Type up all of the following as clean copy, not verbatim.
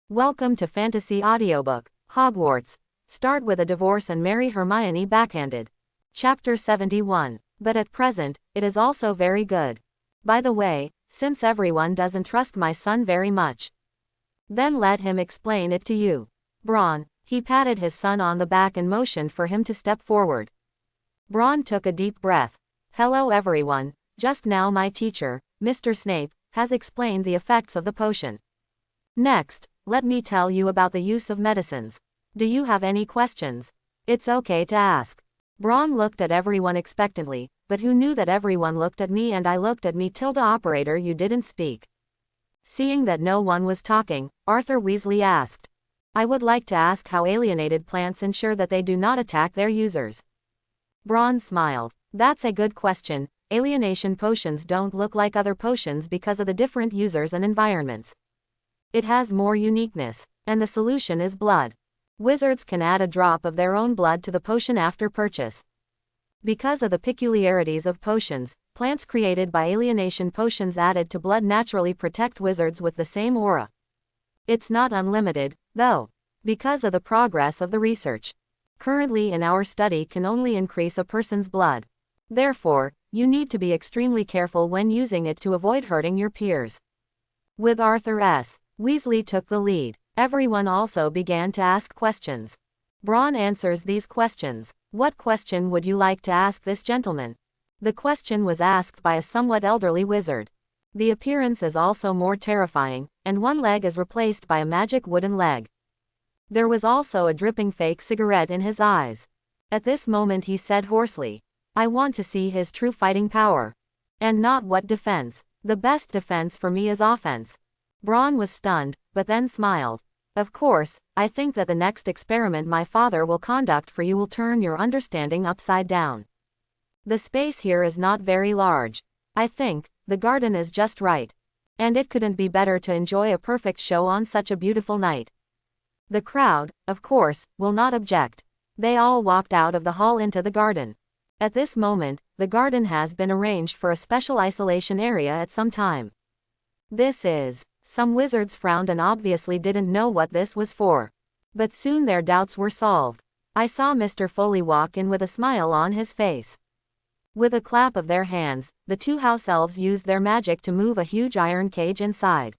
Welcome to Fantasy Audiobook, Hogwarts. Start with a divorce and marry Hermione Backhanded. Chapter 71. But at present, it is also very good. By the way, since everyone doesn't trust my son very much, then let him explain it to you. Braun. He patted his son on the back and motioned for him to step forward. Braun took a deep breath. Hello everyone. Just now my teacher, Mr. Snape, has explained the effects of the potion. Next, let me tell you about the use of medicines. Do you have any questions? It's okay to ask. Braun looked at everyone expectantly, but who knew that everyone looked at me and I looked at me. Operator, you didn't speak. Seeing that no one was talking, Arthur Weasley asked. I would like to ask how alienated plants ensure that they do not attack their users. Braun smiled. That's a good question. Alienation potions don't look like other potions because of the different users and environments. It has more uniqueness, and the solution is blood. Wizards can add a drop of their own blood to the potion after purchase. Because of the peculiarities of potions, plants created by alienation potions added to blood naturally protect wizards with the same aura. It's not unlimited, though, because of the progress of the research. Currently in our study can only increase a person's blood. Therefore, you need to be extremely careful when using it to avoid hurting your peers. With Arthur S. Weasley took the lead. Everyone also began to ask questions. Braun answers these questions. What question would you like to ask this gentleman? The question was asked by a somewhat elderly wizard. The appearance is also more terrifying, and one leg is replaced by a magic wooden leg. There was also a dripping fake cigarette in his eyes. At this moment he said hoarsely, I want to see his true fighting power. And not what defense. The best defense for me is offense. Braun was stunned, but then smiled. Of course, I think that the next experiment my father will conduct for you will turn your understanding upside down. The space here is not very large. I think, the garden is just right. And it couldn't be better to enjoy a perfect show on such a beautiful night. The crowd, of course, will not object. They all walked out of the hall into the garden. At this moment, the garden has been arranged for a special isolation area at some time. This is. Some wizards frowned and obviously didn't know what this was for. But soon their doubts were solved. I saw Mr. Foley walk in with a smile on his face. With a clap of their hands, the two house elves used their magic to move a huge iron cage inside.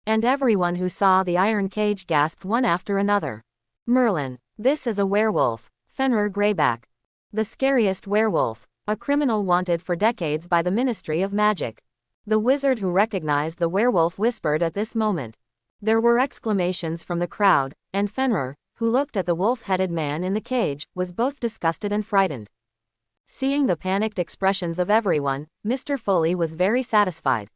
And everyone who saw the iron cage gasped one after another. Merlin, this is a werewolf. Fenrir Greyback. The scariest werewolf. A criminal wanted for decades by the Ministry of Magic. The wizard who recognized the werewolf whispered at this moment. There were exclamations from the crowd, and Fenrir, who looked at the wolf-headed man in the cage, was both disgusted and frightened. Seeing the panicked expressions of everyone, Mr. Foley was very satisfied.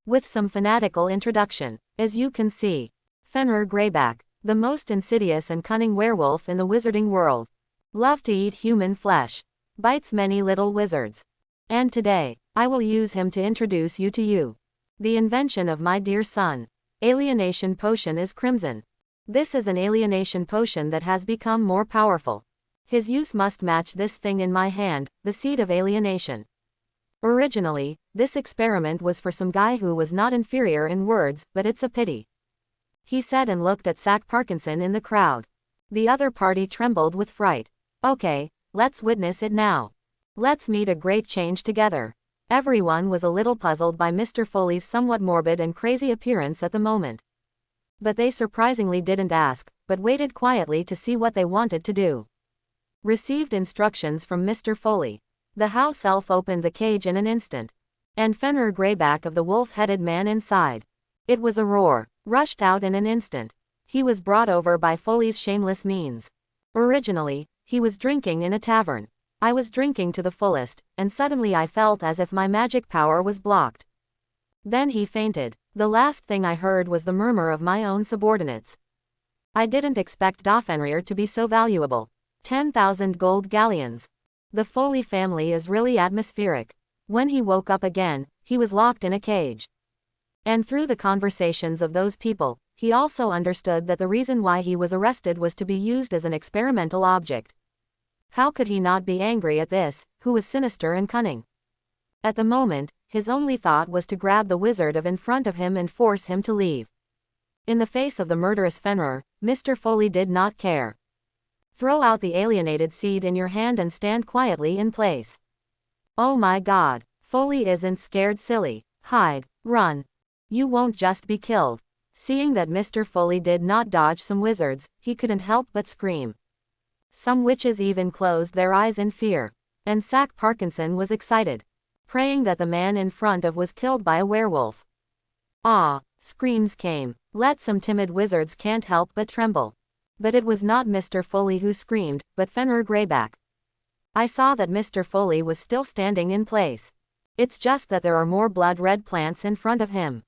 With some fanatical introduction, as you can see, Fenrir Greyback, the most insidious and cunning werewolf in the wizarding world. Love to eat human flesh. Bites many little wizards. And today, I will use him to introduce you to you. The invention of my dear son. Alienation potion is crimson. This is an alienation potion that has become more powerful. His use must match this thing in my hand, the seed of alienation. Originally, this experiment was for some guy who was not inferior in words, but it's a pity. He said and looked at Sack Parkinson in the crowd. The other party trembled with fright. Okay, let's witness it now. Let's meet a great change together. Everyone was a little puzzled by Mr. Foley's somewhat morbid and crazy appearance at the moment. But they surprisingly didn't ask, but waited quietly to see what they wanted to do. Received instructions from Mr. Foley. The house elf opened the cage in an instant. And Fenrir Greyback of the wolf-headed man inside. It was a roar, rushed out in an instant. He was brought over by Foley's shameless means. Originally, he was drinking in a tavern. I was drinking to the fullest, and suddenly I felt as if my magic power was blocked. Then he fainted. The last thing I heard was the murmur of my own subordinates. I didn't expect Fenrir to be so valuable. 10,000 gold galleons. The Foley family is really atmospheric. When he woke up again, he was locked in a cage. And through the conversations of those people, he also understood that the reason why he was arrested was to be used as an experimental object. How could he not be angry at this, who was sinister and cunning? At the moment, his only thought was to grab the wizard in front of him and force him to leave. In the face of the murderous Fenrir, Mr. Foley did not care. Throw out the alienated seed in your hand and stand quietly in place. Oh my God. Foley isn't scared, silly. Hide. Run. You won't just be killed. Seeing that Mr. Foley did not dodge some wizards, he couldn't help but scream. Some witches even closed their eyes in fear. And Sack Parkinson was excited, praying that the man in front of was killed by a werewolf. Ah! Screams came. Let some timid wizards can't help but tremble. But it was not Mr. Foley who screamed, but Fenrir Greyback. I saw that Mr. Foley was still standing in place. It's just that there are more blood-red plants in front of him.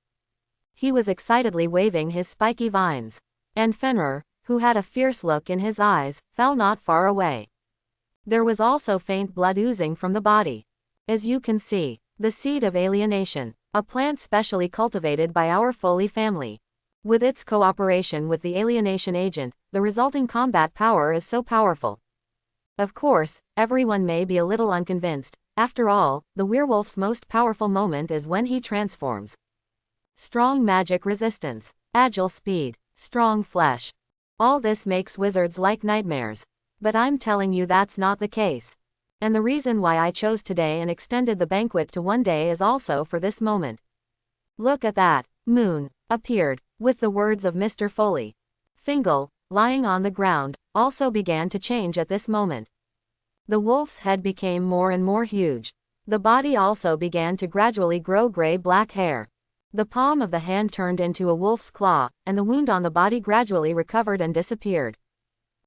He was excitedly waving his spiky vines. And Fenrir, who had a fierce look in his eyes, fell not far away. There was also faint blood oozing from the body. As you can see, the seed of alienation, a plant specially cultivated by our Foley family. With its cooperation with the alienation agent, the resulting combat power is so powerful. Of course, everyone may be a little unconvinced. After all, the werewolf's most powerful moment is when he transforms. Strong magic resistance, agile speed, strong flesh. All this makes wizards like nightmares. But I'm telling you that's not the case. And the reason why I chose today and extended the banquet to one day is also for this moment. Look at that. Moon appeared, with the words of Mr. Foley. Fingal, lying on the ground, also began to change at this moment. The wolf's head became more and more huge. The body also began to gradually grow gray-black hair. The palm of the hand turned into a wolf's claw, and the wound on the body gradually recovered and disappeared.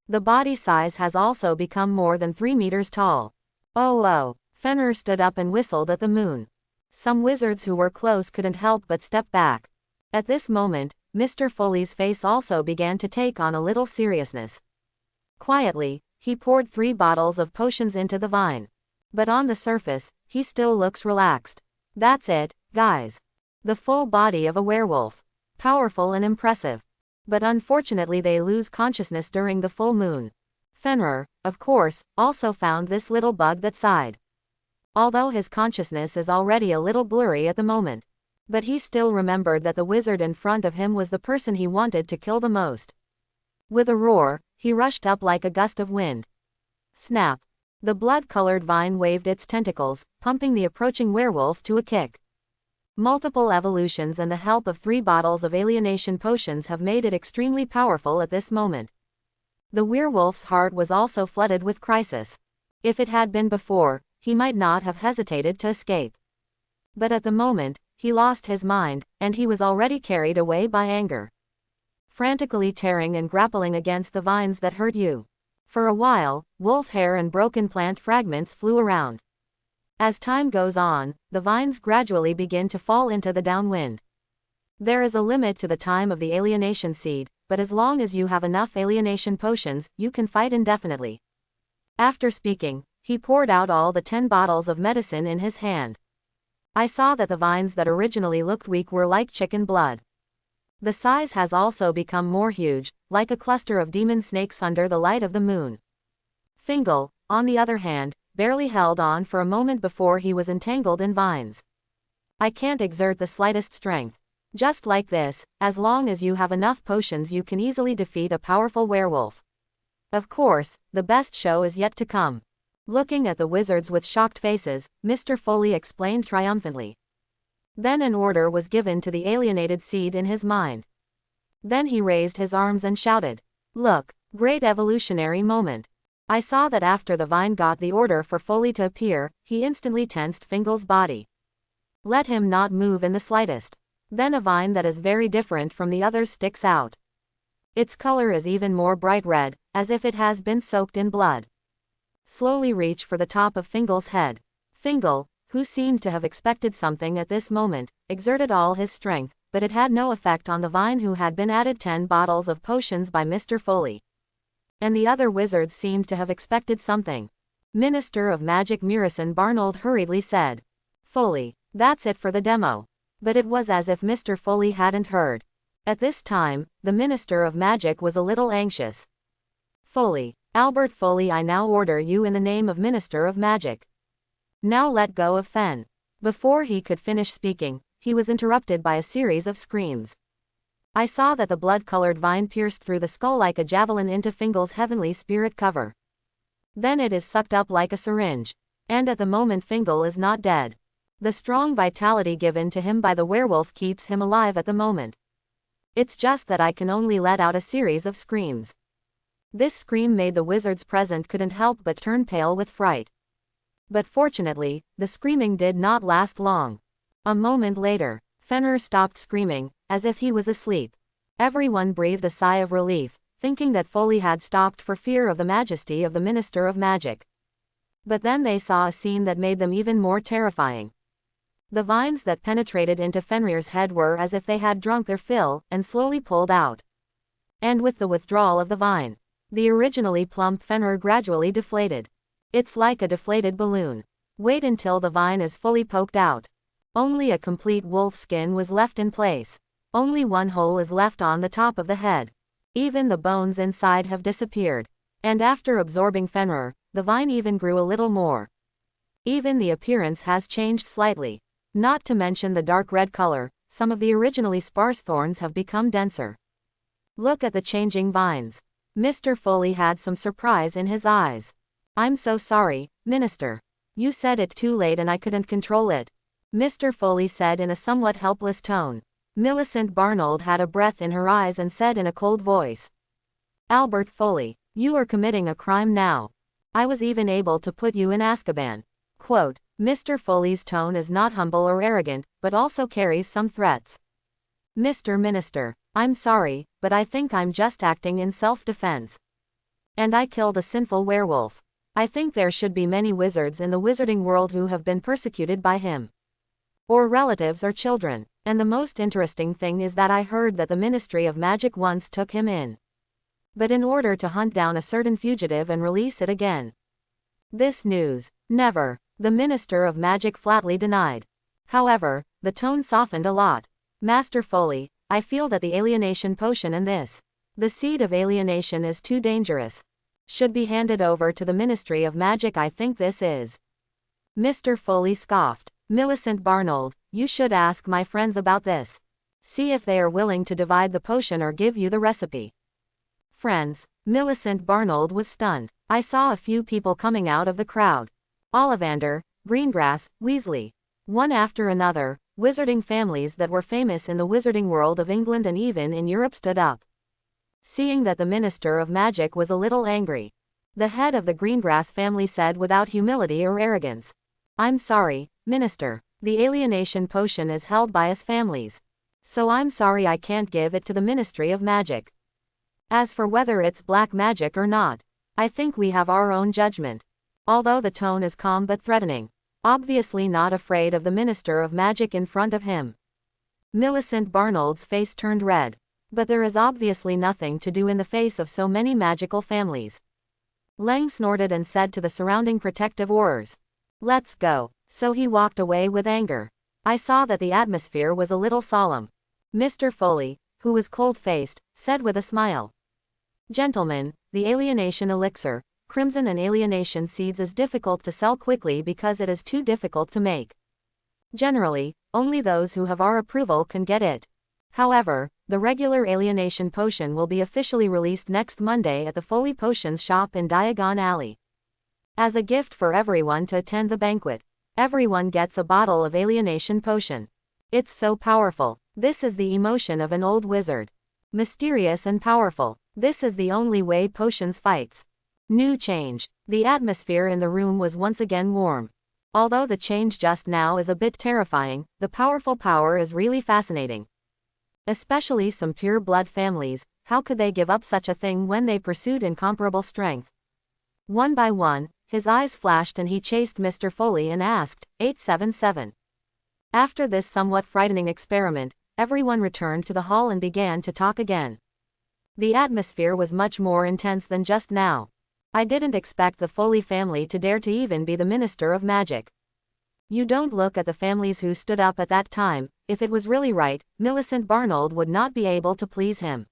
The body size has also become more than 3 meters tall. Oh! Fenrir stood up and whistled at the moon. Some wizards who were close couldn't help but step back. At this moment, Mr. Foley's face also began to take on a little seriousness. Quietly, he poured 3 bottles of potions into the vine. But on the surface, he still looks relaxed. That's it, guys. The full body of a werewolf. Powerful and impressive. But unfortunately they lose consciousness during the full moon. Fenrir, of course, also found this little bug that sighed. Although his consciousness is already a little blurry at the moment. But he still remembered that the wizard in front of him was the person he wanted to kill the most. With a roar, he rushed up like a gust of wind. Snap! The blood-colored vine waved its tentacles, pumping the approaching werewolf to a kick. Multiple evolutions and the help of 3 bottles of alienation potions have made it extremely powerful at this moment. The werewolf's heart was also flooded with crisis. If it had been before, he might not have hesitated to escape. But at the moment, he lost his mind, and he was already carried away by anger. Frantically tearing and grappling against the vines that hurt you. For a while, wolf hair and broken plant fragments flew around. As time goes on, the vines gradually begin to fall into the downwind. There is a limit to the time of the alienation seed, but as long as you have enough alienation potions, you can fight indefinitely. After speaking, he poured out all the 10 bottles of medicine in his hand. I saw that the vines that originally looked weak were like chicken blood. The size has also become more huge, like a cluster of demon snakes under the light of the moon. Fingal, on the other hand, barely held on for a moment before he was entangled in vines. I can't exert the slightest strength. Just like this, as long as you have enough potions you can easily defeat a powerful werewolf. Of course, the best show is yet to come. Looking at the wizards with shocked faces, Mr. Foley explained triumphantly. Then an order was given to the alienated seed in his mind. Then he raised his arms and shouted, "Look, great evolutionary moment." I saw that after the vine got the order for Foley to appear, he instantly tensed Fingal's body. Let him not move in the slightest. Then a vine that is very different from the others sticks out. Its color is even more bright red, as if it has been soaked in blood. Slowly reach for the top of Fingal's head. Fingal, who seemed to have expected something at this moment, exerted all his strength, but it had no effect on the vine who had been added 10 bottles of potions by Mr. Foley. And the other wizards seemed to have expected something. Minister of Magic Murison Barnold hurriedly said, "Foley, that's it for the demo." But it was as if Mr. Foley hadn't heard. At this time, the Minister of Magic was a little anxious. "Foley, Albert Foley, I now order you in the name of Minister of Magic. Now let go of Fen." Before he could finish speaking, he was interrupted by a series of screams. I saw that the blood-colored vine pierced through the skull like a javelin into Fingal's heavenly spirit cover. Then it is sucked up like a syringe. And at the moment Fingal is not dead. The strong vitality given to him by the werewolf keeps him alive at the moment. It's just that I can only let out a series of screams. This scream made the wizards present couldn't help but turn pale with fright. But fortunately, the screaming did not last long. A moment later, Fenrir stopped screaming, as if he was asleep. Everyone breathed a sigh of relief, thinking that Foley had stopped for fear of the majesty of the Minister of Magic. But then they saw a scene that made them even more terrifying. The vines that penetrated into Fenrir's head were as if they had drunk their fill, and slowly pulled out. And with the withdrawal of the vine, the originally plump Fenrir gradually deflated. It's like a deflated balloon. Wait until the vine is fully poked out. Only a complete wolf skin was left in place. Only one hole is left on the top of the head. Even the bones inside have disappeared. And after absorbing Fenrir, the vine even grew a little more. Even the appearance has changed slightly. Not to mention the dark red color, some of the originally sparse thorns have become denser. Look at the changing vines. Mr. Foley had some surprise in his eyes. I'm so sorry, Minister. You said it too late and I couldn't control it, Mr. Foley said in a somewhat helpless tone. Millicent Barnold had a breath in her eyes and said in a cold voice. Albert Foley, you are committing a crime now. I was even able to put you in Azkaban. Quote, Mr. Foley's tone is not humble or arrogant, but also carries some threats. Mr. Minister, I'm sorry, but I think I'm just acting in self-defense. And I killed a sinful werewolf. I think there should be many wizards in the wizarding world who have been persecuted by him. Or relatives or children. And the most interesting thing is that I heard that the Ministry of Magic once took him in. But in order to hunt down a certain fugitive and release it again. This news, never, the Minister of Magic flatly denied. However, the tone softened a lot. Master Foley, I feel that the alienation potion and the seed of alienation is too dangerous. Should be handed over to the Ministry of Magic. I think this is. Mr. Foley scoffed. Millicent Barnold, you should ask my friends about this. See if they are willing to divide the potion or give you the recipe. Friends? Millicent Barnold was stunned. I saw a few people coming out of the crowd. Ollivander, Greengrass, Weasley. One after another, wizarding families that were famous in the wizarding world of England and even in Europe stood up. Seeing that the Minister of Magic was a little angry, the head of the Greengrass family said without humility or arrogance. I'm sorry, Minister. The alienation potion is held by us families. So I'm sorry I can't give it to the Ministry of Magic. As for whether it's black magic or not, I think we have our own judgment. Although the tone is calm but threatening. Obviously not afraid of the Minister of Magic in front of him. Millicent Barnold's face turned red. But there is obviously nothing to do in the face of so many magical families. Lang snorted and said to the surrounding protective aurors. Let's go. So he walked away with anger. I saw that the atmosphere was a little solemn. Mr. Foley, who was cold-faced, said with a smile. Gentlemen, the alienation elixir, crimson and alienation seeds is difficult to sell quickly because it is too difficult to make. Generally, only those who have our approval can get it. However, the regular alienation potion will be officially released next Monday at the Foley Potions shop in Diagon Alley. As a gift for everyone to attend the banquet. Everyone gets a bottle of alienation potion. It's so powerful. This is the emotion of an old wizard. Mysterious and powerful. This is the only way potions fights. New change. The atmosphere in the room was once again warm. Although the change just now is a bit terrifying, the powerful power is really fascinating. Especially some pure blood families, how could they give up such a thing when they pursued incomparable strength? One by one, his eyes flashed and he chased Mr. Foley and asked, 877. After this somewhat frightening experiment, everyone returned to the hall and began to talk again. The atmosphere was much more intense than just now. I didn't expect the Foley family to dare to even be the Minister of Magic. You don't look at the families who stood up at that time. If it was really right, Millicent Barnold would not be able to please him.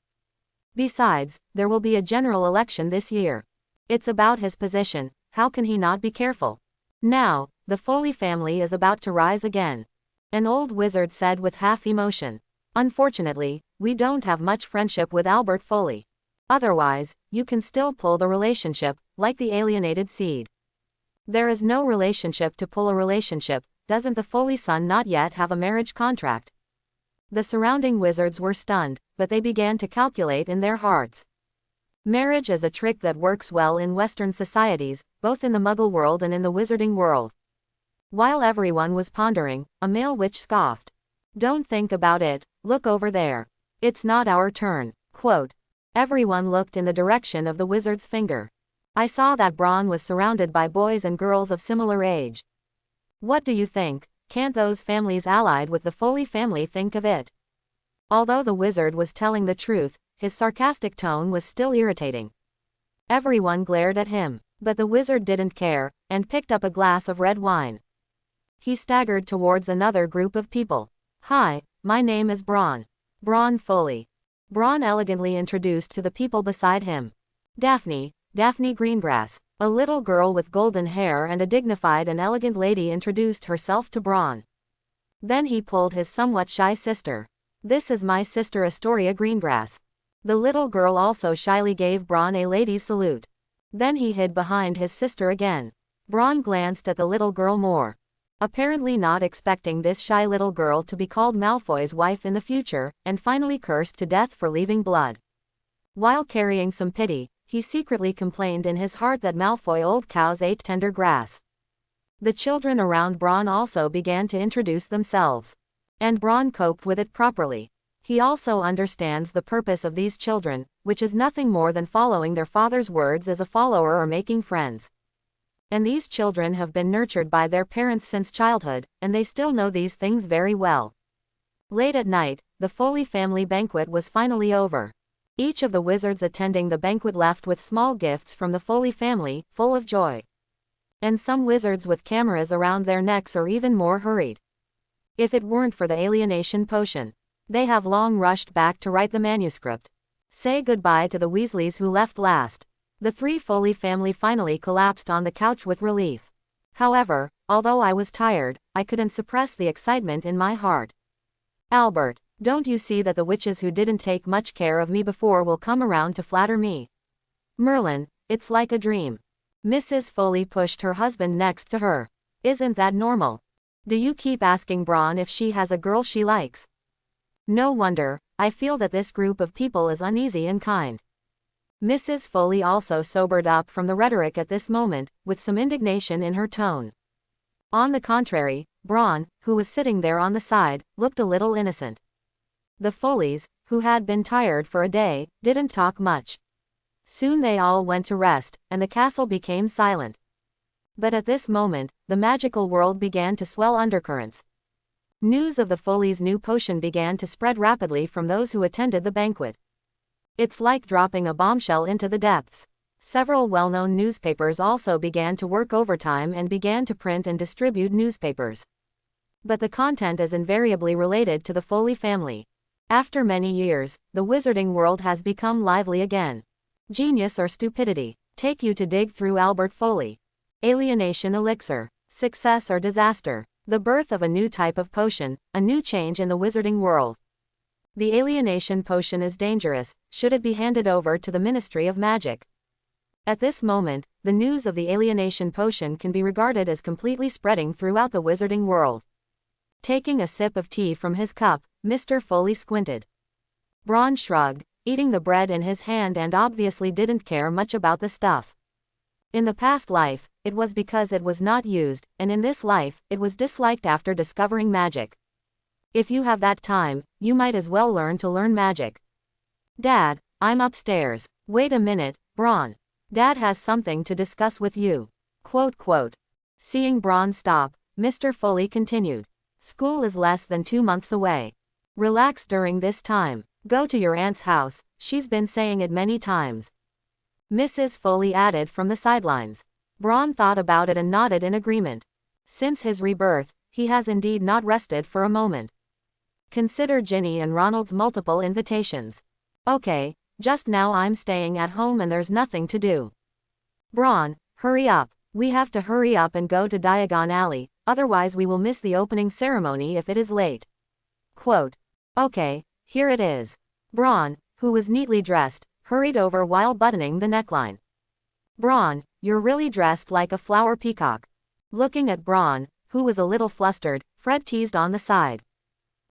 Besides, there will be a general election this year. It's about his position. How can he not be careful? Now, the Foley family is about to rise again. An old wizard said with half emotion. Unfortunately, we don't have much friendship with Albert Foley. Otherwise, you can still pull the relationship, like the alienated seed. There is no relationship to pull a relationship. Doesn't the Foley son not yet have a marriage contract? The surrounding wizards were stunned, but they began to calculate in their hearts. Marriage is a trick that works well in Western societies, both in the Muggle world and in the wizarding world. While everyone was pondering, a male witch scoffed. Don't think about it, look over there. It's not our turn. Quote. Everyone looked in the direction of the wizard's finger. I saw that Bron was surrounded by boys and girls of similar age. What do you think? Can't those families allied with the Foley family think of it? Although the wizard was telling the truth, his sarcastic tone was still irritating. Everyone glared at him, but the wizard didn't care, and picked up a glass of red wine. He staggered towards another group of people. Hi, my name is Bron. Bron Foley. Bron elegantly introduced to the people beside him. Daphne Greengrass. A little girl with golden hair and a dignified and elegant lady introduced herself to Bron. Then he pulled his somewhat shy sister. This is my sister Astoria Greengrass. The little girl also shyly gave Bron a lady's salute. Then he hid behind his sister again. Bron glanced at the little girl more. Apparently not expecting this shy little girl to be called Malfoy's wife in the future, and finally cursed to death for leaving blood. While carrying some pity, he secretly complained in his heart that Malfoy old cows ate tender grass. The children around Bron also began to introduce themselves. And Bron coped with it properly. He also understands the purpose of these children, which is nothing more than following their father's words as a follower or making friends. And these children have been nurtured by their parents since childhood, and they still know these things very well. Late at night, the Foley family banquet was finally over. Each of the wizards attending the banquet left with small gifts from the Foley family, full of joy. And some wizards with cameras around their necks or even more hurried. If it weren't for the alienation potion, they have long rushed back to write the manuscript. Say goodbye to the Weasleys who left last. The three Foley family finally collapsed on the couch with relief. However, although I was tired, I couldn't suppress the excitement in my heart. Albert, don't you see that the witches who didn't take much care of me before will come around to flatter me? Merlin, it's like a dream. Mrs. Foley pushed her husband next to her. Isn't that normal? Do you keep asking Bron if she has a girl she likes? No wonder, I feel that this group of people is uneasy and kind. Mrs. Foley also sobered up from the rhetoric at this moment, with some indignation in her tone. On the contrary, Bron, who was sitting there on the side, looked a little innocent. The Foleys, who had been tired for a day, didn't talk much. Soon they all went to rest, and the castle became silent. But at this moment, the magical world began to swell undercurrents. News of the Foley's new potion began to spread rapidly from those who attended the banquet. It's like dropping a bombshell into the depths. Several well-known newspapers also began to work overtime and began to print and distribute newspapers. But the content is invariably related to the Foley family. After many years, the wizarding world has become lively again. Genius or stupidity, take you to dig through Albert Foley. Alienation elixir, success or disaster, the birth of a new type of potion, a new change in the wizarding world. The alienation potion is dangerous, should it be handed over to the Ministry of Magic. At this moment, the news of the alienation potion can be regarded as completely spreading throughout the wizarding world. Taking a sip of tea from his cup, Mr. Foley squinted. Bron shrugged, eating the bread in his hand and obviously didn't care much about the stuff. In the past life, it was because it was not used, and in this life, it was disliked after discovering magic. If you have that time, you might as well learn to learn magic. Dad, I'm upstairs. Wait a minute, Bron. Dad has something to discuss with you. Quote. Seeing Bron stop, Mr. Foley continued. School is less than 2 months away. Relax during this time. Go to your aunt's house, she's been saying it many times. Mrs. Foley added from the sidelines. Bron thought about it and nodded in agreement. Since his rebirth, he has indeed not rested for a moment. Consider Ginny and Ronald's multiple invitations. Okay, just now I'm staying at home and there's nothing to do. Bron, hurry up. We have to hurry up and go to Diagon Alley, otherwise we will miss the opening ceremony if it is late. Quote. Okay, here it is. Braun, who was neatly dressed, hurried over while buttoning the neckline. Braun, you're really dressed like a flower peacock. Looking at Braun, who was a little flustered, Fred teased on the side.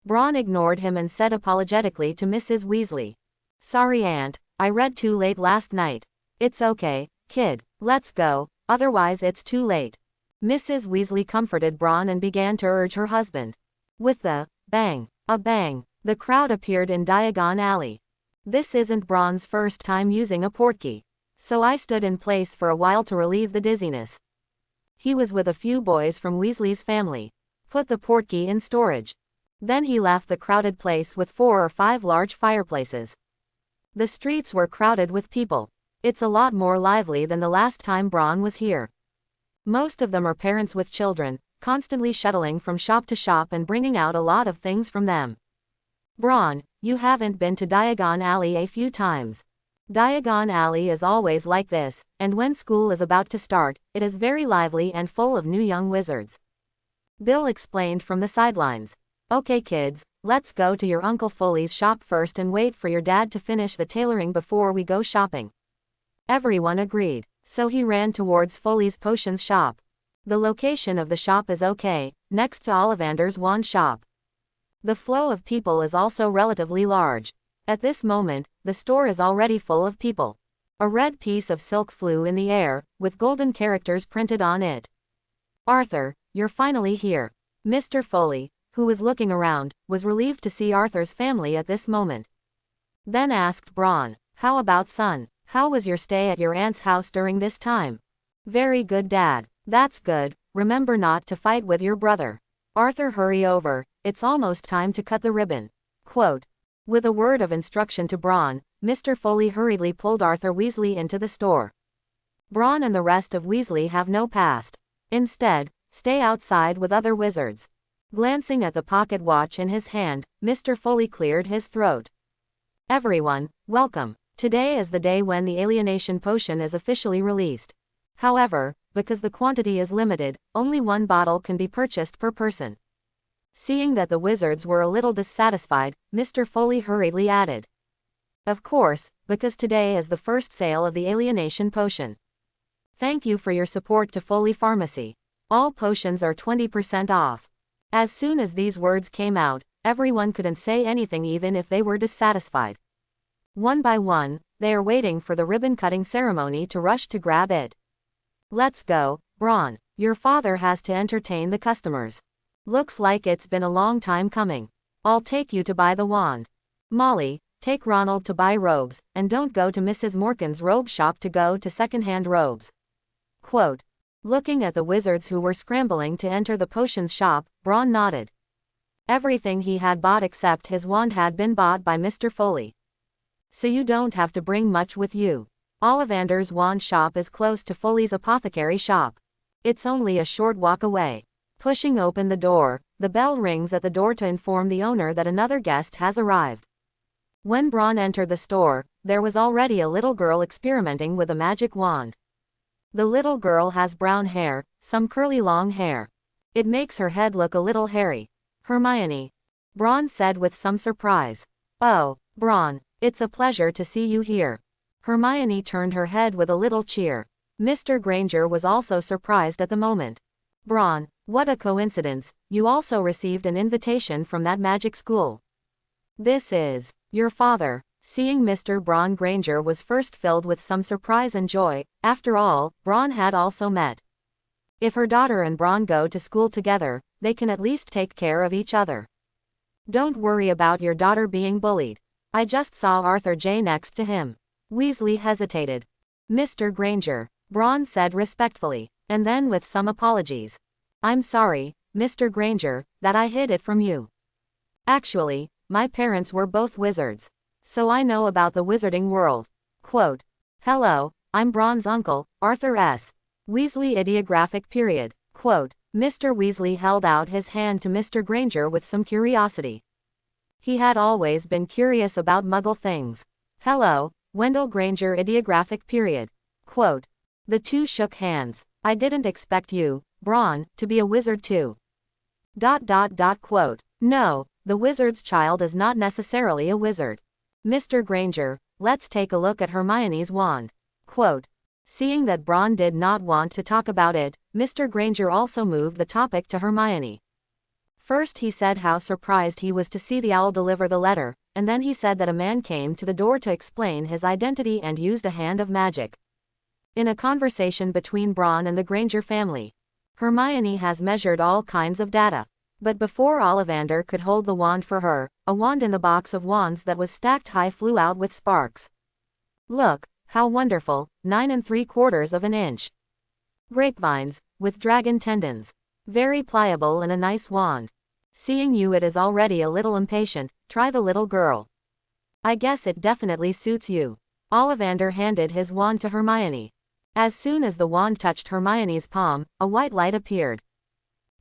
Braun ignored him and said apologetically to Mrs. Weasley. Sorry Aunt, I read too late last night. It's okay, kid, let's go, otherwise it's too late. Mrs. Weasley comforted Braun and began to urge her husband. With a bang, the crowd appeared in Diagon Alley. This isn't Braun's first time using a portkey, so I stood in place for a while to relieve the dizziness. He was with a few boys from Weasley's family. Put the portkey in storage. Then he left the crowded place with 4 or 5 large fireplaces. The streets were crowded with people. It's a lot more lively than the last time Braun was here. Most of them are parents with children, constantly shuttling from shop to shop and bringing out a lot of things from them. Braun, you haven't been to Diagon Alley a few times. Diagon Alley is always like this, and when school is about to start, it is very lively and full of new young wizards. Bill explained from the sidelines. Okay kids, let's go to your Uncle Foley's shop first and wait for your dad to finish the tailoring before we go shopping. Everyone agreed, so he ran towards Foley's potions shop. The location of the shop is okay, next to Ollivander's wand shop. The flow of people is also relatively large. At this moment, the store is already full of people. A red piece of silk flew in the air, with golden characters printed on it. Arthur, you're finally here. Mr. Foley, who was looking around, was relieved to see Arthur's family at this moment. Then asked Braun, how about son? How was your stay at your aunt's house during this time? Very good Dad. That's good, remember not to fight with your brother. Arthur hurry over, it's almost time to cut the ribbon. Quote. With a word of instruction to Braun, Mr. Foley hurriedly pulled Arthur Weasley into the store. Braun and the rest of Weasley have no past. Instead, stay outside with other wizards. Glancing at the pocket watch in his hand, Mr. Foley cleared his throat. Everyone, welcome. Today is the day when the alienation potion is officially released. However, because the quantity is limited, only 1 bottle can be purchased per person. Seeing that the wizards were a little dissatisfied, Mr. Foley hurriedly added. Of course, because today is the first sale of the alienation potion. Thank you for your support to Foley Pharmacy. All potions are 20% off. As soon as these words came out, everyone couldn't say anything even if they were dissatisfied. One by one, they are waiting for the ribbon-cutting ceremony to rush to grab it. Let's go, Braun. Your father has to entertain the customers. Looks like it's been a long time coming. I'll take you to buy the wand. Molly, take Ronald to buy robes, and don't go to Mrs. Morgan's robe shop to go to second-hand robes. Quote. Looking at the wizards who were scrambling to enter the potions shop, Braun nodded. Everything he had bought except his wand had been bought by Mr. Foley. So you don't have to bring much with you. Ollivander's wand shop is close to Foley's apothecary shop. It's only a short walk away. Pushing open the door, the bell rings at the door to inform the owner that another guest has arrived. When Braun entered the store, there was already a little girl experimenting with a magic wand. The little girl has brown hair, some curly long hair. It makes her head look a little hairy. Hermione. Braun said with some surprise. Oh, Braun, it's a pleasure to see you here. Hermione turned her head with a little cheer. Mr. Granger was also surprised at the moment. Braun, what a coincidence, you also received an invitation from that magic school. This is your father. Seeing Mr. Braun Granger was first filled with some surprise and joy. After all, Braun had also met. If her daughter and Braun go to school together, they can at least take care of each other. Don't worry about your daughter being bullied. I just saw Arthur J next to him. Weasley hesitated. Mr. Granger, Braun said respectfully, and then with some apologies. I'm sorry, Mr. Granger, that I hid it from you. Actually, my parents were both wizards, so I know about the wizarding world. Quote. Hello, I'm Braun's uncle, Arthur S. Weasley Idiographic period. Quote. Mr. Weasley held out his hand to Mr. Granger with some curiosity. He had always been curious about Muggle things. Hello, Wendell Granger Idiographic period. Quote. The two shook hands. I didn't expect you, Braun, to be a wizard too. Quote. No, the wizard's child is not necessarily a wizard. Mr. Granger, let's take a look at Hermione's wand. Quote. Seeing that Ron did not want to talk about it, Mr. Granger also moved the topic to Hermione. First he said how surprised he was to see the owl deliver the letter, and then he said that a man came to the door to explain his identity and used a hand of magic. In a conversation between Ron and the Granger family, Hermione has measured all kinds of data. But before Ollivander could hold the wand for her, a wand in the box of wands that was stacked high flew out with sparks. Look, how wonderful, 9 3/4 of an inch. Grapevines, with dragon tendons. Very pliable and a nice wand. Seeing you it is already a little impatient, try the little girl. I guess it definitely suits you. Ollivander handed his wand to Hermione. As soon as the wand touched Hermione's palm, a white light appeared.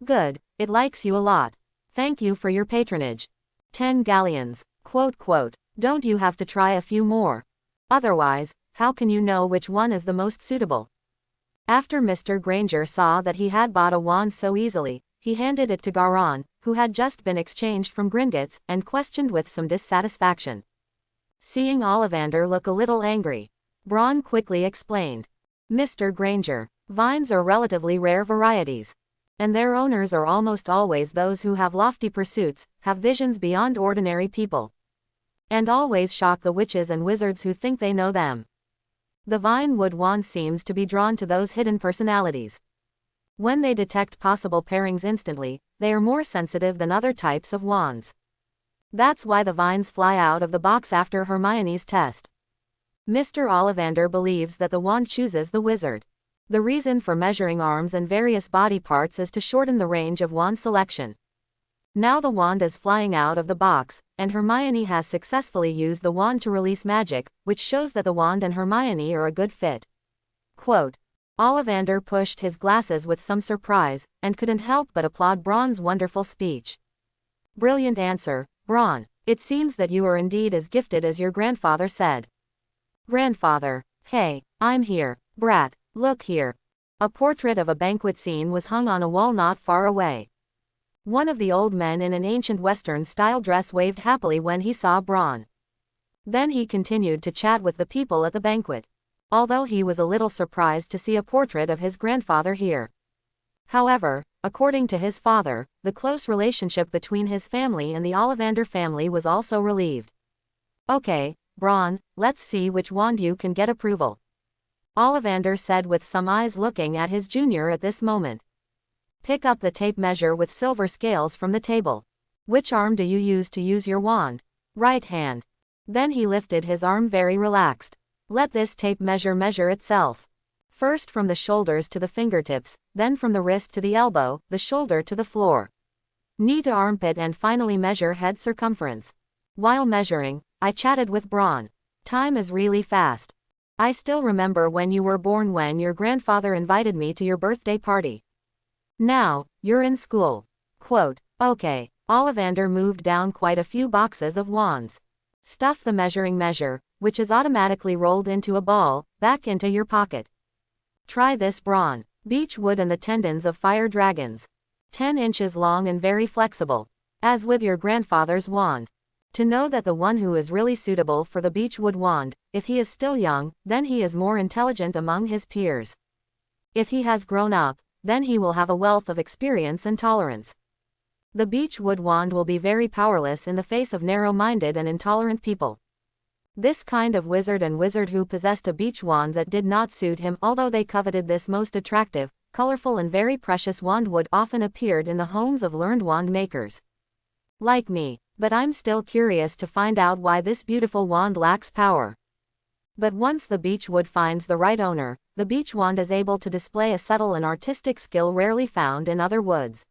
Good, it likes you a lot. Thank you for your patronage. 10 galleons. Quote quote. Don't you have to try a few more? Otherwise, how can you know which one is the most suitable? After Mr. Granger saw that he had bought a wand so easily, he handed it to Garon, who had just been exchanged from Gringotts, and questioned with some dissatisfaction. Seeing Ollivander look a little angry, Ron quickly explained. Mr. Granger, vines are relatively rare varieties, and their owners are almost always those who have lofty pursuits, have visions beyond ordinary people, and always shock the witches and wizards who think they know them. The vine-wood wand seems to be drawn to those hidden personalities. When they detect possible pairings instantly, they are more sensitive than other types of wands. That's why the vines fly out of the box after Hermione's test. Mr. Ollivander believes that the wand chooses the wizard. The reason for measuring arms and various body parts is to shorten the range of wand selection. Now the wand is flying out of the box, and Hermione has successfully used the wand to release magic, which shows that the wand and Hermione are a good fit. Quote. Ollivander pushed his glasses with some surprise, and couldn't help but applaud Bron's wonderful speech. Brilliant answer, Bron. It seems that you are indeed as gifted as your grandfather said. Grandfather. Hey, I'm here, brat, look here. A portrait of a banquet scene was hung on a wall not far away. One of the old men in an ancient Western-style dress waved happily when he saw Bron. Then he continued to chat with the people at the banquet, although he was a little surprised to see a portrait of his grandfather here. However, according to his father, the close relationship between his family and the Ollivander family was also relieved. Okay, Bron, let's see which wand you can get approval. Ollivander said with some eyes looking at his junior at this moment. Pick up the tape measure with silver scales from the table. Which arm do you use your wand? Right hand. Then he lifted his arm very relaxed. Let this tape measure itself. First from the shoulders to the fingertips, then from the wrist to the elbow, the shoulder to the floor, knee to armpit, and finally measure head circumference. While measuring, I chatted with Bron. Time is really fast. I still remember when you were born, when your grandfather invited me to your birthday party. Now, you're in school. Quote. Okay. Ollivander moved down quite a few boxes of wands. Stuff the measuring measure, which is automatically rolled into a ball, back into your pocket. Try this Bron. Beech wood and the tendons of fire dragons. 10 inches long and very flexible. As with your grandfather's wand. To know that the one who is really suitable for the beechwood wand, if he is still young, then he is more intelligent among his peers. If he has grown up, then he will have a wealth of experience and tolerance. The beechwood wand will be very powerless in the face of narrow-minded and intolerant people. This kind of wizard who possessed a beech wand that did not suit him, although they coveted this most attractive, colorful and very precious wand, would often appeared in the homes of learned wand makers. Like me, but I'm still curious to find out why this beautiful wand lacks power. But once the beechwood finds the right owner, the beech wand is able to display a subtle and artistic skill rarely found in other woods.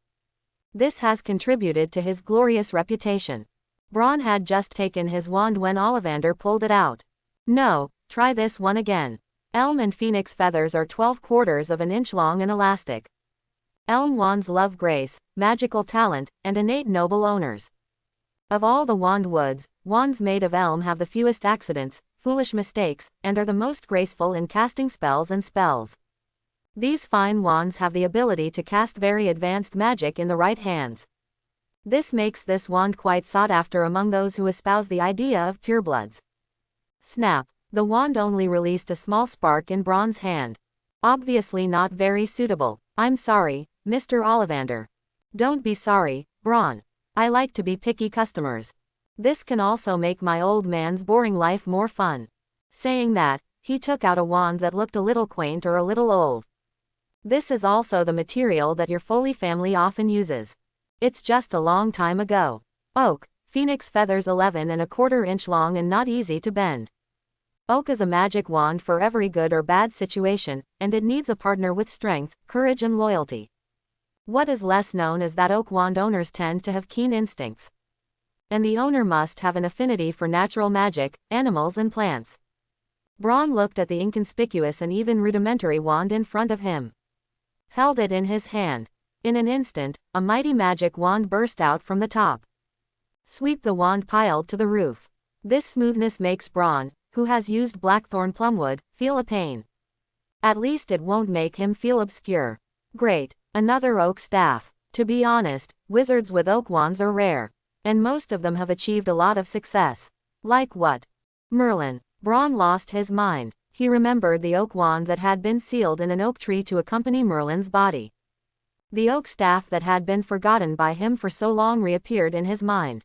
This has contributed to his glorious reputation. Bron had just taken his wand when Ollivander pulled it out. No, try this one again. Elm and phoenix feathers are 12/4 of an inch long and elastic. Elm wands love grace, magical talent, and innate noble owners. Of all the wand woods, wands made of elm have the fewest accidents, foolish mistakes, and are the most graceful in casting spells and spells. These fine wands have the ability to cast very advanced magic in the right hands. This makes this wand quite sought after among those who espouse the idea of purebloods. Snap. The wand only released a small spark in Braun's hand. Obviously not very suitable. I'm sorry, Mr. Ollivander. Don't be sorry, Braun. I like to be picky customers. This can also make my old man's boring life more fun. Saying that, he took out a wand that looked a little quaint or a little old. This is also the material that your Foley family often uses. It's just a long time ago. Oak, phoenix feathers 11¼ inch long and not easy to bend. Oak is a magic wand for every good or bad situation, and it needs a partner with strength, courage and loyalty. What is less known is that oak wand owners tend to have keen instincts. And the owner must have an affinity for natural magic, animals and plants. Braun looked at the inconspicuous and even rudimentary wand in front of him. Held it in his hand. In an instant, a mighty magic wand burst out from the top. Sweep the wand piled to the roof. This smoothness makes Braun, who has used blackthorn plumwood, feel a pain. At least it won't make him feel obscure. Great. Another oak staff. To be honest, wizards with oak wands are rare. And most of them have achieved a lot of success. Like what? Merlin. Braun lost his mind. He remembered the oak wand that had been sealed in an oak tree to accompany Merlin's body. The oak staff that had been forgotten by him for so long reappeared in his mind.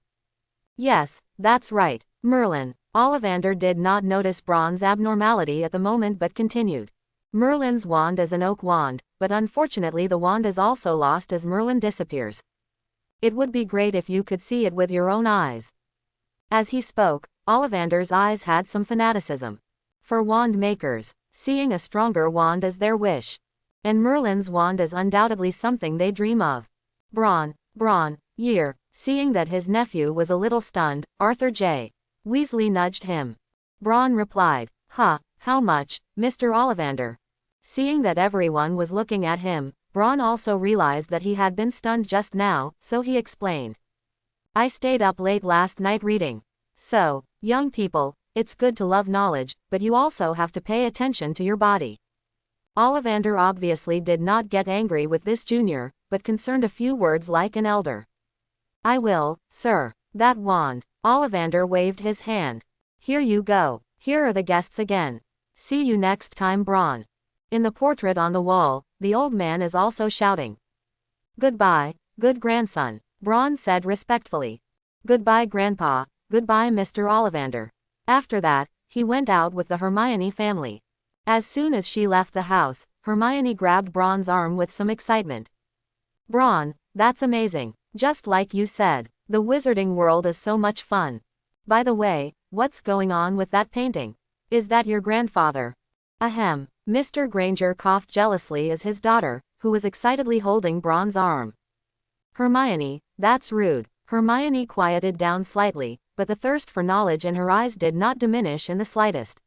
Yes, that's right, Merlin. Ollivander did not notice Braun's abnormality at the moment but continued. Merlin's wand is an oak wand, but unfortunately the wand is also lost as Merlin disappears. It would be great if you could see it with your own eyes. As he spoke, Ollivander's eyes had some fanaticism. For wand makers, seeing a stronger wand is their wish. And Merlin's wand is undoubtedly something they dream of. Braun, seeing that his nephew was a little stunned, Arthur J. Weasley nudged him. Braun replied, how much, Mr. Ollivander? Seeing that everyone was looking at him, Braun also realized that he had been stunned just now, so he explained. I stayed up late last night reading. So, young people, it's good to love knowledge, but you also have to pay attention to your body. Ollivander obviously did not get angry with this junior, but concerned a few words like an elder. I will, sir. That wand. Ollivander waved his hand. Here you go. Here are the guests again. See you next time, Braun. In the portrait on the wall, the old man is also shouting. Goodbye, good grandson, Braun said respectfully. Goodbye, Grandpa. Goodbye, Mr. Ollivander. After that, he went out with the Hermione family. As soon as she left the house, Hermione grabbed Braun's arm with some excitement. Braun, that's amazing. Just like you said, the wizarding world is so much fun. By the way, what's going on with that painting? Is that your grandfather? Ahem. Mr. Granger coughed jealously as his daughter, who was excitedly holding Braun's arm. Hermione, that's rude. Hermione quieted down slightly, but the thirst for knowledge in her eyes did not diminish in the slightest.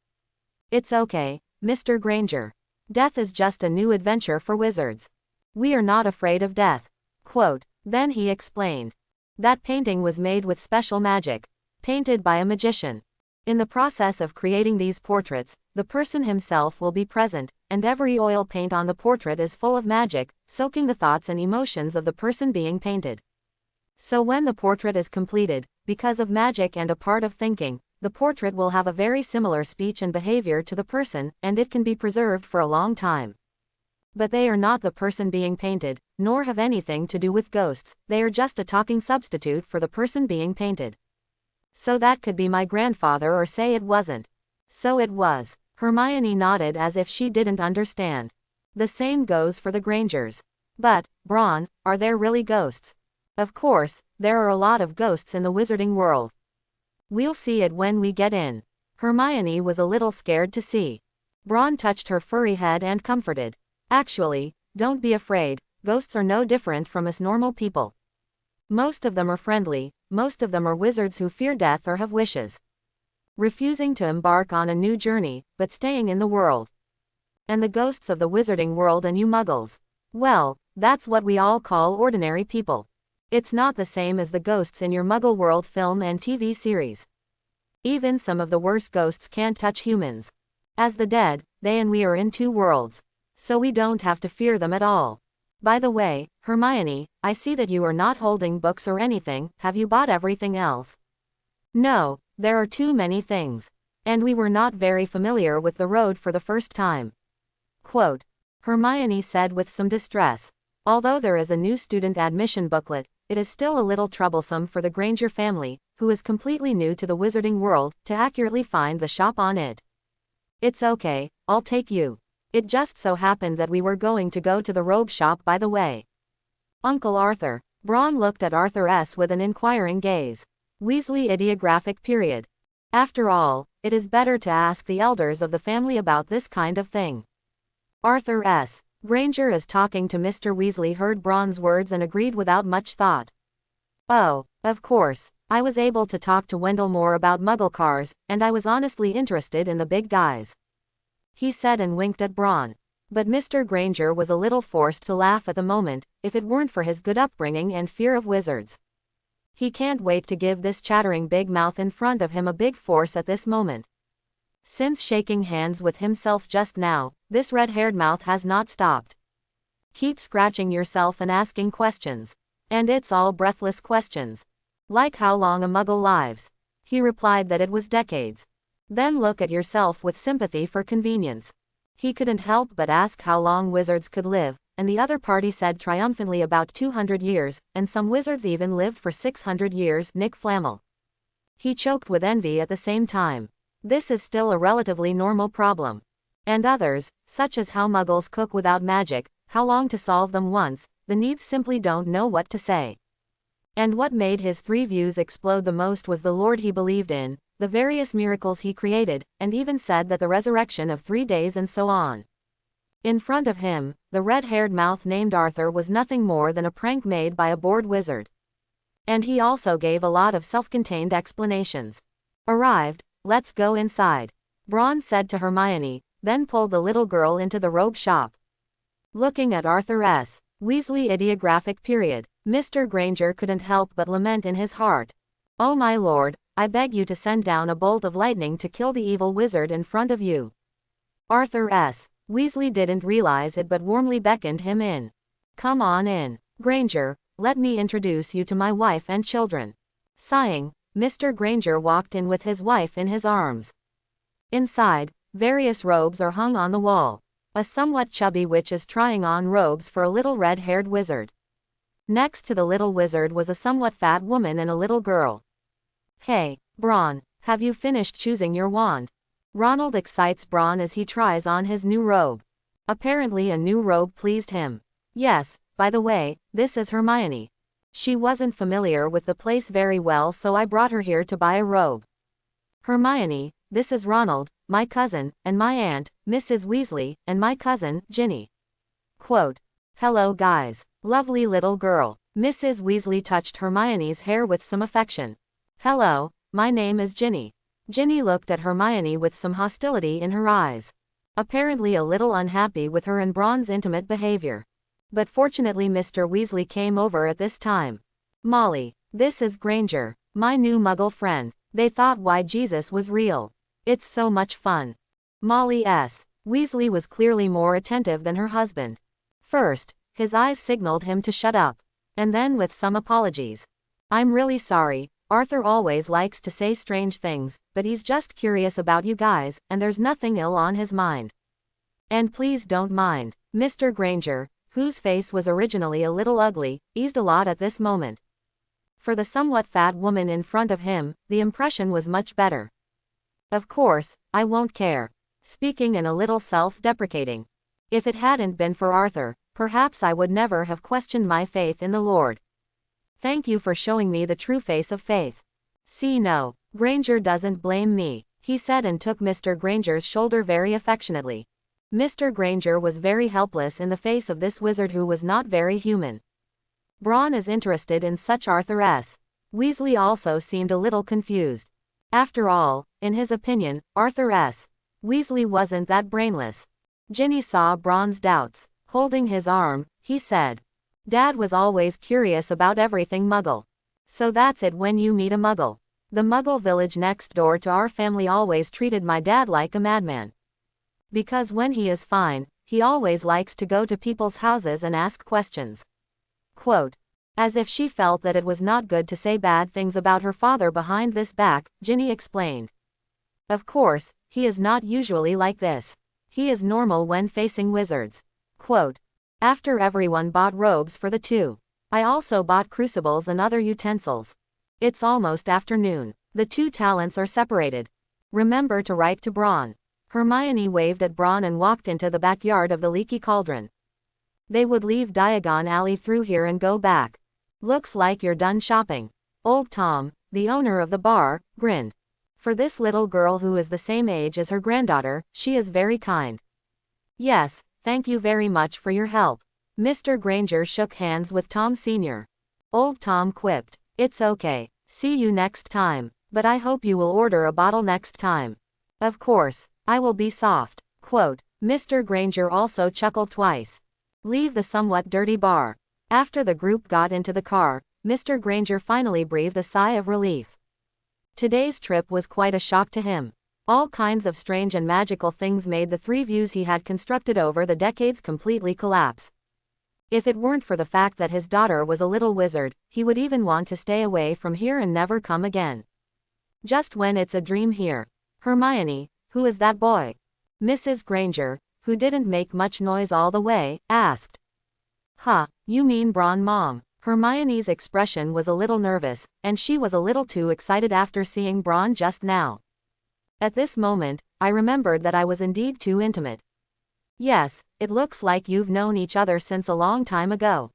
It's okay, Mr. Granger. Death is just a new adventure for wizards. We are not afraid of death. Quote. Then he explained. That painting was made with special magic. Painted by a magician. In the process of creating these portraits, the person himself will be present, and every oil paint on the portrait is full of magic, soaking the thoughts and emotions of the person being painted. So when the portrait is completed, because of magic and a part of thinking, the portrait will have a very similar speech and behavior to the person, and it can be preserved for a long time. But they are not the person being painted, nor have anything to do with ghosts, they are just a talking substitute for the person being painted. So that could be my grandfather or say it wasn't. So it was. Hermione nodded as if she didn't understand. The same goes for the Grangers. But, Braun, are there really ghosts? Of course, there are a lot of ghosts in the wizarding world. We'll see it when we get in. Hermione was a little scared to see. Braun touched her furry head and comforted. Actually, don't be afraid, ghosts are no different from us normal people. Most of them are friendly, most of them are wizards who fear death or have wishes. Refusing to embark on a new journey, but staying in the world. And the ghosts of the wizarding world and you muggles. Well, that's what we all call ordinary people. It's not the same as the ghosts in your Muggle World film and TV series. Even some of the worst ghosts can't touch humans. As the dead, they and we are in two worlds. So we don't have to fear them at all. By the way, Hermione, I see that you are not holding books or anything. Have you bought everything else? No, there are too many things. And we were not very familiar with the road for the first time. Quote, Hermione said with some distress. Although there is a new student admission booklet, it is still a little troublesome for the Granger family, who is completely new to the wizarding world, to accurately find the shop on it. It's okay, I'll take you. It just so happened that we were going to go to the robe shop by the way. Uncle Arthur. Ron looked at Arthur S. with an inquiring gaze. Weasley ideographic period. After all, it is better to ask the elders of the family about this kind of thing. Arthur S. Granger is talking to Mr. Weasley heard Ron's words and agreed without much thought. Oh, of course, I was able to talk to Wendell more about Muggle cars, and I was honestly interested in the big guys. He said and winked at Bron. But Mr. Granger was a little forced to laugh at the moment, if it weren't for his good upbringing and fear of wizards. He can't wait to give this chattering big mouth in front of him a big force at this moment. Since shaking hands with himself just now, this red-haired mouth has not stopped. Keep scratching yourself and asking questions. And it's all breathless questions. Like how long a Muggle lives. He replied that it was decades. Then look at yourself with sympathy for convenience. He couldn't help but ask how long wizards could live, and the other party said triumphantly about 200 years, and some wizards even lived for 600 years. Nick Flamel. He choked with envy at the same time. This is still a relatively normal problem. And others, such as how Muggles cook without magic, how long to solve them once, the Needs simply don't know what to say. And what made his three views explode the most was the Lord he believed in, the various miracles he created, and even said that the resurrection of 3 days and so on. In front of him, the red-haired mouth named Arthur was nothing more than a prank made by a bored wizard. And he also gave a lot of self-contained explanations. Arrived, let's go inside. Ron said to Hermione, then pulled the little girl into the robe shop. Looking at Arthur S. Weasley ideographic period, Mr. Granger couldn't help but lament in his heart. Oh my lord, I beg you to send down a bolt of lightning to kill the evil wizard in front of you. Arthur S. Weasley didn't realize it but warmly beckoned him in. Come on in, Granger, let me introduce you to my wife and children. Sighing, Mr. Granger walked in with his wife in his arms. Inside, various robes are hung on the wall. A somewhat chubby witch is trying on robes for a little red-haired wizard. Next to the little wizard was a somewhat fat woman and a little girl. Hey, Bron, have you finished choosing your wand? Ronald excites Bron as he tries on his new robe. Apparently a new robe pleased him. Yes, by the way, this is Hermione. She wasn't familiar with the place very well, so I brought her here to buy a robe. Hermione, this is Ronald, my cousin, and my aunt, Mrs. Weasley, and my cousin, Ginny. Quote, hello guys. Lovely little girl. Mrs. Weasley touched Hermione's hair with some affection. Hello, my name is Ginny. Ginny looked at Hermione with some hostility in her eyes. Apparently a little unhappy with her and Bron's intimate behavior. But fortunately Mr. Weasley came over at this time. Molly, this is Granger, my new Muggle friend. They thought why Jesus was real. It's so much fun. Molly S. Weasley was clearly more attentive than her husband. First, his eyes signaled him to shut up. And then with some apologies. I'm really sorry, Arthur always likes to say strange things, but he's just curious about you guys, and there's nothing ill on his mind. And please don't mind. Mr. Granger, whose face was originally a little ugly, eased a lot at this moment. For the somewhat fat woman in front of him, the impression was much better. Of course, I won't care. Speaking in a little self-deprecating. If it hadn't been for Arthur, perhaps I would never have questioned my faith in the Lord. Thank you for showing me the true face of faith. See no, Granger doesn't blame me, he said and took Mr. Granger's shoulder very affectionately. Mr. Granger was very helpless in the face of this wizard who was not very human. Bron is interested in such Arthur S. Weasley also seemed a little confused. After all, in his opinion, Arthur S. Weasley wasn't that brainless. Ginny saw Bron's doubts. Holding his arm, he said, Dad was always curious about everything Muggle. So that's it when you meet a Muggle. The Muggle village next door to our family always treated my dad like a madman. Because when he is fine, he always likes to go to people's houses and ask questions. Quote. As if she felt that it was not good to say bad things about her father behind this back, Ginny explained. Of course, he is not usually like this. He is normal when facing wizards. Quote. After everyone bought robes for the two, I also bought crucibles and other utensils. It's almost afternoon. The two talents are separated. Remember to write to Braun. Hermione waved at Braun and walked into the backyard of the Leaky Cauldron. They would leave Diagon Alley through here and go back. Looks like you're done shopping. Old Tom, the owner of the bar, grinned. For this little girl who is the same age as her granddaughter, she is very kind. Yes, thank you very much for your help. Mr. Granger shook hands with Tom Sr. Old Tom quipped, it's okay, see you next time, but I hope you will order a bottle next time. Of course, I will be soft. Quote. Mr. Granger also chuckled twice. Leave the somewhat dirty bar. After the group got into the car, Mr. Granger finally breathed a sigh of relief. Today's trip was quite a shock to him. All kinds of strange and magical things made the three views he had constructed over the decades completely collapse. If it weren't for the fact that his daughter was a little wizard, he would even want to stay away from here and never come again. Just when it's a dream here. Hermione, who is that boy? Mrs. Granger, who didn't make much noise all the way, asked. Huh, you mean Braun, Mom? Hermione's expression was a little nervous, and she was a little too excited after seeing Braun just now. At this moment, I remembered that I was indeed too intimate. Yes, it looks like you've known each other since a long time ago.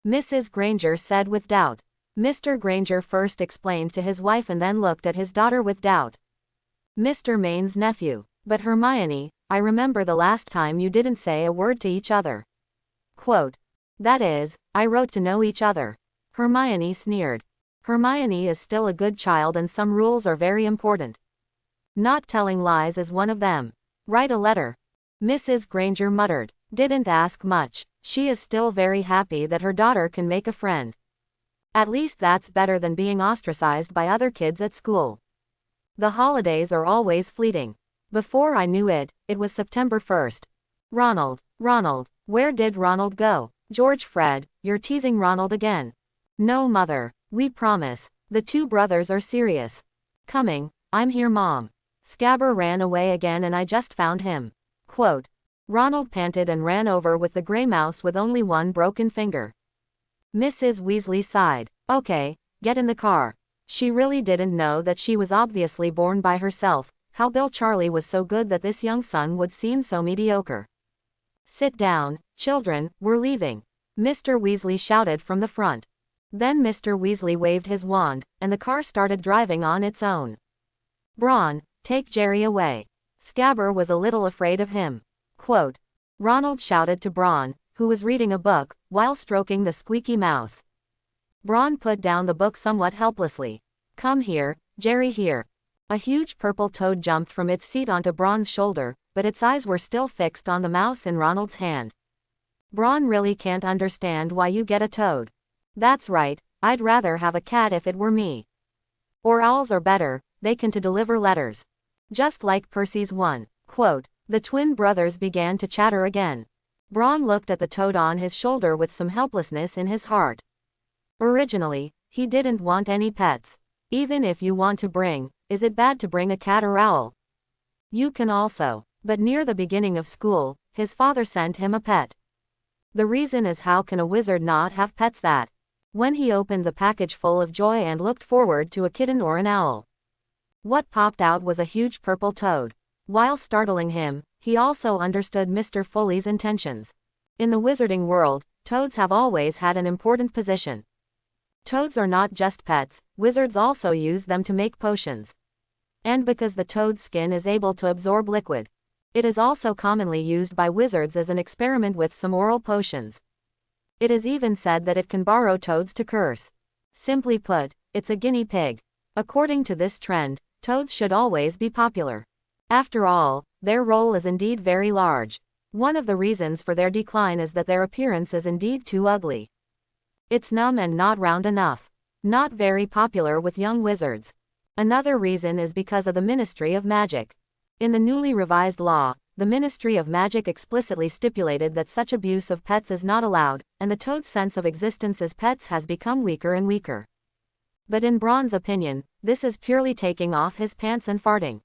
Mrs. Granger said with doubt. Mr. Granger first explained to his wife and then looked at his daughter with doubt. Mr. Maine's nephew. But Hermione, I remember the last time you didn't say a word to each other. Quote. That is, I wrote to know each other. Hermione sneered. Hermione is still a good child and some rules are very important. Not telling lies is one of them. Write a letter. Mrs. Granger muttered. Didn't ask much. She is still very happy that her daughter can make a friend. At least that's better than being ostracized by other kids at school. The holidays are always fleeting. Before I knew it, it was September 1st. Ronald, where did Ronald go? George Fred, you're teasing Ronald again. No, Mother, we promise. The two brothers are serious. Coming, I'm here, Mom. Scabber ran away again and I just found him. Quote. Ronald panted and ran over with the gray mouse with only one broken finger. Mrs. Weasley sighed. Okay, get in the car. She really didn't know that she was obviously born by herself, how Bill Charlie was so good that this young son would seem so mediocre. Sit down, children, we're leaving. Mr. Weasley shouted from the front. Then Mr. Weasley waved his wand, and the car started driving on its own. Braun, take Jerry away. Scabber was a little afraid of him. Quote. Ronald shouted to Braun, who was reading a book, while stroking the squeaky mouse. Braun put down the book somewhat helplessly. Come here, Jerry, here. A huge purple toad jumped from its seat onto Braun's shoulder, but its eyes were still fixed on the mouse in Ronald's hand. Braun really can't understand why you get a toad. That's right, I'd rather have a cat if it were me. Or owls are better, they can deliver letters. Just like Percy's one. Quote. The twin brothers began to chatter again. Braun looked at the toad on his shoulder with some helplessness in his heart. Originally, he didn't want any pets. Even if you want to bring, is it bad to bring a cat or owl? You can also. But near the beginning of school, his father sent him a pet. The reason is how can a wizard not have pets that? When he opened the package full of joy and looked forward to a kitten or an owl. What popped out was a huge purple toad. While startling him, he also understood Mr. Foley's intentions. In the wizarding world, toads have always had an important position. Toads are not just pets, wizards also use them to make potions. And because the toad's skin is able to absorb liquid, it is also commonly used by wizards as an experiment with some oral potions. It is even said that it can borrow toads to curse. Simply put, it's a guinea pig. According to this trend, toads should always be popular. After all, their role is indeed very large. One of the reasons for their decline is that their appearance is indeed too ugly. It's numb and not round enough. Not very popular with young wizards. Another reason is because of the Ministry of Magic. In the newly revised law, the Ministry of Magic explicitly stipulated that such abuse of pets is not allowed, and the toad's sense of existence as pets has become weaker and weaker. But in Braun's opinion, this is purely taking off his pants and farting.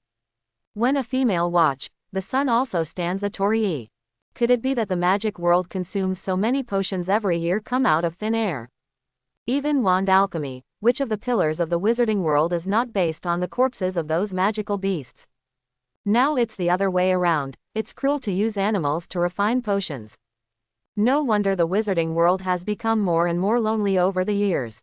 When a female watch, the sun also stands a Torii. Could it be that the magic world consumes so many potions every year come out of thin air? Even wand alchemy, which of the pillars of the wizarding world is not based on the corpses of those magical beasts? Now it's the other way around. It's cruel to use animals to refine potions. No wonder the wizarding world has become more and more lonely over the years.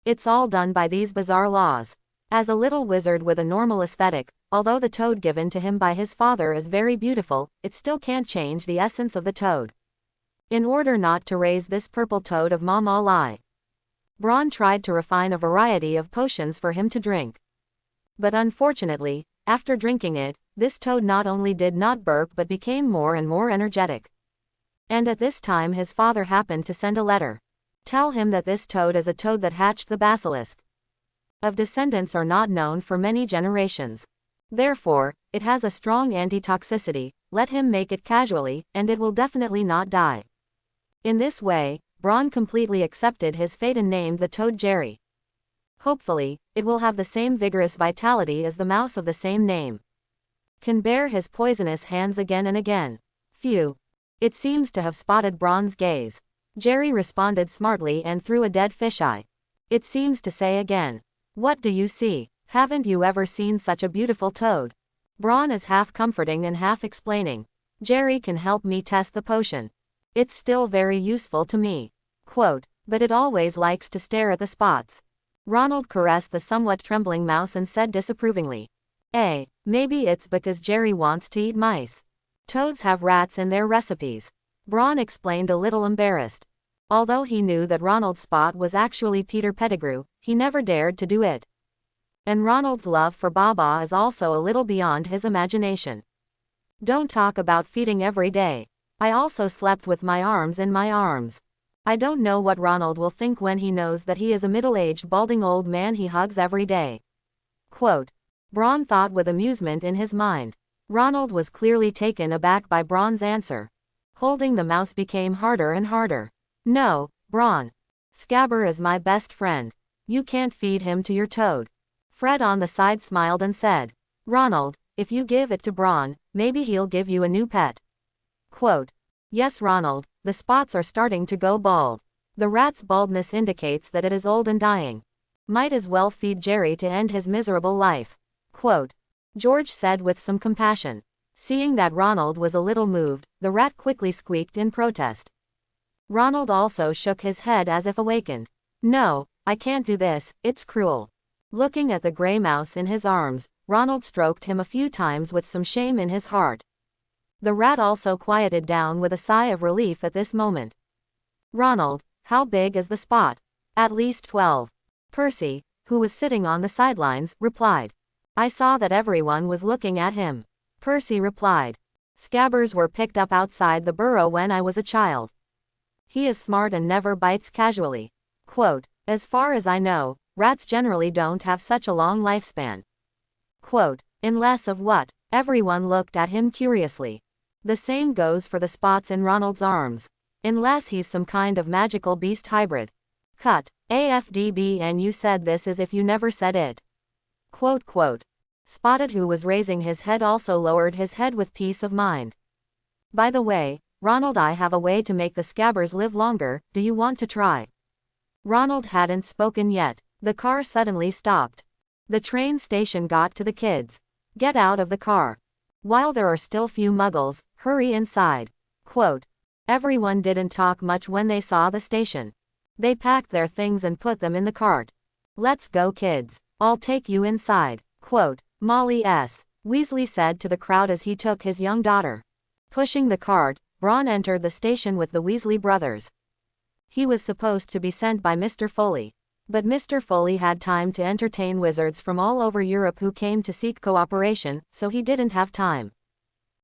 It's all done by these bizarre laws. As a little wizard with a normal aesthetic, although the toad given to him by his father is very beautiful, it still can't change the essence of the toad. In order not to raise this purple toad of Mama Lai, Braun tried to refine a variety of potions for him to drink. But unfortunately, after drinking it, this toad not only did not burp but became more and more energetic. And at this time his father happened to send a letter. Tell him that this toad is a toad that hatched the basilisk. Of descendants are not known for many generations. Therefore, it has a strong anti-toxicity, let him make it casually, and it will definitely not die. In this way, Braun completely accepted his fate and named the toad Jerry. Hopefully, it will have the same vigorous vitality as the mouse of the same name. Can bear his poisonous hands again and again. Phew. It seems to have spotted Braun's gaze. Jerry responded smartly and threw a dead fisheye. It seems to say again. What do you see? Haven't you ever seen such a beautiful toad? Braun is half comforting and half explaining. Jerry can help me test the potion. It's still very useful to me. Quote, but it always likes to stare at the spots. Ronald caressed the somewhat trembling mouse and said disapprovingly. Maybe it's because Jerry wants to eat mice. Toads have rats in their recipes. Braun explained a little embarrassed. Although he knew that Ronald's spot was actually Peter Pettigrew, he never dared to do it. And Ronald's love for Baba is also a little beyond his imagination. Don't talk about feeding every day. I also slept with my arms in my arms. I don't know what Ronald will think when he knows that he is a middle-aged balding old man he hugs every day. Quote. Braun thought with amusement in his mind. Ronald was clearly taken aback by Braun's answer. Holding the mouse became harder and harder. No, Braun. Scabber is my best friend. You can't feed him to your toad. Fred on the side smiled and said, Ronald, if you give it to Braun, maybe he'll give you a new pet. Quote. Yes, Ronald, the spots are starting to go bald. The rat's baldness indicates that it is old and dying. Might as well feed Jerry to end his miserable life. Quote. George said with some compassion. Seeing that Ronald was a little moved, the rat quickly squeaked in protest. Ronald also shook his head as if awakened. No, I can't do this, it's cruel. Looking at the gray mouse in his arms, Ronald stroked him a few times with some shame in his heart. The rat also quieted down with a sigh of relief at this moment. Ronald, how big is the spot? At least 12. Percy, who was sitting on the sidelines, replied. I saw that everyone was looking at him. Percy replied. Scabbers were picked up outside the burrow when I was a child. He is smart and never bites casually. Quote, as far as I know, rats generally don't have such a long lifespan. Quote, unless of what? Everyone looked at him curiously. The same goes for the spots in Ronald's arms. Unless he's some kind of magical beast hybrid. Cut. AFDB and you said this as if you never said it. Quote. Spotted, who was raising his head, also lowered his head with peace of mind. By the way, Ronald, I have a way to make the scabbers live longer, do you want to try? Ronald hadn't spoken yet. The car suddenly stopped. The train station got to the kids. Get out of the car. While there are still few muggles, hurry inside. Quote. Everyone didn't talk much when they saw the station. They packed their things and put them in the cart. Let's go, kids. I'll take you inside. Quote. Molly S. Weasley said to the crowd as he took his young daughter. Pushing the cart, Braun entered the station with the Weasley brothers. He was supposed to be sent by Mr. Foley. But Mr. Foley had time to entertain wizards from all over Europe who came to seek cooperation, so he didn't have time.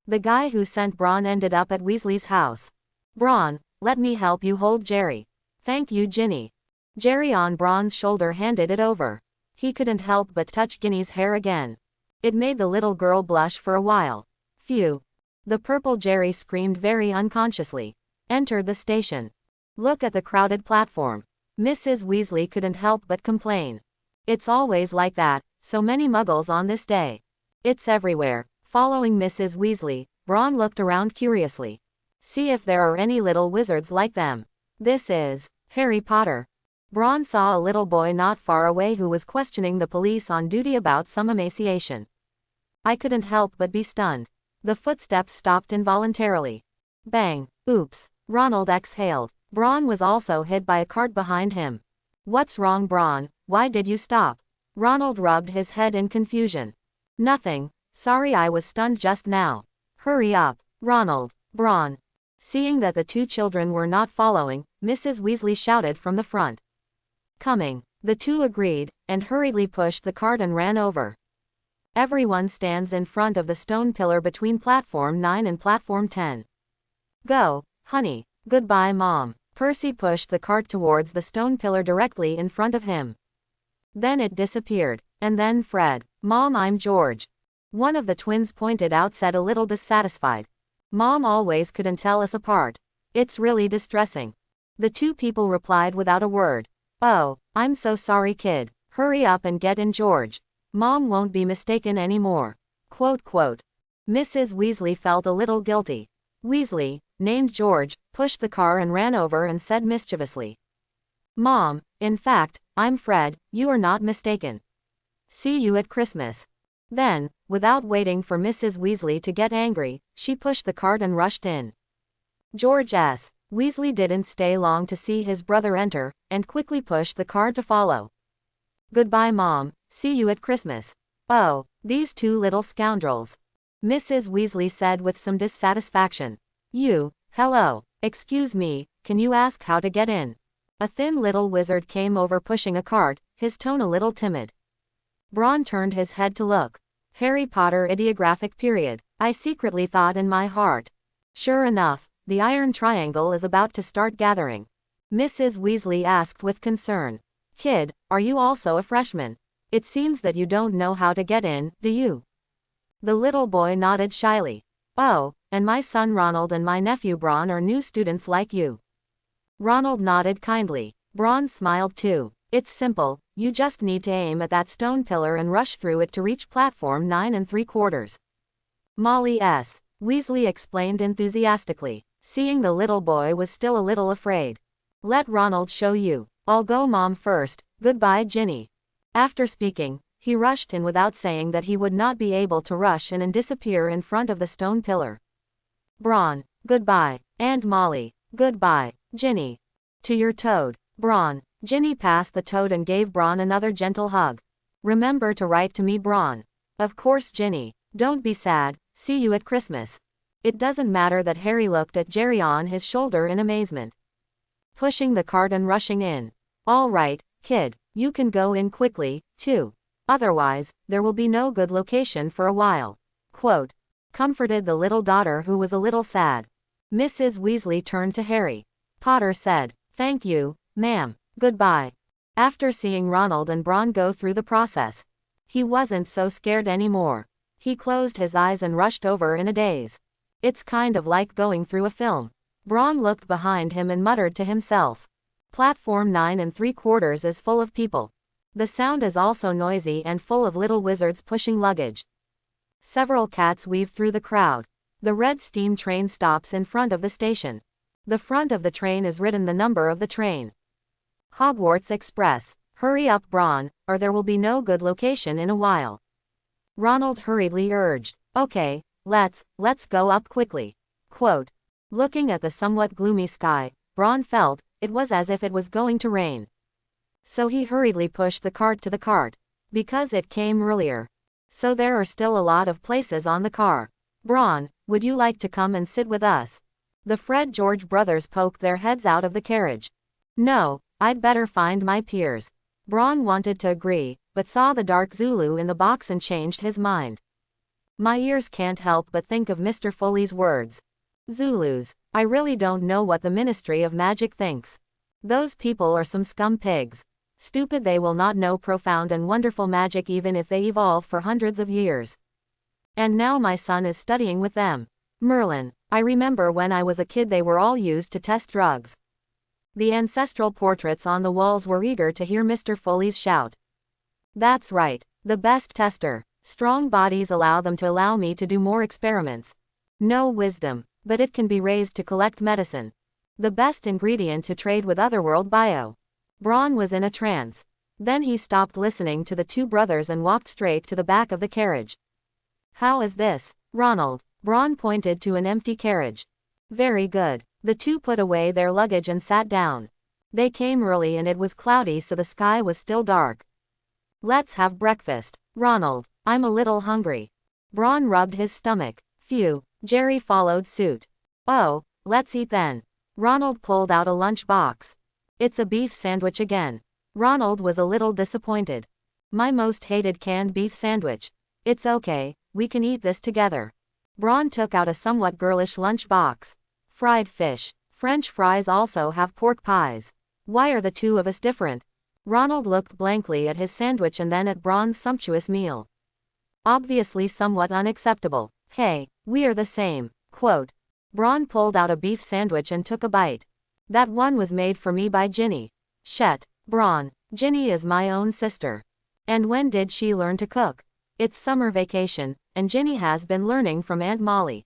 The guy who sent Braun ended up at Weasley's house. Braun, let me help you hold Jerry. Thank you, Ginny. Jerry on Braun's shoulder handed it over. He couldn't help but touch Ginny's hair again. It made the little girl blush for a while. Phew. The purple Jerry screamed very unconsciously. Entered the station. Look at the crowded platform. Mrs. Weasley couldn't help but complain. It's always like that, so many muggles on this day. It's everywhere. Following Mrs. Weasley, Ron looked around curiously. See if there are any little wizards like them. This is Harry Potter. Ron saw a little boy not far away who was questioning the police on duty about some emaciation. I couldn't help but be stunned. The footsteps stopped involuntarily. Bang! Oops! Ronald exhaled. Bron was also hit by a cart behind him. What's wrong, Bron? Why did you stop? Ronald rubbed his head in confusion. Nothing. Sorry, I was stunned just now. Hurry up, Ronald. Bron. Seeing that the two children were not following, Mrs. Weasley shouted from the front. Coming. The two agreed, and hurriedly pushed the cart and ran over. Everyone stands in front of the stone pillar between platform 9 and platform 10. Go, honey. Goodbye, Mom. Percy pushed the cart towards the stone pillar directly in front of him. Then it disappeared. And then Fred. Mom, I'm George. One of the twins pointed out, said a little dissatisfied. Mom always couldn't tell us apart. It's really distressing. The two people replied without a word. Oh, I'm so sorry, kid. Hurry up and get in, George. Mom won't be mistaken anymore. Quote, quote. Mrs. Weasley felt a little guilty. Weasley, named George, pushed the car and ran over and said mischievously. Mom, in fact, I'm Fred, you are not mistaken. See you at Christmas. Then, without waiting for Mrs. Weasley to get angry, she pushed the cart and rushed in. George S. Weasley didn't stay long to see his brother enter, and quickly pushed the car to follow. Goodbye, Mom, see you at Christmas. Oh, these two little scoundrels. Mrs. Weasley said with some dissatisfaction. Hello, excuse me, can you ask how to get in? A thin little wizard came over pushing a cart, his tone a little timid. Bron turned his head to look. Harry Potter ideographic period, I secretly thought in my heart. Sure enough, the iron triangle is about to start gathering. Mrs. Weasley asked with concern. Kid, are you also a freshman? It seems that you don't know how to get in, do you? The little boy nodded shyly. Oh, and my son Ronald and my nephew Bron are new students like you. Ronald nodded kindly. Bron smiled too. It's simple, you just need to aim at that stone pillar and rush through it to reach platform 9 3/4. Molly S. Weasley explained enthusiastically. Seeing the little boy was still a little afraid. Let Ronald show you. I'll go, Mom, first. Goodbye, Ginny. After speaking, he rushed in without saying that he would not be able to rush in and disappear in front of the stone pillar. Bron, goodbye. And Molly, goodbye. Ginny. To your toad. Bron. Ginny passed the toad and gave Bron another gentle hug. Remember to write to me, Bron. Of course, Ginny. Don't be sad. See you at Christmas. It doesn't matter that Harry looked at Jerry on his shoulder in amazement. Pushing the cart and rushing in. All right, kid, you can go in quickly, too. Otherwise, there will be no good location for a while. Quote. Comforted the little daughter who was a little sad. Mrs. Weasley turned to Harry. Potter said, Thank you, ma'am, goodbye. After seeing Ronald and Bron go through the process, he wasn't so scared anymore. He closed his eyes and rushed over in a daze. It's kind of like going through a film. Bron looked behind him and muttered to himself. Platform 9 3/4 is full of people. The sound is also noisy and full of little wizards pushing luggage. Several cats weave through the crowd. The red steam train stops in front of the station. The front of the train is written the number of the train. Hogwarts Express. Hurry up, Bron, or there will be no good location in a while. Ronald hurriedly urged. Okay, let's go up quickly. Quote. Looking at the somewhat gloomy sky, Bron felt it was as if it was going to rain. So he hurriedly pushed the cart to the cart. Because it came earlier. So there are still a lot of places on the car. Bron, would you like to come and sit with us? The Fred George brothers poked their heads out of the carriage. No, I'd better find my peers. Bron wanted to agree, but saw the dark Zulu in the box and changed his mind. My ears can't help but think of Mr. Foley's words. Zulus, I really don't know what the Ministry of Magic thinks. Those people are some scum pigs. Stupid, they will not know profound and wonderful magic even if they evolve for hundreds of years. And now my son is studying with them. Merlin, I remember when I was a kid they were all used to test drugs. The ancestral portraits on the walls were eager to hear Mr. Foley's shout. That's right, the best tester. Strong bodies allow them to allow me to do more experiments. No wisdom, but it can be raised to collect medicine. The best ingredient to trade with Otherworld bio. Braun was in a trance. Then he stopped listening to the two brothers and walked straight to the back of the carriage. How is this, Ronald? Braun pointed to an empty carriage. Very good. The two put away their luggage and sat down. They came early and it was cloudy so the sky was still dark. Let's have breakfast. Ronald, I'm a little hungry. Braun rubbed his stomach. Phew. Jerry followed suit. Oh, let's eat then. Ronald pulled out a lunch box. It's a beef sandwich again. Ronald was a little disappointed. My most hated canned beef sandwich. It's okay, we can eat this together. Braun took out a somewhat girlish lunch box. Fried fish. French fries also have pork pies. Why are the two of us different? Ronald looked blankly at his sandwich and then at Braun's sumptuous meal. Obviously somewhat unacceptable. Hey, we are the same. Quote. Braun pulled out a beef sandwich and took a bite. That one was made for me by Ginny. Shet. Braun, Ginny is my own sister. And when did she learn to cook? It's summer vacation, and Ginny has been learning from Aunt Molly.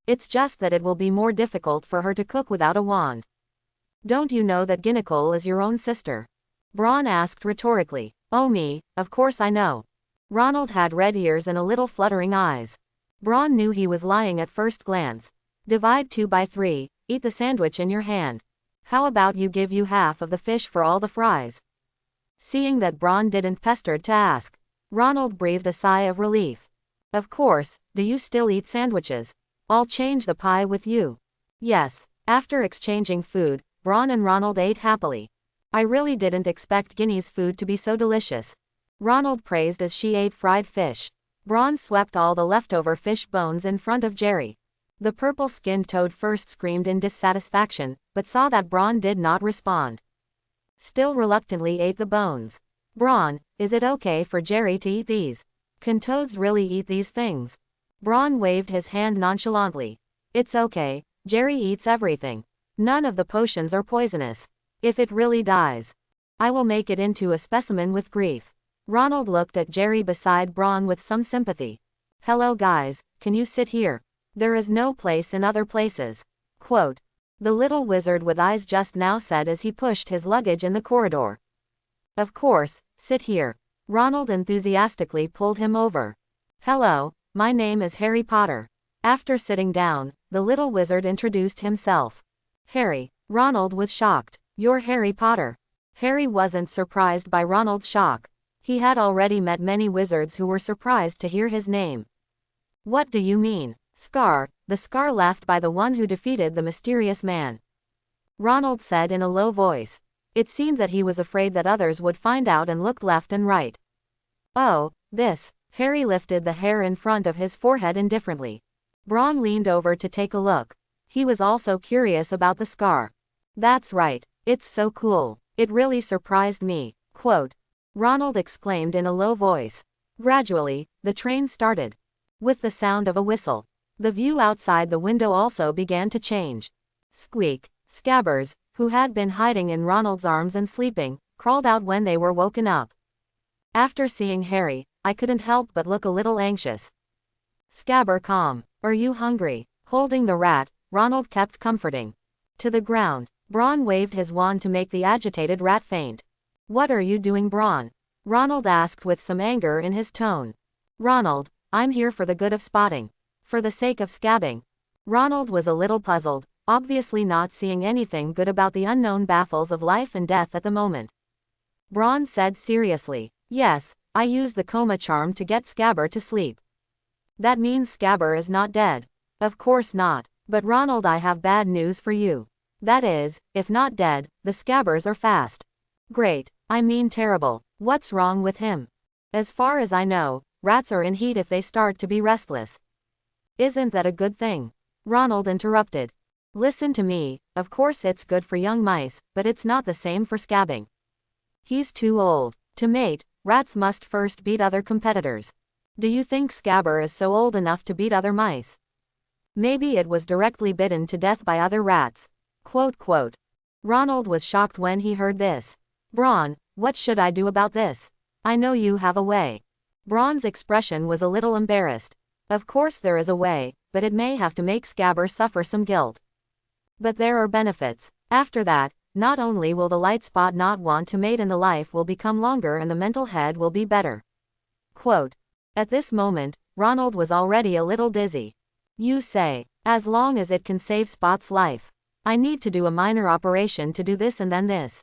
It's just that it will be more difficult for her to cook without a wand. Don't you know that Ginnicole is your own sister? Braun asked rhetorically. Oh me, of course I know. Ronald had red ears and a little fluttering eyes. Braun knew he was lying at first glance. Divide 2 by 3, eat the sandwich in your hand. How about you give you half of the fish for all the fries? Seeing that Braun didn't pester to ask, Ronald breathed a sigh of relief. Of course, do you still eat sandwiches? I'll change the pie with you. Yes. After exchanging food, Braun and Ronald ate happily. I really didn't expect Ginny's food to be so delicious. Ronald praised as she ate fried fish. Braun swept all the leftover fish bones in front of Jerry. The purple-skinned toad first screamed in dissatisfaction, but saw that Braun did not respond. Still reluctantly ate the bones. Braun, is it okay for Jerry to eat these? Can toads really eat these things? Braun waved his hand nonchalantly. It's okay, Jerry eats everything. None of the potions are poisonous. If it really dies, I will make it into a specimen with grief. Ronald looked at Jerry beside Braun with some sympathy. Hello guys, can you sit here? There is no place in other places. Quote. The little wizard with eyes just now said as he pushed his luggage in the corridor. Of course, sit here. Ronald enthusiastically pulled him over. Hello, my name is Harry Potter. After sitting down, the little wizard introduced himself. Harry. Ronald was shocked. You're Harry Potter. Harry wasn't surprised by Ronald's shock. He had already met many wizards who were surprised to hear his name. What do you mean? Scar, the scar left by the one who defeated the mysterious man. Ronald said in a low voice. It seemed that he was afraid that others would find out and looked left and right. Oh, this. Harry lifted the hair in front of his forehead indifferently. Braun leaned over to take a look. He was also curious about the scar. That's right, it's so cool. It really surprised me. Quote. Ronald exclaimed in a low voice. Gradually, the train started. With the sound of a whistle. The view outside the window also began to change. Squeak. Scabbers, who had been hiding in Ronald's arms and sleeping, crawled out when they were woken up. After seeing Harry, I couldn't help but look a little anxious. Scabber calm. Are you hungry? Holding the rat, Ronald kept comforting. To the ground. Braun waved his wand to make the agitated rat faint. What are you doing, Braun? Ronald asked with some anger in his tone. Ronald, I'm here for the good of spotting. For the sake of scabbing. Ronald was a little puzzled, obviously not seeing anything good about the unknown baffles of life and death at the moment. Braun said seriously, yes, I used the coma charm to get Scabber to sleep. That means Scabber is not dead. Of course not, but Ronald, I have bad news for you. That is, if not dead, the Scabbers are fast. Great, I mean terrible. What's wrong with him? As far as I know, rats are in heat if they start to be restless. Isn't that a good thing? Ronald interrupted. Listen to me, of course it's good for young mice, but it's not the same for scabbing. He's too old. To mate, rats must first beat other competitors. Do you think Scabber is so old enough to beat other mice? Maybe it was directly bitten to death by other rats. Quote, quote. Ronald was shocked when he heard this. Braun, what should I do about this? I know you have a way. Braun's expression was a little embarrassed. Of course there is a way, but it may have to make Scabber suffer some guilt. But there are benefits. After that, not only will the light spot not want to mate and the life will become longer and the mental head will be better. Quote. At this moment, Ronald was already a little dizzy. You say, as long as it can save Spot's life. I need to do a minor operation to do this and then this.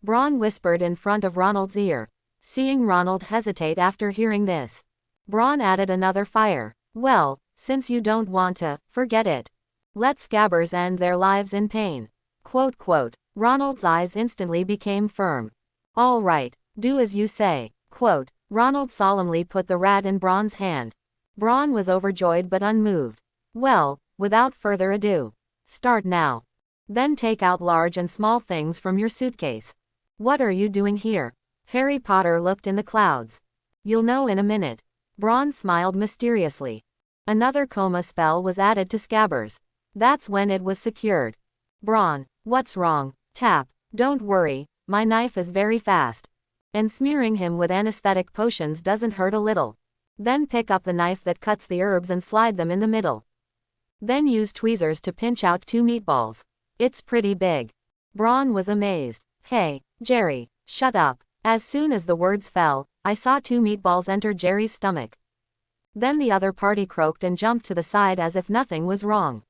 Braun whispered in front of Ronald's ear. Seeing Ronald hesitate after hearing this, Braun added another fire. Well, since you don't want to, forget it. Let Scabbers end their lives in pain. Quote, quote. Ronald's eyes instantly became firm. All right, do as you say. Quote. Ronald solemnly put the rat in Braun's hand. Braun was overjoyed but unmoved. Well, without further ado. Start now. Then take out large and small things from your suitcase. What are you doing here? Harry Potter looked in the clouds. You'll know in a minute. Braun smiled mysteriously. Another coma spell was added to Scabbers. That's when it was secured. Braun, what's wrong? Tap. Don't worry, my knife is very fast. And smearing him with anesthetic potions doesn't hurt a little. Then pick up the knife that cuts the herbs and slide them in the middle. Then use tweezers to pinch out 2 meatballs. It's pretty big. Braun was amazed. Hey, Jerry, shut up. As soon as the words fell, I saw 2 meatballs enter Jerry's stomach. Then the other party croaked and jumped to the side as if nothing was wrong.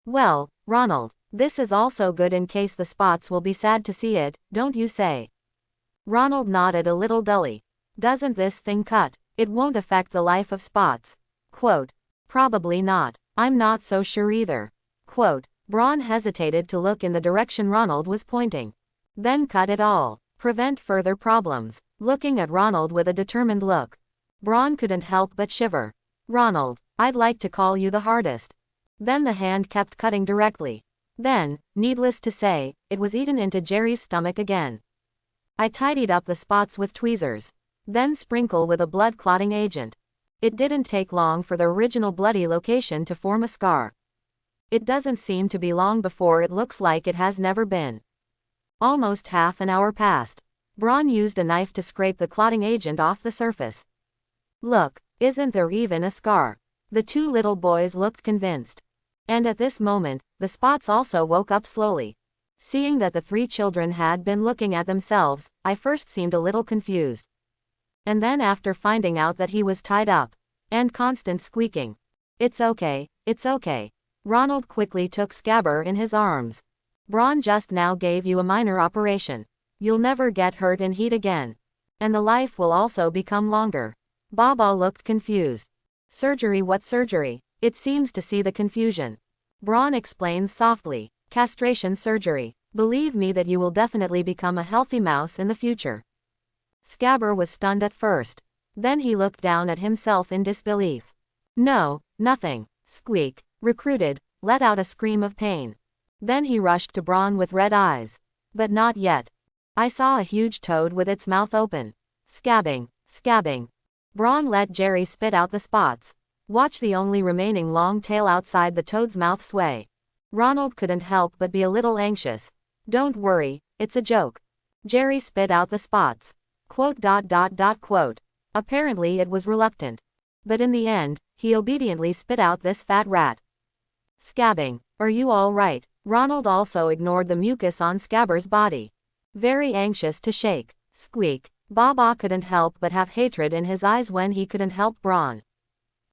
Well, Ronald, this is also good in case the Spots will be sad to see it, don't you say? Ronald nodded a little dully. Doesn't this thing cut? It won't affect the life of Spots. Quote. Probably not. I'm not so sure either. Quote. Braun hesitated to look in the direction Ronald was pointing. Then cut it all. Prevent further problems. Looking at Ronald with a determined look, Braun couldn't help but shiver. Ronald, I'd like to call you the hardest. Then the hand kept cutting directly. Then, needless to say, it was eaten into Jerry's stomach again. I tidied up the spots with tweezers. Then sprinkle with a blood-clotting agent. It didn't take long for the original bloody location to form a scar. It doesn't seem to be long before it looks like it has never been. Almost half an hour passed. Braun used a knife to scrape the clotting agent off the surface. Look, isn't there even a scar? The 2 little boys looked convinced. And at this moment, the Spots also woke up slowly. Seeing that the 3 children had been looking at themselves, I first seemed a little confused. And then after finding out that he was tied up, and constant squeaking. It's okay, it's okay. Ronald quickly took Scabber in his arms. Braun just now gave you a minor operation. You'll never get hurt in heat again. And the life will also become longer. Baba looked confused. Surgery? What surgery? It seems to see the confusion. Braun explains softly. Castration surgery. Believe me that you will definitely become a healthy mouse in the future. Scabber was stunned at first. Then he looked down at himself in disbelief. No, nothing. Squeak. Recruited, let out a scream of pain. Then he rushed to Braun with red eyes. But not yet. I saw a huge toad with its mouth open. Scabbing, scabbing. Braun let Jerry spit out the spots. Watch the only remaining long tail outside the toad's mouth sway. Ronald couldn't help but be a little anxious. Don't worry, it's a joke. Jerry spit out the spots. Quote. Apparently it was reluctant. But in the end, he obediently spit out this fat rat. Scabbing, are you all right? Ronald also ignored the mucus on Scabber's body. Very anxious to shake. Squeak. Baba couldn't help but have hatred in his eyes when he couldn't help Braun.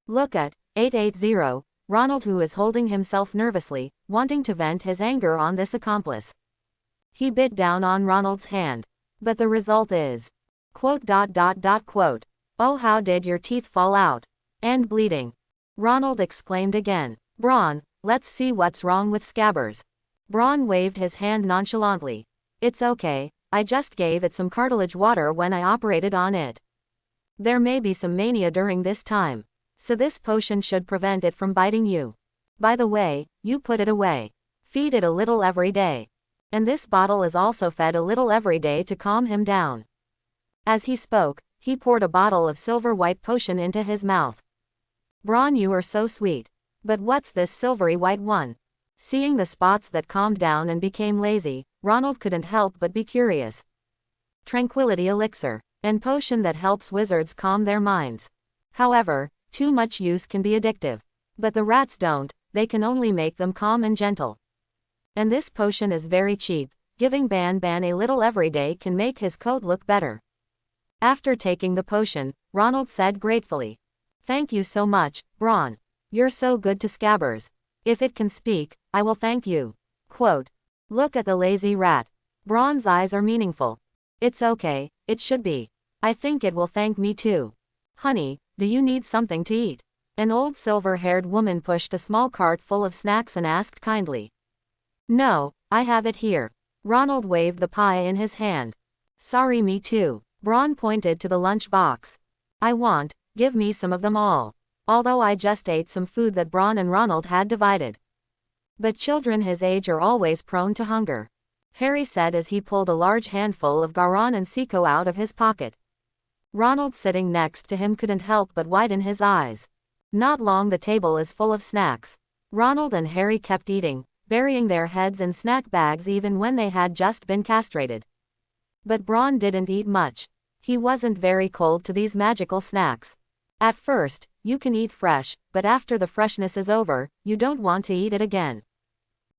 Look at 880, Ronald, who is holding himself nervously, wanting to vent his anger on this accomplice. He bit down on Ronald's hand. But the result is. Quote. Oh, how did your teeth fall out? And bleeding. Ronald exclaimed again. Braun, let's see what's wrong with Scabbers. Braun waved his hand nonchalantly. It's okay, I just gave it some cartilage water when I operated on it. There may be some mania during this time. So this potion should prevent it from biting you. By the way, you put it away. Feed it a little every day. And this bottle is also fed a little every day to calm him down. As he spoke, he poured a bottle of silver white potion into his mouth. Braun, you are so sweet. But what's this silvery white one? Seeing the spots that calmed down and became lazy, Ronald couldn't help but be curious. Tranquility elixir, and potion that helps wizards calm their minds. However, too much use can be addictive. But the rats don't, they can only make them calm and gentle. And this potion is very cheap, giving Ban a little every day can make his coat look better. After taking the potion, Ronald said gratefully, "Thank you so much, Bron. You're so good to Scabbers. If it can speak, I will thank you." Quote, "Look at the lazy rat. Bron's eyes are meaningful. It's okay, it should be. I think it will thank me too. Honey, do you need something to eat?" An old silver-haired woman pushed a small cart full of snacks and asked kindly. "No, I have it here." Ronald waved the pie in his hand. "Sorry, me too." Bron pointed to the lunch box. Give me some of them all." Although I just ate some food that Bron and Ronald had divided. But children his age are always prone to hunger, Harry said as he pulled a large handful of garon and Seco out of his pocket. Ronald sitting next to him couldn't help but widen his eyes. Not long the table is full of snacks. Ronald and Harry kept eating, burying their heads in snack bags even when they had just been castrated. But Bron didn't eat much. He wasn't very cold to these magical snacks. At first, you can eat fresh, but after the freshness is over, you don't want to eat it again.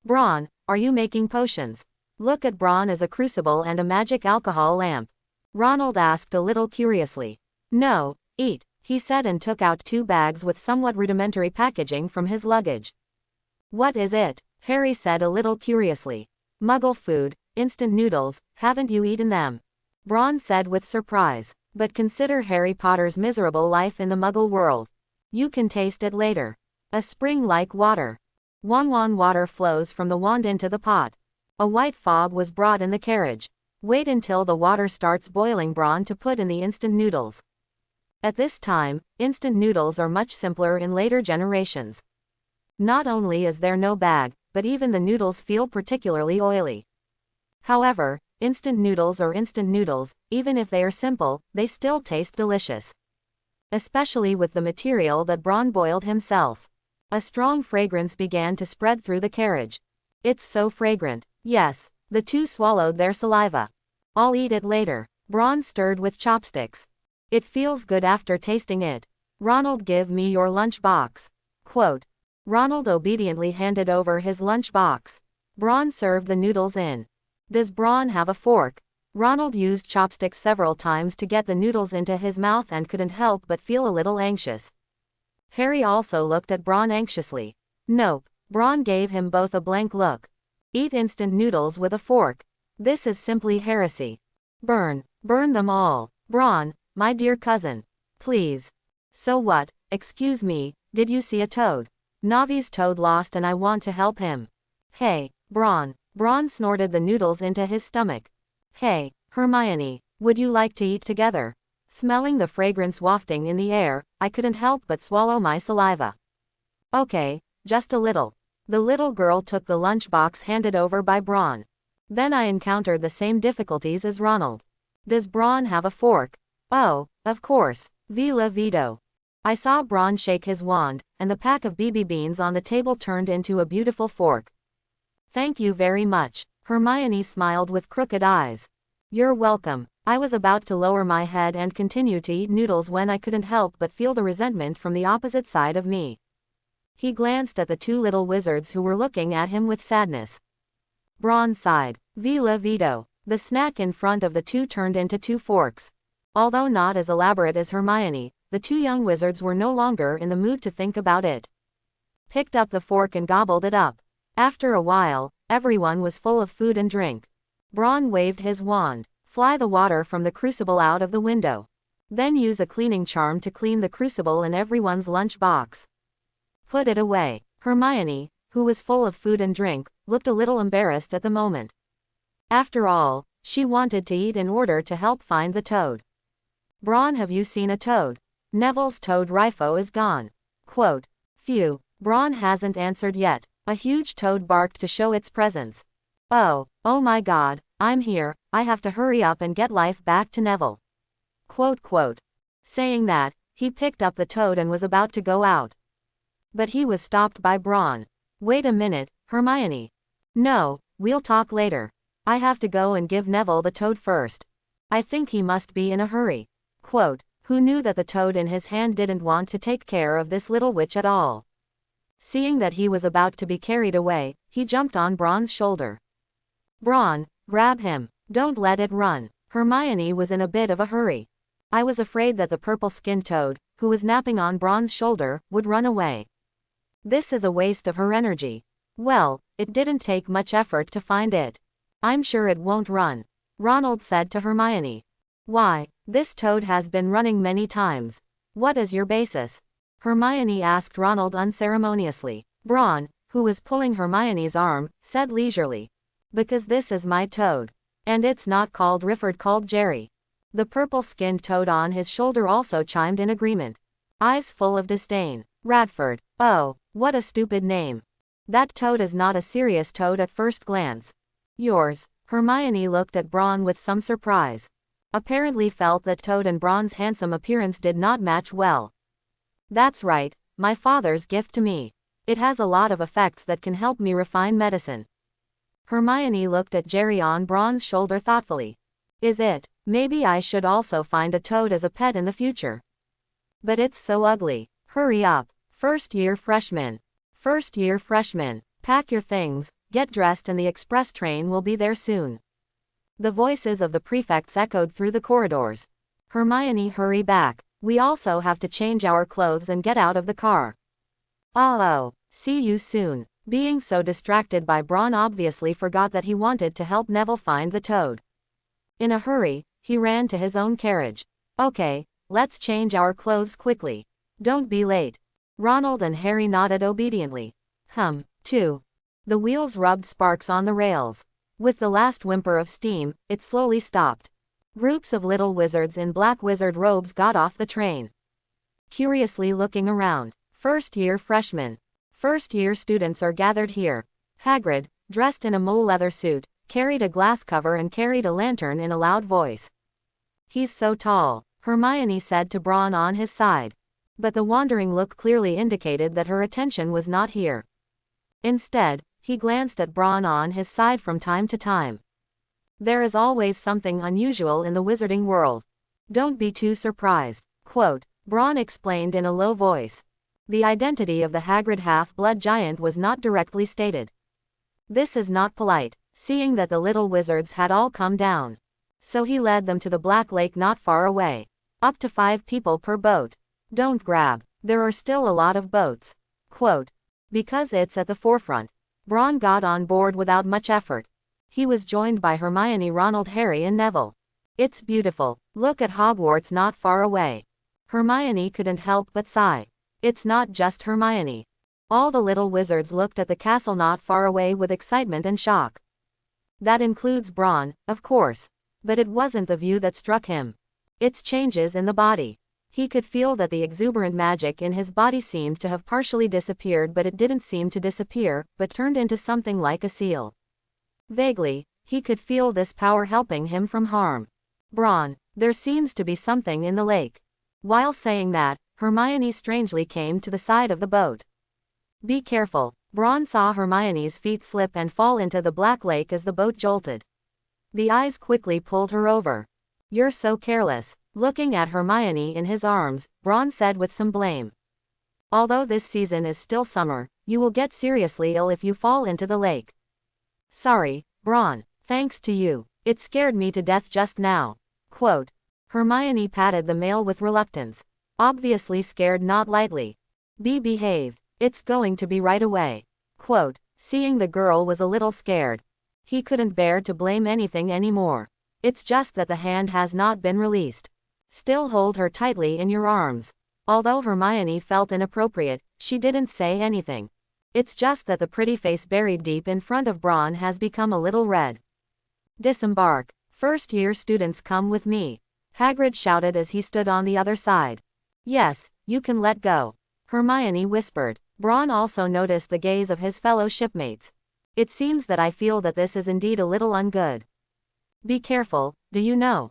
"Bron, are you making potions?" "Look at Bron as a crucible and a magic alcohol lamp." Ronald asked a little curiously. "No, eat," he said and took out 2 bags with somewhat rudimentary packaging from his luggage. "What is it?" Harry said a little curiously. "Muggle food, instant noodles, haven't you eaten them?" Bron said with surprise. "But consider Harry Potter's miserable life in the Muggle world. You can taste it later. A spring-like water. Wan water flows from the wand into the pot. A white fog was brought in the carriage. Wait until the water starts boiling, Bron, to put in the instant noodles." At this time, instant noodles are much simpler in later generations. Not only is there no bag, but even the noodles feel particularly oily. However, instant noodles are instant noodles, even if they are simple, they still taste delicious. Especially with the material that Bron boiled himself. A strong fragrance began to spread through the carriage. "It's so fragrant." "Yes." The two swallowed their saliva. "I'll eat it later." Bron stirred with chopsticks. "It feels good after tasting it." "Ronald, give me your lunch box." Quote. Ronald obediently handed over his lunch box. Bron served the noodles in. "Does Bron have a fork?" Ronald used chopsticks several times to get the noodles into his mouth and couldn't help but feel a little anxious. Harry also looked at Bron anxiously. "Nope." Bron gave him both a blank look. "Eat instant noodles with a fork. This is simply heresy. Burn them all. Bron, my dear cousin. Please." "So what? Excuse me, did you see a toad? Navi's toad lost and I want to help him." "Hey, Bron." Bron snorted the noodles into his stomach. "Hey, Hermione, would you like to eat together?" Smelling the fragrance wafting in the air, I couldn't help but swallow my saliva. "Okay, just a little." The little girl took the lunchbox handed over by Bron. Then I encountered the same difficulties as Ronald. "Does Bron have a fork?" "Oh, of course. Vila Vito." I saw Bron shake his wand, and the pack of BB beans on the table turned into a beautiful fork. "Thank you very much." Hermione smiled with crooked eyes. "You're welcome." I was about to lower my head and continue to eat noodles when I couldn't help but feel the resentment from the opposite side of me. He glanced at the 2 little wizards who were looking at him with sadness. Bron sighed. "Vila Vito." The snack in front of the 2 turned into 2 forks. Although not as elaborate as Hermione, the 2 young wizards were no longer in the mood to think about it. Picked up the fork and gobbled it up. After a while, everyone was full of food and drink. Bron waved his wand. "Fly the water from the crucible out of the window. Then use a cleaning charm to clean the crucible in everyone's lunch box. Put it away." Hermione, who was full of food and drink, looked a little embarrassed at the moment. After all, she wanted to eat in order to help find the toad. "Bron, have you seen a toad? Neville's toad Rifo is gone." Quote. "Phew." Bron hasn't answered yet. A huge toad barked to show its presence. Oh my god, I'm here, I have to hurry up and get life back to Neville." Quote. Saying that, he picked up the toad and was about to go out. But he was stopped by Ron. Wait a minute, Hermione. No, we'll talk later. I have to go and give Neville the toad first. I think he must be in a hurry. Quote, who knew that the toad in his hand didn't want to take care of this little witch at all? Seeing that he was about to be carried away, he jumped on Ron's shoulder. Ron, grab him. Don't let it run. Hermione was in a bit of a hurry. I was afraid that the purple-skinned toad, who was napping on Ron's shoulder, would run away. This is a waste of her energy. Well, it didn't take much effort to find it. I'm sure it won't run. Ronald said to Hermione. Why, this toad has been running many times. What is your basis? Hermione asked Ronald unceremoniously. Ron, who was pulling Hermione's arm, said leisurely. Because this is my toad. And it's not called Rifford, called Jerry. The purple-skinned toad on his shoulder also chimed in agreement. Eyes full of disdain. Radford. Oh, what a stupid name. That toad is not a serious toad at first glance. Yours. Hermione looked at Ron with some surprise. Apparently felt that Toad and Ron's handsome appearance did not match well. That's right, my father's gift to me. It has a lot of effects that can help me refine medicine. Hermione looked at Jerry on Ron's shoulder thoughtfully. Is it? Maybe I should also find a toad as a pet in the future. But it's so ugly. Hurry up. First-year freshmen. First-year freshmen. Pack your things, get dressed, and the express train will be there soon. The voices of the prefects echoed through the corridors. Hermione, hurry back. We also have to change our clothes and get out of the car. Oh, see you soon. Being so distracted by Ron obviously forgot that he wanted to help Neville find the toad. In a hurry, he ran to his own carriage. Okay, let's change our clothes quickly. Don't be late. Ronald and Harry nodded obediently. Too. The wheels rubbed sparks on the rails. With the last whimper of steam, it slowly stopped. Groups of little wizards in black wizard robes got off the train. Curiously looking around. First-year freshmen. First-year students are gathered here. Hagrid, dressed in a mole leather suit, carried a glass cover and carried a lantern in a loud voice. He's so tall, Hermione said to Ron on his side. But the wandering look clearly indicated that her attention was not here. Instead, he glanced at Ron on his side from time to time. There is always something unusual in the wizarding world. Don't be too surprised. Quote, Ron explained in a low voice. The identity of the Hagrid half-blood giant was not directly stated. This is not polite, seeing that the little wizards had all come down. So he led them to the Black Lake not far away. Up to 5 people per boat. Don't grab. There are still a lot of boats. Quote, because it's at the forefront. Ron got on board without much effort. He was joined by Hermione, Ronald, Harry, and Neville. It's beautiful. Look at Hogwarts not far away. Hermione couldn't help but sigh. It's not just Hermione. All the little wizards looked at the castle not far away with excitement and shock. That includes Ron, of course. But it wasn't the view that struck him. It's changes in the body. He could feel that the exuberant magic in his body seemed to have partially disappeared, but it didn't seem to disappear, but turned into something like a seal. Vaguely, he could feel this power helping him from harm. Bron, there seems to be something in the lake. While saying that, Hermione strangely came to the side of the boat. Be careful. Bron saw Hermione's feet slip and fall into the Black Lake as the boat jolted. The eyes quickly pulled her over. You're so careless. Looking at Hermione in his arms, Ron said with some blame. Although this season is still summer, you will get seriously ill if you fall into the lake. Sorry, Ron. Thanks to you. It scared me to death just now. Quote. Hermione patted the male with reluctance. Obviously scared not lightly. Be behaved. It's going to be right away. Quote. Seeing the girl was a little scared. He couldn't bear to blame anything anymore. It's just that the hand has not been released. Still hold her tightly in your arms. Although Hermione felt inappropriate, she didn't say anything. It's just that the pretty face buried deep in front of Bron has become a little red. Disembark. First-year students come with me. Hagrid shouted as he stood on the other side. Yes, you can let go. Hermione whispered. Bron also noticed the gaze of his fellow shipmates. It seems that I feel that this is indeed a little ungood. Be careful, do you know?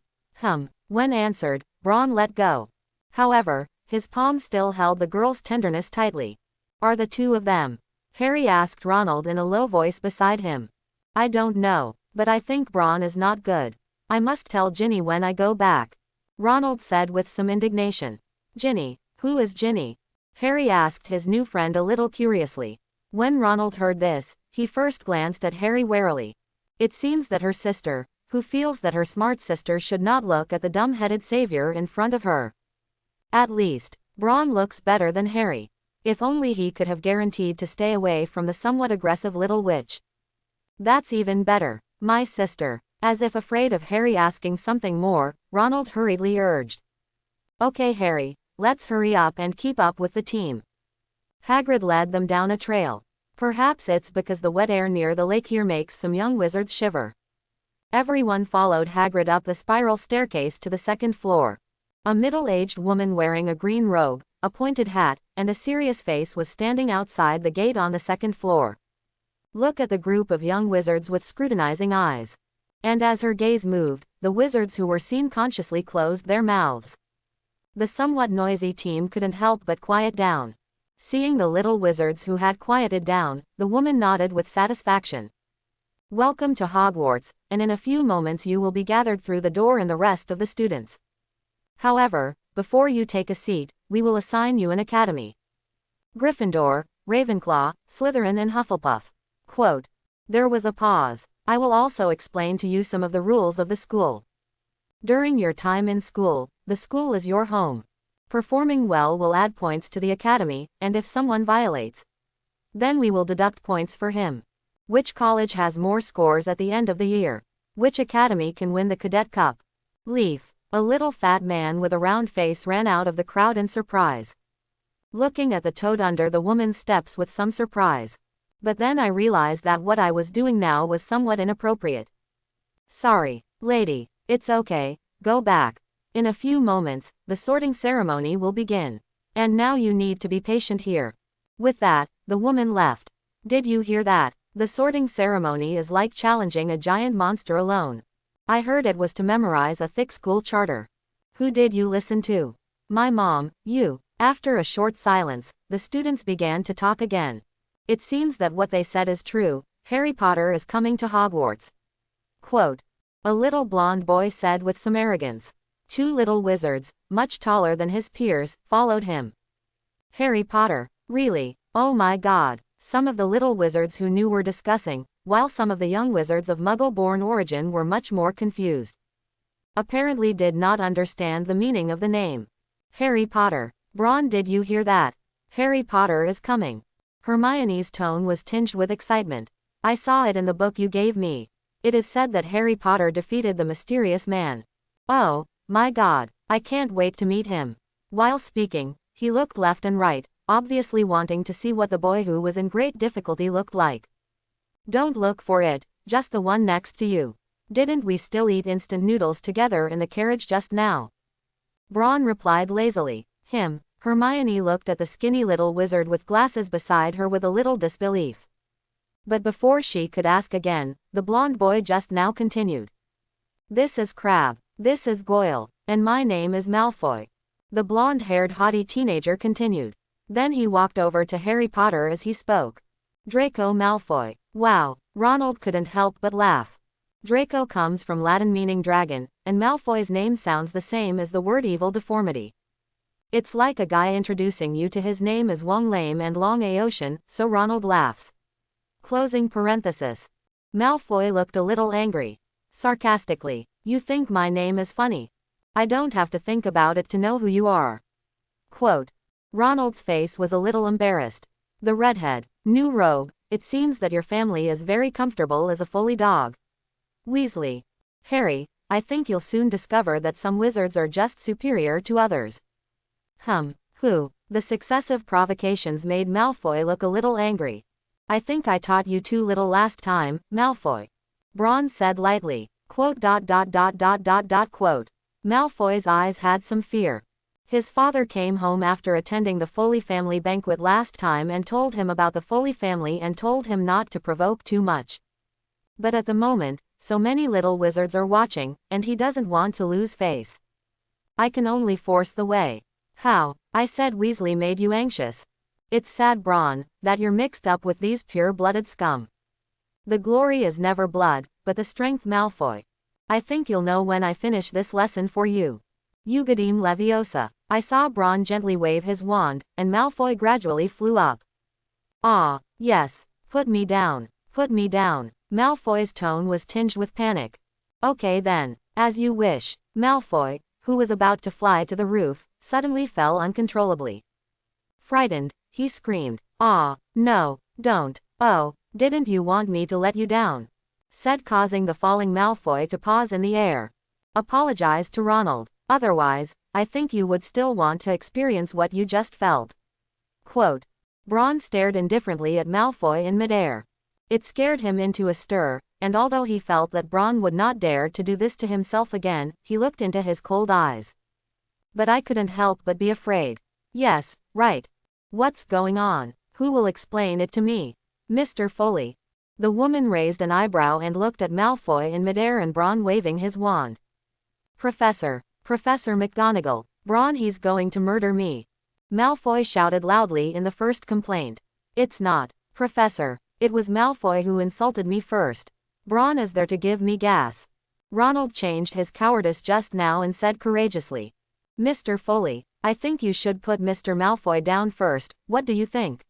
When answered, Bron let go. However, his palm still held the girl's tenderness tightly. Are the two of them? Harry asked Ronald in a low voice beside him. I don't know, but I think Braun is not good. I must tell Ginny when I go back. Ronald said with some indignation. Ginny? Who is Ginny? Harry asked his new friend a little curiously. When Ronald heard this, he first glanced at Harry warily. It seems that her sister, who feels that her smart sister should not look at the dumb-headed savior in front of her. At least, Braun looks better than Harry. If only he could have guaranteed to stay away from the somewhat aggressive little witch. That's even better. My sister. As if afraid of Harry asking something more, Ronald hurriedly urged. Okay Harry, let's hurry up and keep up with the team. Hagrid led them down a trail. Perhaps it's because the wet air near the lake here makes some young wizards shiver. Everyone followed Hagrid up the spiral staircase to the second floor. A middle-aged woman wearing a green robe, a pointed hat, and a serious face was standing outside the gate on the second floor. Look at the group of young wizards with scrutinizing eyes. And as her gaze moved, the wizards who were seen consciously closed their mouths. The somewhat noisy team couldn't help but quiet down. Seeing the little wizards who had quieted down, the woman nodded with satisfaction. Welcome to Hogwarts, and in a few moments you will be gathered through the door and the rest of the students. However, before you take a seat, we will assign you an academy. Gryffindor, Ravenclaw, Slytherin and Hufflepuff. Quote. There was a pause. I will also explain to you some of the rules of the school. During your time in school, the school is your home. Performing well will add points to the academy, and if someone violates, then we will deduct points for him. Which college has more scores at the end of the year? Which academy can win the Cadet Cup? Leaf. A little fat man with a round face ran out of the crowd in surprise. Looking at the toad under the woman's steps with some surprise. But then I realized that what I was doing now was somewhat inappropriate. Sorry, lady. It's okay, go back. In a few moments, the sorting ceremony will begin. And now you need to be patient here. With that, the woman left. Did you hear that? The sorting ceremony is like challenging a giant monster alone. I heard it was to memorize a thick school charter. Who did you listen to? My mom, you. After a short silence, the students began to talk again. It seems that what they said is true. Harry Potter is coming to Hogwarts. Quote. A little blonde boy said with some arrogance. Two little wizards, much taller than his peers, followed him. Harry Potter, really? Oh my God. Some of the little wizards who knew were discussing, while some of the young wizards of Muggle-born origin were much more confused. Apparently did not understand the meaning of the name. Harry Potter. Braun, did you hear that? Harry Potter is coming. Hermione's tone was tinged with excitement. I saw it in the book you gave me. It is said that Harry Potter defeated the mysterious man. Oh, my God, I can't wait to meet him. While speaking, he looked left and right, obviously wanting to see what the boy who was in great difficulty looked like. Don't look for it, just the one next to you. Didn't we still eat instant noodles together in the carriage just now? Braun replied lazily. Him. Hermione looked at the skinny little wizard with glasses beside her with a little disbelief. But before she could ask again, the blonde boy just now continued. This is Crabbe, this is Goyle, and my name is Malfoy. The blonde-haired haughty teenager continued. Then he walked over to Harry Potter as he spoke. Draco Malfoy. Wow, Ronald couldn't help but laugh. Draco comes from Latin meaning dragon, and Malfoy's name sounds the same as the word evil deformity. It's like a guy introducing you to his name as Wong Lame and Long Aocean, so Ronald laughs. Closing parenthesis. Malfoy looked a little angry. Sarcastically, you think my name is funny? I don't have to think about it to know who you are. Quote. Ronald's face was a little embarrassed. The redhead. New robe. It seems that your family is very comfortable as a Foley dog. Weasley. Harry, I think you'll soon discover that some wizards are just superior to others. Who? The successive provocations made Malfoy look a little angry. I think I taught you too little last time, Malfoy. Braun said lightly. Quote. Quote. Malfoy's eyes had some fear. His father came home after attending the Foley family banquet last time and told him about the Foley family and told him not to provoke too much. But at the moment, so many little wizards are watching, and he doesn't want to lose face. I can only force the way. How? I said Weasley made you anxious. It's sad, Bron, that you're mixed up with these pure-blooded scum. The glory is never blood, but the strength, Malfoy. I think you'll know when I finish this lesson for you. Eugadim Leviosa. I saw Bron gently wave his wand, and Malfoy gradually flew up. Ah, yes. Put me down. Put me down. Malfoy's tone was tinged with panic. Okay then, as you wish. Malfoy, who was about to fly to the roof, suddenly fell uncontrollably. Frightened, he screamed, "Ah, no, don't. Oh, didn't you want me to let you down?" said, causing the falling Malfoy to pause in the air. Apologize to Ronald. Otherwise, I think you would still want to experience what you just felt. Quote. Bron stared indifferently at Malfoy in midair. It scared him into a stir, and although he felt that Bron would not dare to do this to himself again, he looked into his cold eyes. But I couldn't help but be afraid. Yes, right. What's going on? Who will explain it to me? Mr. Foley. The woman raised an eyebrow and looked at Malfoy in midair and Bron waving his wand. Professor McGonagall, Bron, he's going to murder me. Malfoy shouted loudly in the first complaint. It's not, Professor. It was Malfoy who insulted me first. Bron is there to give me gas. Ronald changed his cowardice just now and said courageously. Mr. Foley, I think you should put Mr. Malfoy down first, what do you think?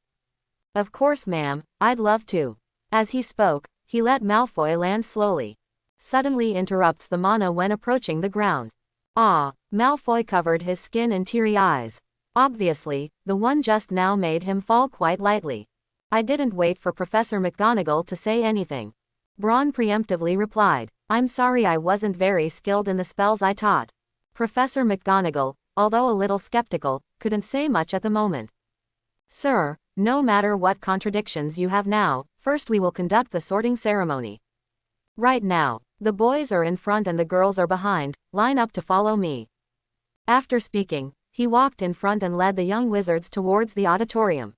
Of course, ma'am, I'd love to. As he spoke, he let Malfoy land slowly. Suddenly interrupts the mana when approaching the ground. Ah, Malfoy covered his skin and teary eyes. Obviously, the one just now made him fall quite lightly. I didn't wait for Professor McGonagall to say anything. Bron preemptively replied, I'm sorry, I wasn't very skilled in the spells I taught. Professor McGonagall, although a little skeptical, couldn't say much at the moment. Sir, no matter what contradictions you have now, first we will conduct the sorting ceremony. Right now, the boys are in front and the girls are behind, line up to follow me. After speaking, he walked in front and led the young wizards towards the auditorium.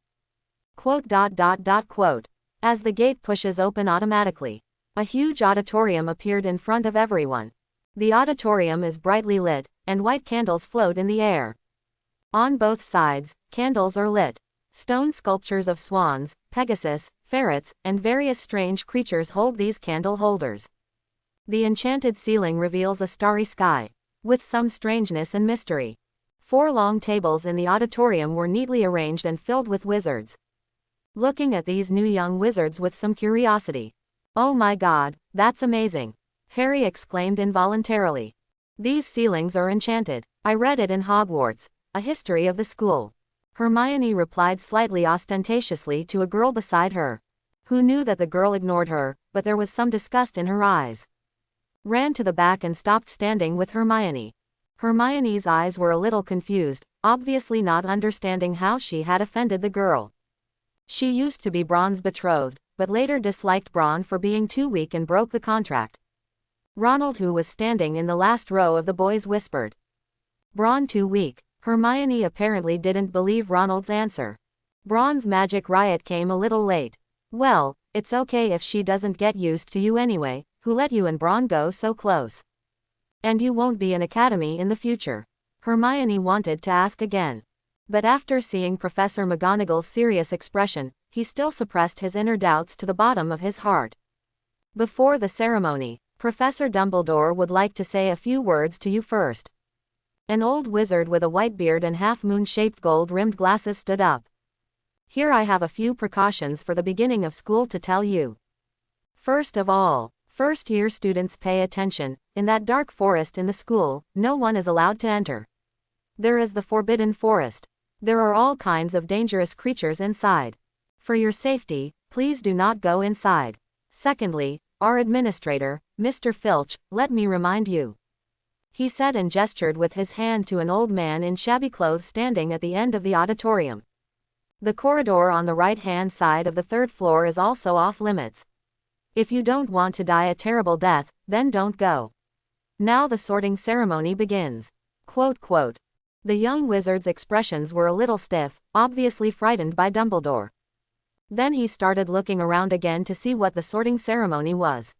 Quote. As the gate pushes open automatically, a huge auditorium appeared in front of everyone. The auditorium is brightly lit, and white candles float in the air. On both sides, candles are lit. Stone sculptures of swans, Pegasus, ferrets, and various strange creatures hold these candle holders. The enchanted ceiling reveals a starry sky, with some strangeness and mystery. 4 long tables in the auditorium were neatly arranged and filled with wizards. Looking at these new young wizards with some curiosity. Oh my God, that's amazing! Harry exclaimed involuntarily. These ceilings are enchanted. I read it in Hogwarts, a history of the school. Hermione replied slightly ostentatiously to a girl beside her, who knew that the girl ignored her, but there was some disgust in her eyes. Ran to the back and stopped standing with Hermione. Hermione's eyes were a little confused, obviously not understanding how she had offended the girl. She used to be Bron's betrothed, but later disliked Bron for being too weak and broke the contract. Ronald, who was standing in the last row of the boys, whispered. Bron too weak. Hermione apparently didn't believe Ronald's answer. Bron's magic riot came a little late. Well, it's okay if she doesn't get used to you anyway, who let you and Bron go so close? And you won't be in academy in the future. Hermione wanted to ask again. But after seeing Professor McGonagall's serious expression, he still suppressed his inner doubts to the bottom of his heart. Before the ceremony, Professor Dumbledore would like to say a few words to you first. An old wizard with a white beard and half-moon-shaped gold-rimmed glasses stood up. Here I have a few precautions for the beginning of school to tell you. First of all, first-year students pay attention. In that dark forest in the school, no one is allowed to enter. There is the Forbidden Forest. There are all kinds of dangerous creatures inside. For your safety, please do not go inside. Secondly, our administrator, Mr. Filch, let me remind you. He said and gestured with his hand to an old man in shabby clothes standing at the end of the auditorium. The corridor on the right-hand side of the 3rd floor is also off limits. If you don't want to die a terrible death, then don't go. Now the sorting ceremony begins. Quote. The young wizard's expressions were a little stiff, obviously frightened by Dumbledore. Then he started looking around again to see what the sorting ceremony was.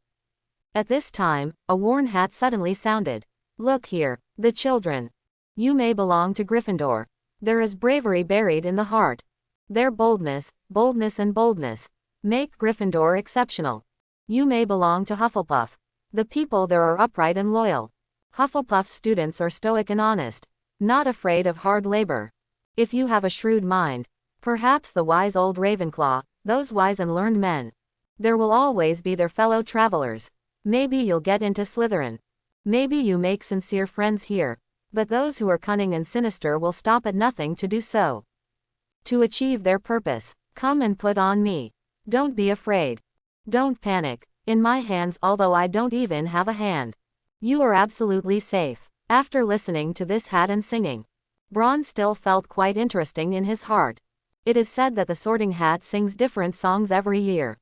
At this time, a worn hat suddenly sounded. Look here, the children. You may belong to Gryffindor. There is bravery buried in the heart. Their boldness, boldness and boldness, make Gryffindor exceptional. You may belong to Hufflepuff. The people there are upright and loyal. Hufflepuff's students are stoic and honest, not afraid of hard labor. If you have a shrewd mind, perhaps the wise old Ravenclaw, those wise and learned men, there will always be their fellow travelers. Maybe you'll get into Slytherin. Maybe you make sincere friends here, but those who are cunning and sinister will stop at nothing to do so. To achieve their purpose, come and put on me. Don't be afraid. Don't panic. In my hands, although I don't even have a hand. You are absolutely safe. After listening to this hat and singing, Bron still felt quite interesting in his heart. It is said that the Sorting Hat sings different songs every year,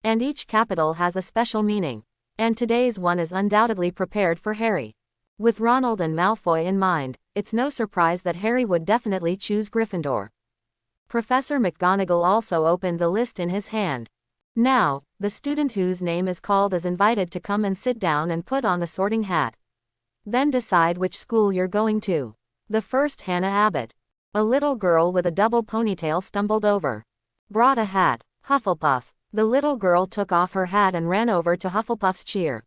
and each capital has a special meaning. And today's one is undoubtedly prepared for Harry. With Ronald and Malfoy in mind, it's no surprise that Harry would definitely choose Gryffindor. Professor McGonagall also opened the list in his hand. Now, the student whose name is called is invited to come and sit down and put on the Sorting Hat. Then decide which school you're going to. The first, Hannah Abbott. A little girl with a double ponytail stumbled over. Brought a hat. Hufflepuff. The little girl took off her hat and ran over to Hufflepuff's cheer.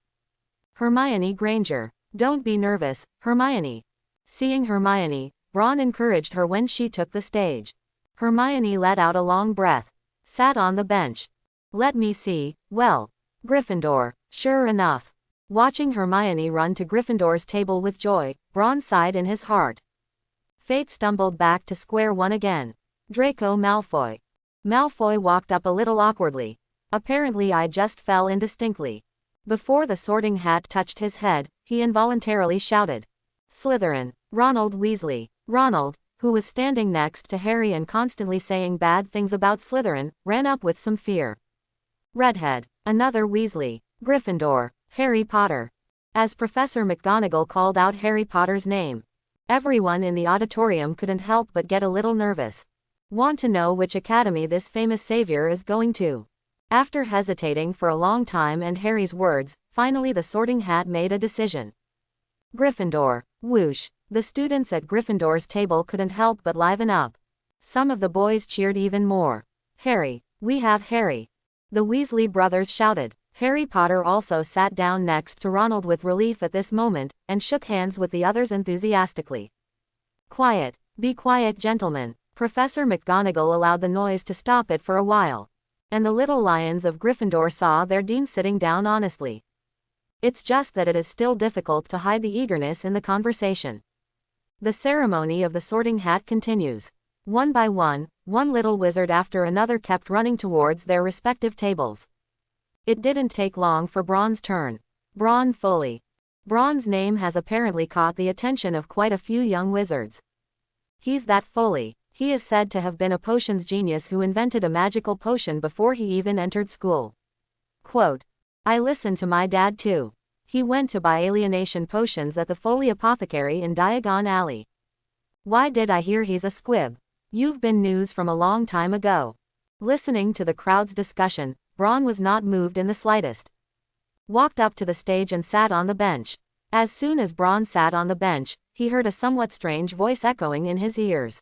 Hermione Granger. Don't be nervous, Hermione. Seeing Hermione, Ron encouraged her when she took the stage. Hermione let out a long breath. Sat on the bench. Let me see, well, Gryffindor, sure enough. Watching Hermione run to Gryffindor's table with joy, Ron sighed in his heart. Fate stumbled back to square one again. Draco Malfoy. Malfoy walked up a little awkwardly. Apparently I just fell indistinctly. Before the Sorting Hat touched his head, he involuntarily shouted. Slytherin. Ronald Weasley. Ronald, who was standing next to Harry and constantly saying bad things about Slytherin, ran up with some fear. Redhead. Another Weasley. Gryffindor. Harry Potter. As Professor McGonagall called out Harry Potter's name, everyone in the auditorium couldn't help but get a little nervous. Want to know which academy this famous savior is going to? After hesitating for a long time and Harry's words, finally the Sorting Hat made a decision. Gryffindor. Whoosh. The students at Gryffindor's table couldn't help but liven up. Some of the boys cheered even more. Harry. We have Harry. The Weasley brothers shouted. Harry Potter also sat down next to Ronald with relief at this moment, and shook hands with the others enthusiastically. Quiet. Be quiet, gentlemen. Professor McGonagall allowed the noise to stop it for a while. And the little lions of Gryffindor saw their dean sitting down honestly. It's just that it is still difficult to hide the eagerness in the conversation. The ceremony of the Sorting Hat continues. One by one little wizard after another kept running towards their respective tables. It didn't take long for Bron's turn. Bron Foley. Bron's name has apparently caught the attention of quite a few young wizards. He's that Foley. He is said to have been a potions genius who invented a magical potion before he even entered school. Quote, I listened to my dad too. He went to buy alienation potions at the Foley Apothecary in Diagon Alley. Why did I hear he's a squib? You've been news from a long time ago. Listening to the crowd's discussion, Bron was not moved in the slightest. Walked up to the stage and sat on the bench. As soon as Bron sat on the bench, he heard a somewhat strange voice echoing in his ears.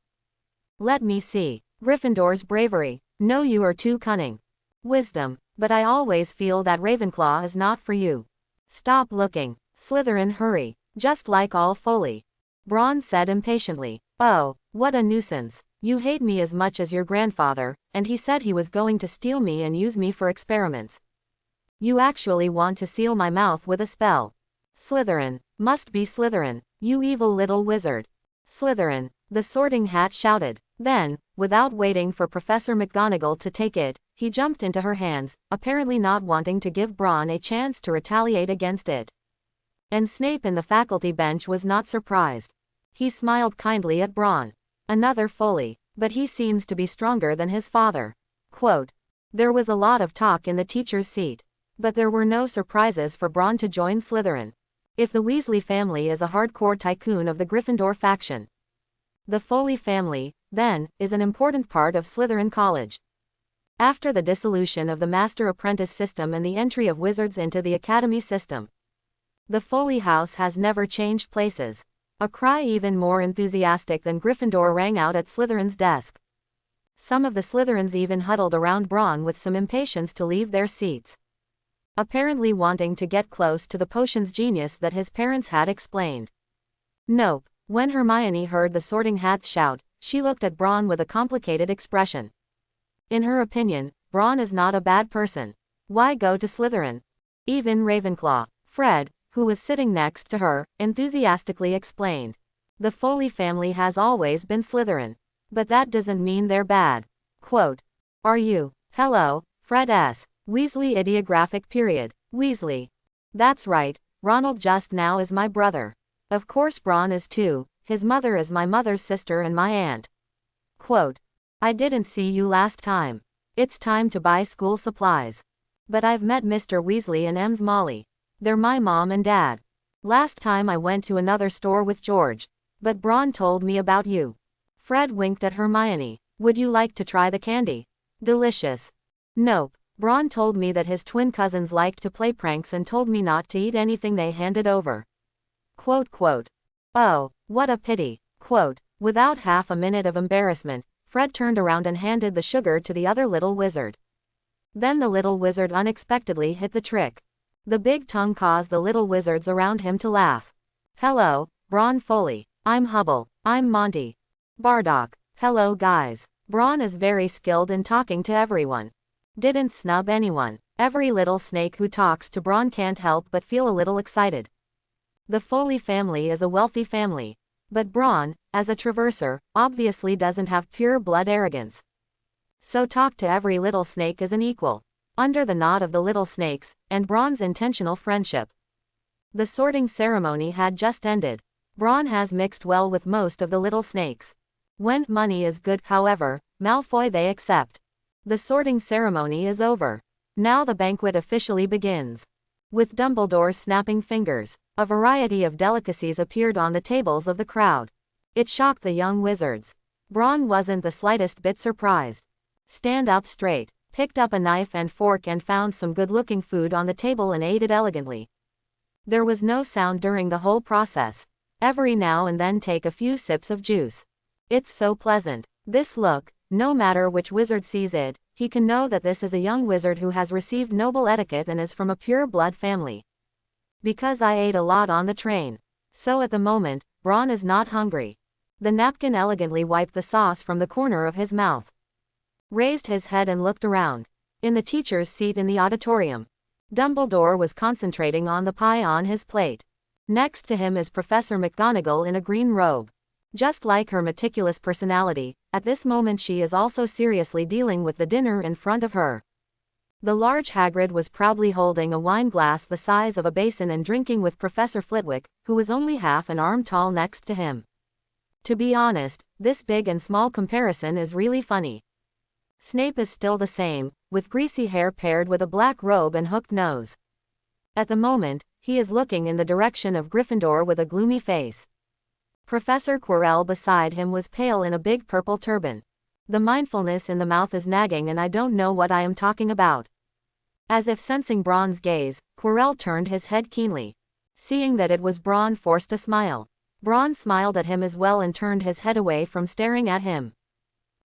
Let me see. Gryffindor's bravery. No, you are too cunning. Wisdom. But I always feel that Ravenclaw is not for you. Stop looking. Slytherin, hurry. Just like all Foley. Bron said impatiently. Oh, what a nuisance. You hate me as much as your grandfather, and he said he was going to steal me and use me for experiments. You actually want to seal my mouth with a spell. Slytherin. Must be Slytherin. You evil little wizard. Slytherin. The Sorting Hat shouted. Then, without waiting for Professor McGonagall to take it, he jumped into her hands, apparently not wanting to give Bron a chance to retaliate against it. And Snape in the faculty bench was not surprised. He smiled kindly at Bron. Another Foley, but he seems to be stronger than his father. Quote, there was a lot of talk in the teacher's seat, but there were no surprises for Bron to join Slytherin. If the Weasley family is a hardcore tycoon of the Gryffindor faction, the Foley family, then, is an important part of Slytherin College. After the dissolution of the Master-Apprentice system and the entry of wizards into the Academy system, the Foley house has never changed places. A cry even more enthusiastic than Gryffindor rang out at Slytherin's desk. Some of the Slytherins even huddled around Braun with some impatience to leave their seats, apparently wanting to get close to the potion's genius that his parents had explained. Nope. When Hermione heard the Sorting Hats shout, she looked at Braun with a complicated expression. In her opinion, Braun is not a bad person. Why go to Slytherin? Even Ravenclaw. Fred, who was sitting next to her, enthusiastically explained. The Foley family has always been Slytherin. But that doesn't mean they're bad. Quote. Are you? Hello, Fred S. Weasley ideographic period. Weasley. That's right, Ronald just now is my brother. Of course Braun is too, his mother is my mother's sister and my aunt. Quote. I didn't see you last time. It's time to buy school supplies. But I've met Mr. Weasley and M's Molly. They're my mom and dad. Last time I went to another store with George. But Braun told me about you. Fred winked at Hermione. Would you like to try the candy? Delicious. Nope. Braun told me that his twin cousins liked to play pranks and told me not to eat anything they handed over. Quote, quote. Oh, what a pity. Quote. Without half a minute of embarrassment, Fred turned around and handed the sugar to the other little wizard. Then the little wizard unexpectedly hit the trick. The big tongue caused the little wizards around him to laugh. Hello, Braun Foley. I'm Hubble. I'm Monty. Bardock. Hello guys. Braun is very skilled in talking to everyone. Didn't snub anyone. Every little snake who talks to Braun can't help but feel a little excited. The Foley family is a wealthy family. But Braun, as a traverser, obviously doesn't have pure blood arrogance. So talk to every little snake as an equal. Under the nod of the little snakes, and Braun's intentional friendship. The sorting ceremony had just ended. Braun has mixed well with most of the little snakes. When money is good, however, Malfoy they accept. The sorting ceremony is over. Now the banquet officially begins. With Dumbledore's snapping fingers, a variety of delicacies appeared on the tables of the crowd. It shocked the young wizards. Braun wasn't the slightest bit surprised. Stand up straight, picked up a knife and fork and found some good-looking food on the table and ate it elegantly. There was no sound during the whole process. Every now and then take a few sips of juice. It's so pleasant. This look, no matter which wizard sees it, he can know that this is a young wizard who has received noble etiquette and is from a pure blood family. Because I ate a lot on the train. So at the moment, Braun is not hungry. The napkin elegantly wiped the sauce from the corner of his mouth. Raised his head and looked around. In the teacher's seat in the auditorium, Dumbledore was concentrating on the pie on his plate. Next to him is Professor McGonagall in a green robe. Just like her meticulous personality, at this moment she is also seriously dealing with the dinner in front of her. The large Hagrid was proudly holding a wine glass the size of a basin and drinking with Professor Flitwick, who was only half an arm tall next to him. To be honest, this big and small comparison is really funny. Snape is still the same, with greasy hair paired with a black robe and hooked nose. At the moment, he is looking in the direction of Gryffindor with a gloomy face. Professor Quirrell beside him was pale in a big purple turban. The mindfulness in the mouth is nagging and I don't know what I am talking about. As if sensing Braun's gaze, Quirrell turned his head keenly. Seeing that it was Braun forced a smile. Braun smiled at him as well and turned his head away from staring at him.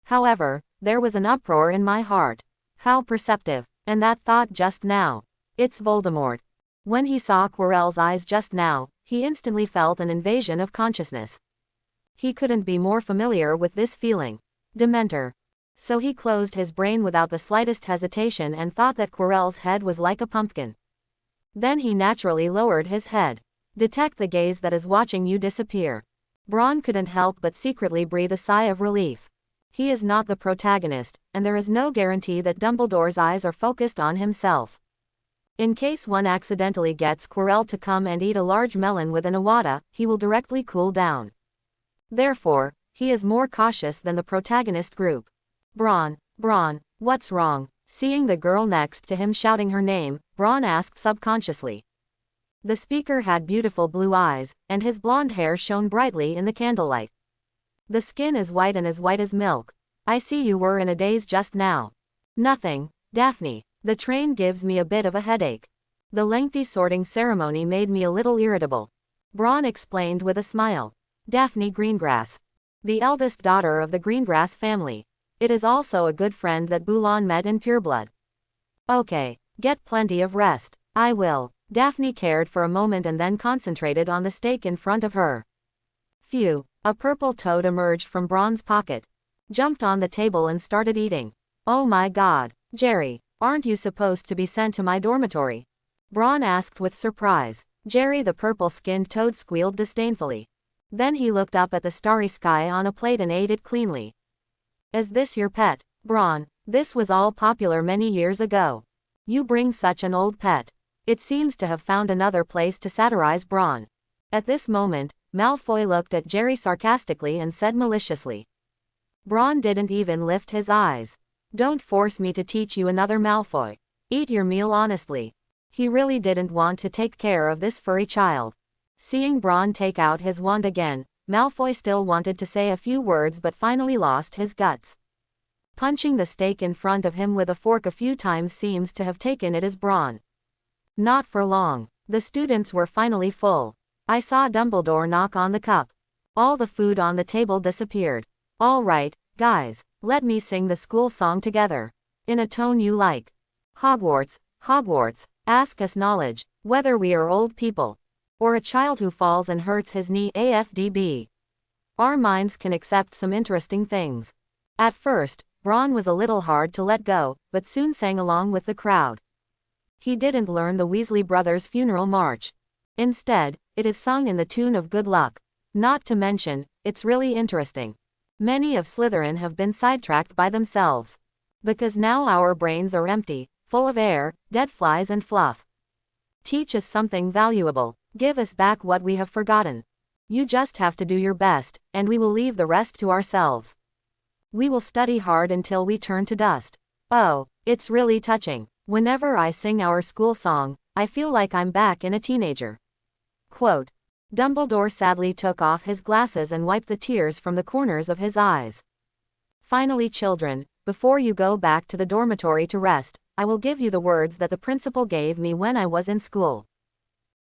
However, there was an uproar in my heart. How perceptive. And that thought just now. It's Voldemort. When he saw Quirrell's eyes just now, he instantly felt an invasion of consciousness. He couldn't be more familiar with this feeling. Dementor. So he closed his brain without the slightest hesitation and thought that Quirrell's head was like a pumpkin. Then he naturally lowered his head. Detect the gaze that is watching you disappear. Braun couldn't help but secretly breathe a sigh of relief. He is not the protagonist, and there is no guarantee that Dumbledore's eyes are focused on himself. In case one accidentally gets Quirrell to come and eat a large melon with an Awada, he will directly cool down. Therefore, he is more cautious than the protagonist group. Braun, what's wrong? Seeing the girl next to him shouting her name, Braun asked subconsciously. The speaker had beautiful blue eyes, and his blonde hair shone brightly in the candlelight. The skin is white and as white as milk. I see you were in a daze just now. Nothing, Daphne. The train gives me a bit of a headache. The lengthy sorting ceremony made me a little irritable. Braun explained with a smile. Daphne Greengrass. The eldest daughter of the Greengrass family. It is also a good friend that Bulan met in Pureblood. Okay, get plenty of rest. I will. Daphne cared for a moment and then concentrated on the steak in front of her. Phew. A purple toad emerged from Braun's pocket, jumped on the table and started eating. Oh my god. Jerry, aren't you supposed to be sent to my dormitory? Braun asked with surprise. Jerry the purple-skinned toad squealed disdainfully. Then he looked up at the starry sky on a plate and ate it cleanly. Is this your pet, Braun? This was all popular many years ago. You bring such an old pet. It seems to have found another place to satirize Braun. At this moment, Malfoy looked at Jerry sarcastically and said maliciously. Braun didn't even lift his eyes. Don't force me to teach you another, Malfoy. Eat your meal honestly. He really didn't want to take care of this furry child. Seeing Braun take out his wand again, Malfoy still wanted to say a few words but finally lost his guts. Punching the steak in front of him with a fork a few times seems to have taken it as Braun. Not for long. The students were finally full. I saw Dumbledore knock on the cup. All the food on the table disappeared. All right, guys, let me sing the school song together. In a tone you like. Hogwarts, Hogwarts, ask us knowledge, whether we are old people, or a child who falls and hurts his knee AFDB. Our minds can accept some interesting things. At first, Braun was a little hard to let go, but soon sang along with the crowd. He didn't learn the Weasley brothers' funeral march. Instead, it is sung in the tune of Good Luck. Not to mention, it's really interesting. Many of Slytherin have been sidetracked by themselves. Because now our brains are empty, full of air, dead flies and fluff. Teach us something valuable. Give us back what we have forgotten. You just have to do your best, and we will leave the rest to ourselves. We will study hard until we turn to dust. Oh, it's really touching. Whenever I sing our school song, I feel like I'm back in a teenager. Quote. Dumbledore sadly took off his glasses and wiped the tears from the corners of his eyes. Finally, children, before you go back to the dormitory to rest, I will give you the words that the principal gave me when I was in school.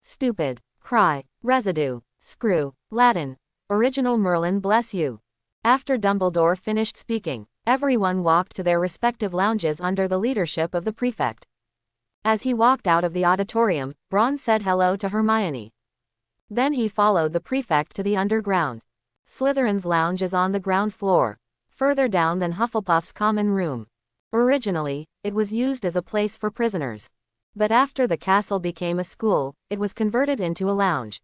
Stupid, cry, residue, screw, Latin, original Merlin bless you. After Dumbledore finished speaking, everyone walked to their respective lounges under the leadership of the prefect. As he walked out of the auditorium, Braun said hello to Hermione. Then he followed the prefect to the underground. Slytherin's lounge is on the ground floor, further down than Hufflepuff's common room. Originally, it was used as a place for prisoners. But after the castle became a school, it was converted into a lounge.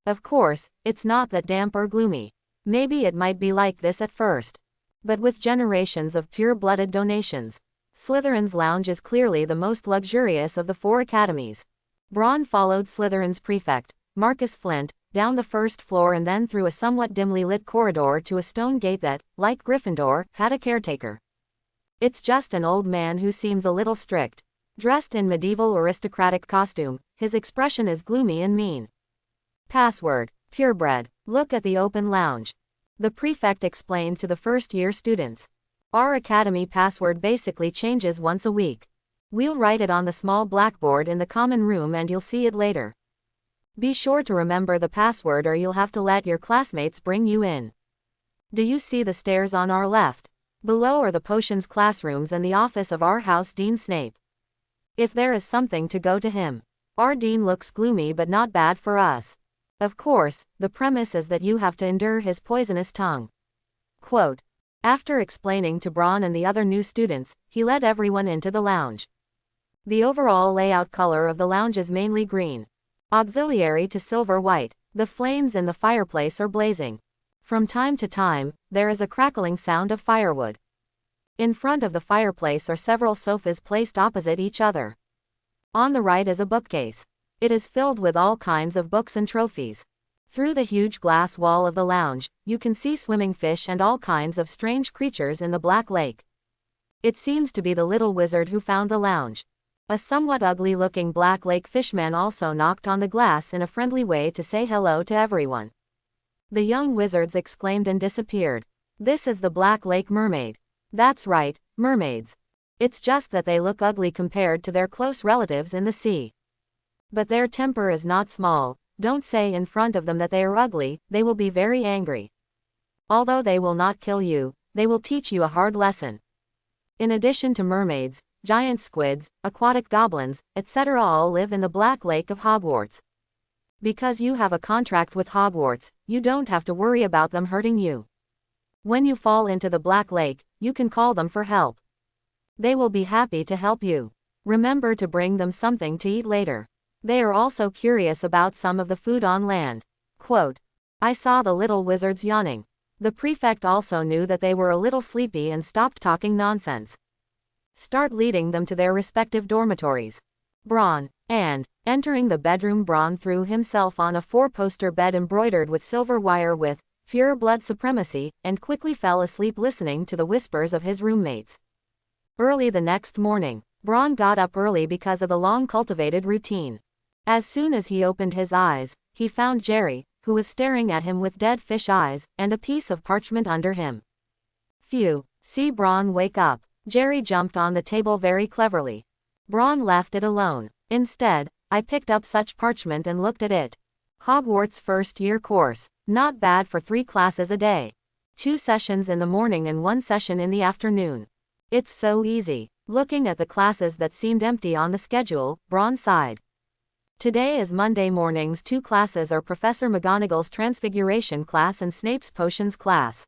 Of course, it's not that damp or gloomy. Maybe it might be like this at first. But with generations of pure-blooded donations, Slytherin's lounge is clearly the most luxurious of the 4 academies. Braun followed Slytherin's prefect, Marcus Flint, down the first floor and then through a somewhat dimly lit corridor to a stone gate that, like Gryffindor, had a caretaker. It's just an old man who seems a little strict. Dressed in medieval aristocratic costume, his expression is gloomy and mean. Password, purebred. Look at the open lounge. The prefect explained to the first-year students. Our academy password basically changes once a week. We'll write it on the small blackboard in the common room and you'll see it later. Be sure to remember the password or you'll have to let your classmates bring you in. Do you see the stairs on our left? Below are the potions classrooms and the office of our house Dean Snape. If there is something to go to him. Our dean looks gloomy but not bad for us. Of course, the premise is that you have to endure his poisonous tongue. Quote. After explaining to Braun and the other new students, he led everyone into the lounge. The overall layout color of the lounge is mainly green. Auxiliary to silver-white, the flames in the fireplace are blazing. From time to time, there is a crackling sound of firewood. In front of the fireplace are several sofas placed opposite each other. On the right is a bookcase. It is filled with all kinds of books and trophies. Through the huge glass wall of the lounge, you can see swimming fish and all kinds of strange creatures in the Black Lake. It seems to be the little wizard who found the lounge. A somewhat ugly-looking Black Lake fishman also knocked on the glass in a friendly way to say hello to everyone. The young wizards exclaimed and disappeared. This is the Black Lake mermaid. That's right, mermaids. It's just that they look ugly compared to their close relatives in the sea. But their temper is not small. Don't say in front of them that they are ugly, they will be very angry. Although they will not kill you, they will teach you a hard lesson. In addition to mermaids, giant squids, aquatic goblins, etc. all live in the Black Lake of Hogwarts. Because you have a contract with Hogwarts, you don't have to worry about them hurting you. When you fall into the Black Lake, you can call them for help. They will be happy to help you. Remember to bring them something to eat later. They are also curious about some of the food on land. Quote, I saw the little wizards yawning. The prefect also knew that they were a little sleepy and stopped talking nonsense. Start leading them to their respective dormitories. Braun. And, entering the bedroom, Braun threw himself on a 4-poster bed embroidered with silver wire with pure blood supremacy, and quickly fell asleep listening to the whispers of his roommates. Early the next morning, Braun got up early because of the long cultivated routine. As soon as he opened his eyes, he found Jerry, who was staring at him with dead fish eyes, and a piece of parchment under him. Phew, see Braun wake up. Jerry jumped on the table very cleverly. Braun left it alone. Instead, I picked up such parchment and looked at it. Hogwarts first-year course. Not bad for 3 classes a day. 2 sessions in the morning and 1 session in the afternoon. It's so easy. Looking at the classes that seemed empty on the schedule, Braun sighed. Today is Monday mornings. 2 classes are Professor McGonagall's Transfiguration class and Snape's Potions class.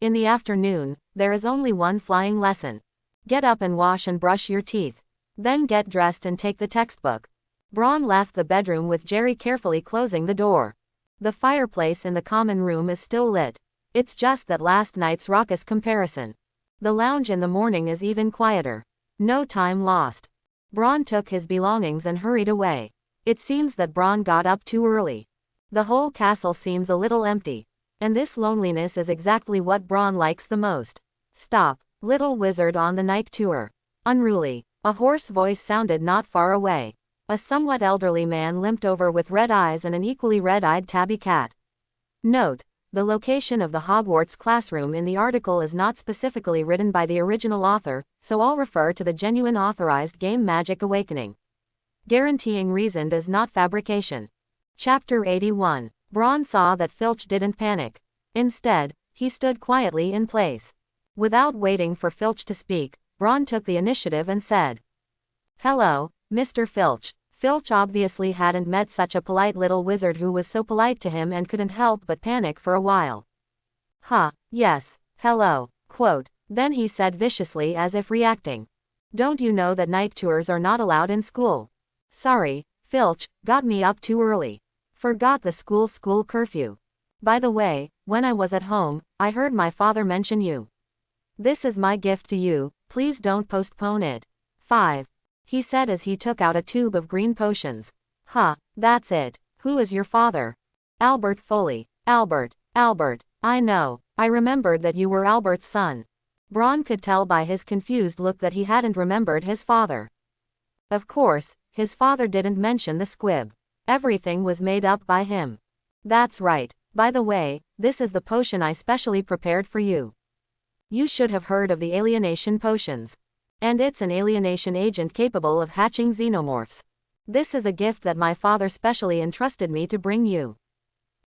In the afternoon, there is only 1 flying lesson. Get up and wash and brush your teeth. Then get dressed and take the textbook. Braun left the bedroom with Jerry carefully closing the door. The fireplace in the common room is still lit. It's just that last night's raucous comparison. The lounge in the morning is even quieter. No time lost. Braun took his belongings and hurried away. It seems that Braun got up too early. The whole castle seems a little empty. And this loneliness is exactly what Braun likes the most. Stop, little wizard on the night tour. Unruly. A hoarse voice sounded not far away. A somewhat elderly man limped over with red eyes and an equally red-eyed tabby cat. Note, the location of the Hogwarts classroom in the article is not specifically written by the original author, so I'll refer to the genuine authorized game Magic Awakening. Guaranteeing reason is not fabrication. Chapter 81. Braun saw that Filch didn't panic. Instead, he stood quietly in place. Without waiting for Filch to speak, Braun took the initiative and said, Hello, Mr. Filch. Filch obviously hadn't met such a polite little wizard who was so polite to him and couldn't help but panic for a while. Yes, hello. Quote, then he said viciously as if reacting. Don't you know that night tours are not allowed in school? Sorry, Filch, got me up too early. Forgot the school curfew. By the way, when I was at home, I heard my father mention you. This is my gift to you, please don't postpone it. 5. He said as he took out a tube of green potions. That's it. Who is your father? Albert Foley. Albert, I know. I remembered that you were Albert's son. Braun could tell by his confused look that he hadn't remembered his father. Of course, his father didn't mention the squib. Everything was made up by him. That's right. By the way, this is the potion I specially prepared for you. You should have heard of the alienation potions. And it's an alienation agent capable of hatching xenomorphs. This is a gift that my father specially entrusted me to bring you.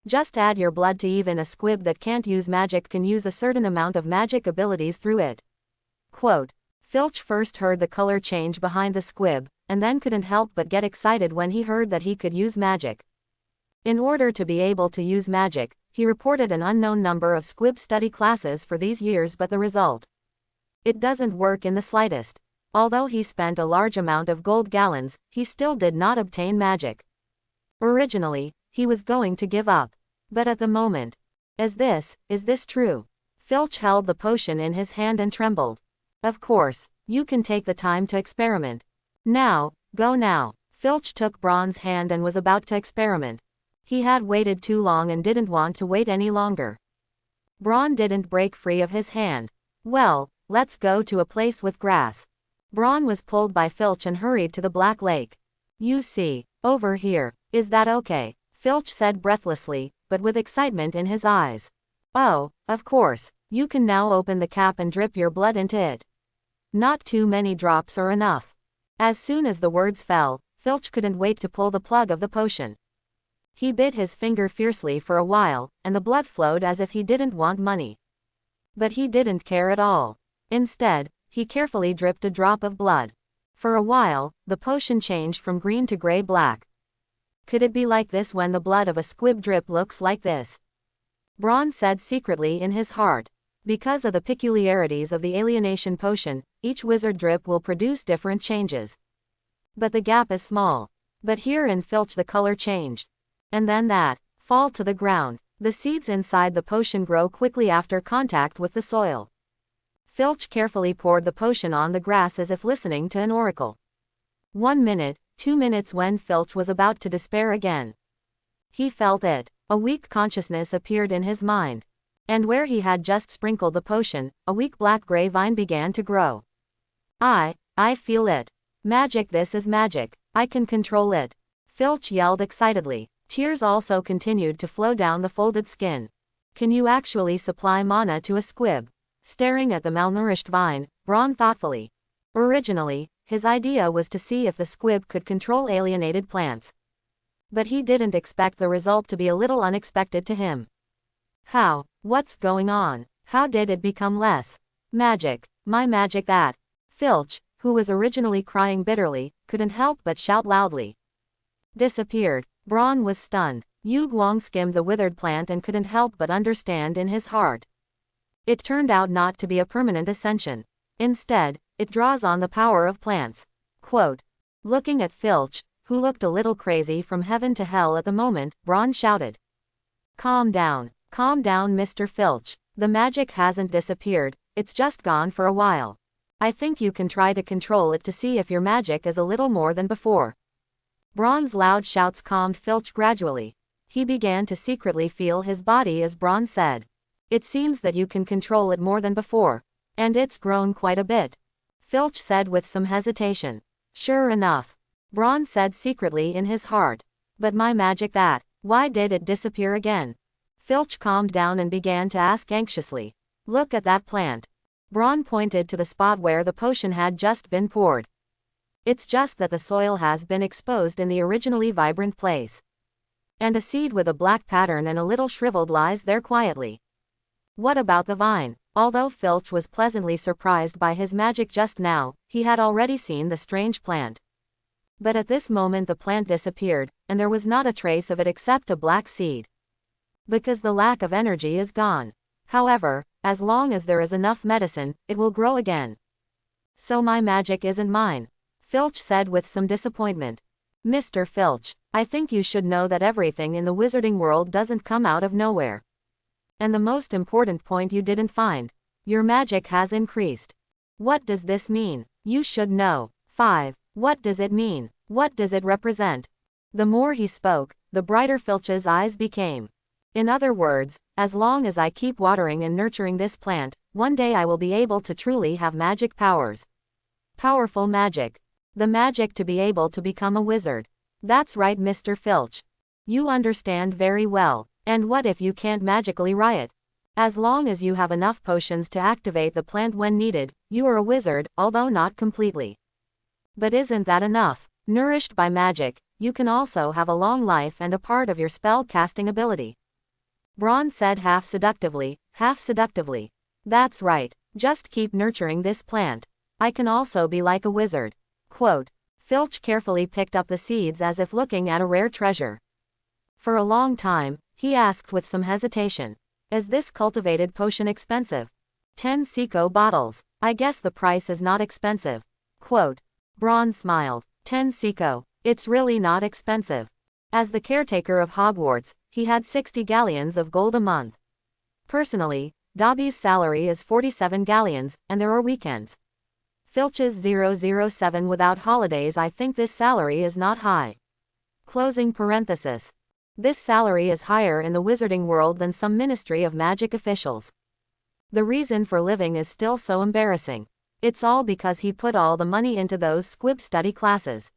Just add your blood to even a squib that can't use magic can use a certain amount of magic abilities through it. Quote, Filch first heard the color change behind the squib, and then couldn't help but get excited when he heard that he could use magic. In order to be able to use magic, he reported an unknown number of squib study classes for these years, but the result, it doesn't work in the slightest. Although he spent a large amount of gold gallons, he still did not obtain magic. Originally, he was going to give up. But at the moment, is this true? Filch held the potion in his hand and trembled. Of course, you can take the time to experiment. Now, go now. Filch took Braun's hand and was about to experiment. He had waited too long and didn't want to wait any longer. Braun didn't break free of his hand. Well, let's go to a place with grass. Braun was pulled by Filch and hurried to the Black Lake. You see, over here, is that okay? Filch said breathlessly, but with excitement in his eyes. Oh, of course, you can now open the cap and drip your blood into it. Not too many drops are enough. As soon as the words fell, Filch couldn't wait to pull the plug of the potion. He bit his finger fiercely for a while, and the blood flowed as if he didn't want money. But he didn't care at all. Instead, he carefully dripped a drop of blood. For a while, the potion changed from green to gray-black. Could it be like this when the blood of a squib drip looks like this? Braun said secretly in his heart. Because of the peculiarities of the alienation potion, each wizard drip will produce different changes. But the gap is small. But here in Filch the color changed. And then that, fall to the ground. The seeds inside the potion grow quickly after contact with the soil. Filch carefully poured the potion on the grass as if listening to an oracle. 1 minute, 2 minutes when Filch was about to despair again. He felt it. A weak consciousness appeared in his mind. And where he had just sprinkled the potion, a weak black-gray vine began to grow. I feel it. Magic, this is magic. I can control it. Filch yelled excitedly. Tears also continued to flow down the folded skin. Can you actually supply mana to a squib? Staring at the malnourished vine, Braun thoughtfully. Originally, his idea was to see if the squib could control alienated plants. But he didn't expect the result to be a little unexpected to him. How? What's going on? How did it become less? Magic. My magic that. Filch, who was originally crying bitterly, couldn't help but shout loudly. Disappeared. Braun was stunned. Yu Guang skimmed the withered plant and couldn't help but understand in his heart. It turned out not to be a permanent ascension. Instead, it draws on the power of plants. Quote. Looking at Filch, who looked a little crazy from heaven to hell at the moment, Braun shouted. Calm down, Mr. Filch. The magic hasn't disappeared, it's just gone for a while. I think you can try to control it to see if your magic is a little more than before. Braun's loud shouts calmed Filch gradually. He began to secretly feel his body as Braun said. It seems that you can control it more than before. And it's grown quite a bit. Filch said with some hesitation. Sure enough. Braun said secretly in his heart. But my magic that, why did it disappear again? Filch calmed down and began to ask anxiously. Look at that plant. Braun pointed to the spot where the potion had just been poured. It's just that the soil has been exposed in the originally vibrant place. And a seed with a black pattern and a little shriveled lies there quietly. What about the vine? Although Filch was pleasantly surprised by his magic just now, he had already seen the strange plant. But at this moment the plant disappeared, and there was not a trace of it except a black seed. Because the lack of energy is gone. However, as long as there is enough medicine, it will grow again. So my magic isn't mine, Filch said with some disappointment. Mr. Filch, I think you should know that everything in the wizarding world doesn't come out of nowhere. And the most important point you didn't find. Your magic has increased. What does this mean? You should know. 5. What does it mean? What does it represent? The more he spoke, the brighter Filch's eyes became. In other words, as long as I keep watering and nurturing this plant, one day I will be able to truly have magic powers. Powerful magic. The magic to be able to become a wizard. That's right, Mr. Filch. You understand very well. And what if you can't magically riot? As long as you have enough potions to activate the plant when needed, you are a wizard, although not completely. But isn't that enough? Nourished by magic, you can also have a long life and a part of your spell casting ability. Braun said half seductively. That's right, just keep nurturing this plant. I can also be like a wizard. Quote. Filch carefully picked up the seeds as if looking at a rare treasure. For a long time, he asked with some hesitation. Is this cultivated potion expensive? 10 Seiko bottles. I guess the price is not expensive. Quote. Braun smiled. 10 Seiko. It's really not expensive. As the caretaker of Hogwarts, he had 60 galleons of gold a month. Personally, Dobby's salary is 47 galleons, and there are weekends. Filch's 007 without holidays. I think this salary is not high. Closing parenthesis. This salary is higher in the wizarding world than some Ministry of Magic officials. The reason for living is still so embarrassing. It's all because he put all the money into those squib study classes.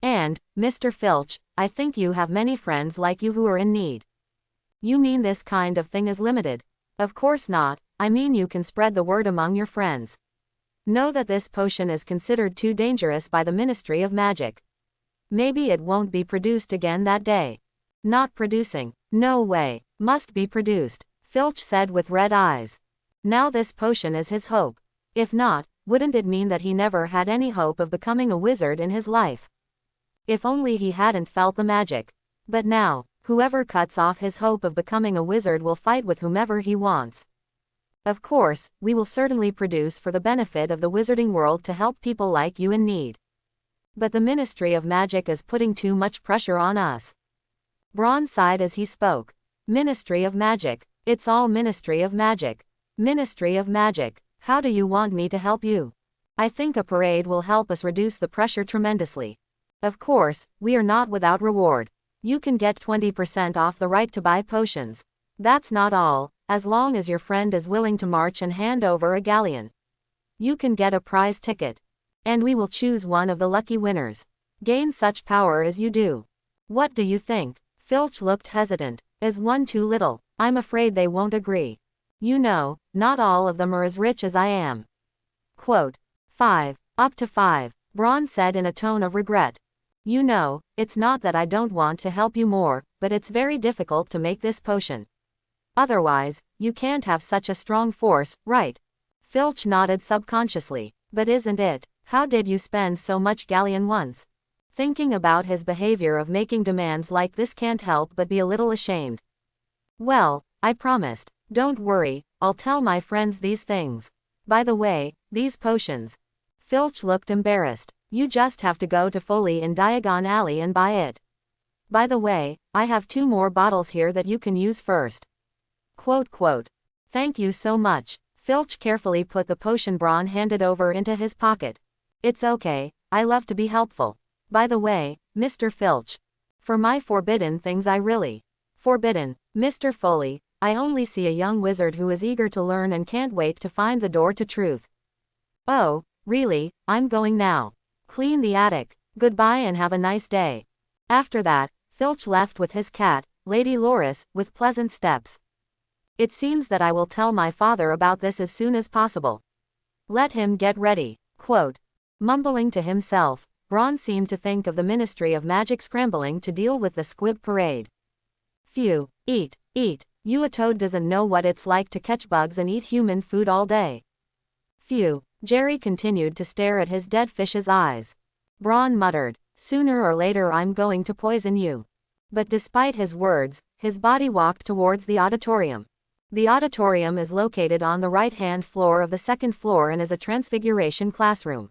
And, Mr. Filch, I think you have many friends like you who are in need. You mean this kind of thing is limited? Of course not, I mean you can spread the word among your friends. Know that this potion is considered too dangerous by the Ministry of Magic. Maybe it won't be produced again that day. Not producing. No way. Must be produced, Filch said with red eyes. Now this potion is his hope. If not, wouldn't it mean that he never had any hope of becoming a wizard in his life? If only he hadn't felt the magic. But now, whoever cuts off his hope of becoming a wizard will fight with whomever he wants. Of course, we will certainly produce for the benefit of the wizarding world to help people like you in need. But the Ministry of Magic is putting too much pressure on us. Braun sighed as he spoke. Ministry of Magic. It's all Ministry of Magic. Ministry of Magic. How do you want me to help you? I think a parade will help us reduce the pressure tremendously. Of course, we are not without reward. You can get 20% off the right to buy potions. That's not all, as long as your friend is willing to march and hand over a galleon. You can get a prize ticket. And we will choose one of the lucky winners. Gain such power as you do. What do you think? Filch looked hesitant. Is one too little? I'm afraid they won't agree. You know, not all of them are as rich as I am. Quote. 5. Up to 5, Braun said in a tone of regret. You know, it's not that I don't want to help you more, but it's very difficult to make this potion. Otherwise, you can't have such a strong force, right? Filch nodded subconsciously. But isn't it? How did you spend so much galleon once? Thinking about his behavior of making demands like this can't help but be a little ashamed. Well, I promised. Don't worry, I'll tell my friends these things. By the way, these potions. Filch looked embarrassed. You just have to go to Foley in Diagon Alley and buy it. By the way, I have 2 more bottles here that you can use first. Quote. Thank you so much. Filch carefully put the potion Braun handed over into his pocket. It's okay, I love to be helpful. By the way, Mr. Filch. For my forbidden things I really. Forbidden, Mr. Foley, I only see a young wizard who is eager to learn and can't wait to find the door to truth. Oh, really, I'm going now. Clean the attic. Goodbye and have a nice day. After that, Filch left with his cat, Lady Loris, with pleasant steps. It seems that I will tell my father about this as soon as possible. Let him get ready. Quote. Mumbling to himself, Braun seemed to think of the Ministry of Magic scrambling to deal with the squib parade. Phew, eat. You a toad doesn't know what it's like to catch bugs and eat human food all day. Phew, Jerry continued to stare at his dead fish's eyes. Braun muttered, sooner or later I'm going to poison you. But despite his words, his body walked towards the auditorium. The auditorium is located on the right-hand floor of the 2nd floor and is a transfiguration classroom.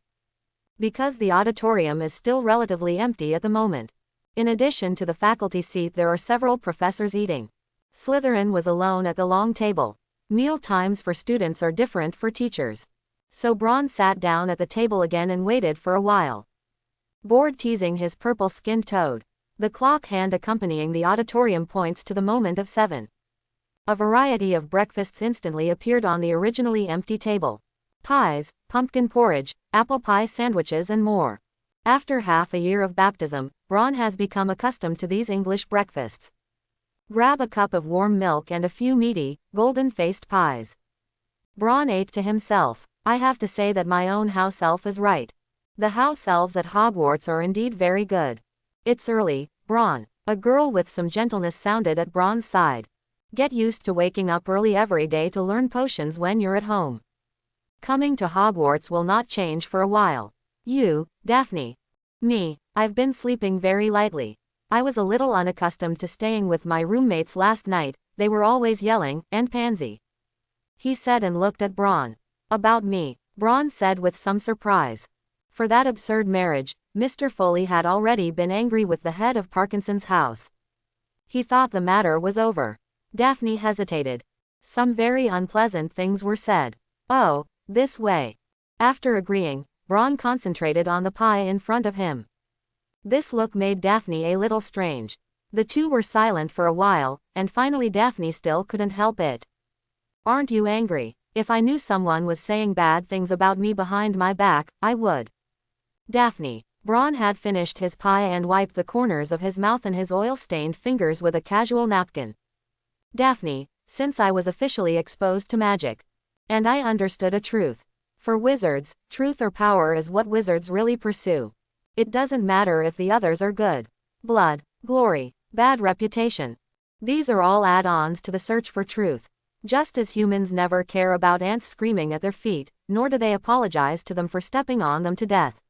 Because the auditorium is still relatively empty at the moment. In addition to the faculty seat, there are several professors eating. Slytherin was alone at the long table. Meal times for students are different for teachers. So Braun sat down at the table again and waited for a while. Bored teasing his purple-skinned toad. The clock hand accompanying the auditorium points to the moment of 7. A variety of breakfasts instantly appeared on the originally empty table. Pies, pumpkin porridge, apple pie sandwiches and more. After half a year of baptism, Braun has become accustomed to these English breakfasts. Grab a cup of warm milk and a few meaty, golden-faced pies. Braun ate to himself. I have to say that my own house elf is right. The house elves at Hogwarts are indeed very good. It's early, Braun. A girl with some gentleness sounded at Braun's side. Get used to waking up early every day to learn potions when you're at home. Coming to Hogwarts will not change for a while. You, Daphne. Me, I've been sleeping very lightly. I was a little unaccustomed to staying with my roommates last night, they were always yelling, and Pansy. He said and looked at Braun. About me, Braun said with some surprise. For that absurd marriage, Mr. Foley had already been angry with the head of Parkinson's house. He thought the matter was over. Daphne hesitated. Some very unpleasant things were said. Oh, this way. After agreeing, Braun concentrated on the pie in front of him. This look made Daphne a little strange. The two were silent for a while, and finally Daphne still couldn't help it. Aren't you angry? If I knew someone was saying bad things about me behind my back, I would. Daphne. Braun had finished his pie and wiped the corners of his mouth and his oil-stained fingers with a casual napkin. Daphne, since I was officially exposed to magic. And I understood a truth. For wizards, truth or power is what wizards really pursue. It doesn't matter if the others are good. Blood, glory, bad reputation. These are all add-ons to the search for truth. Just as humans never care about ants screaming at their feet, nor do they apologize to them for stepping on them to death.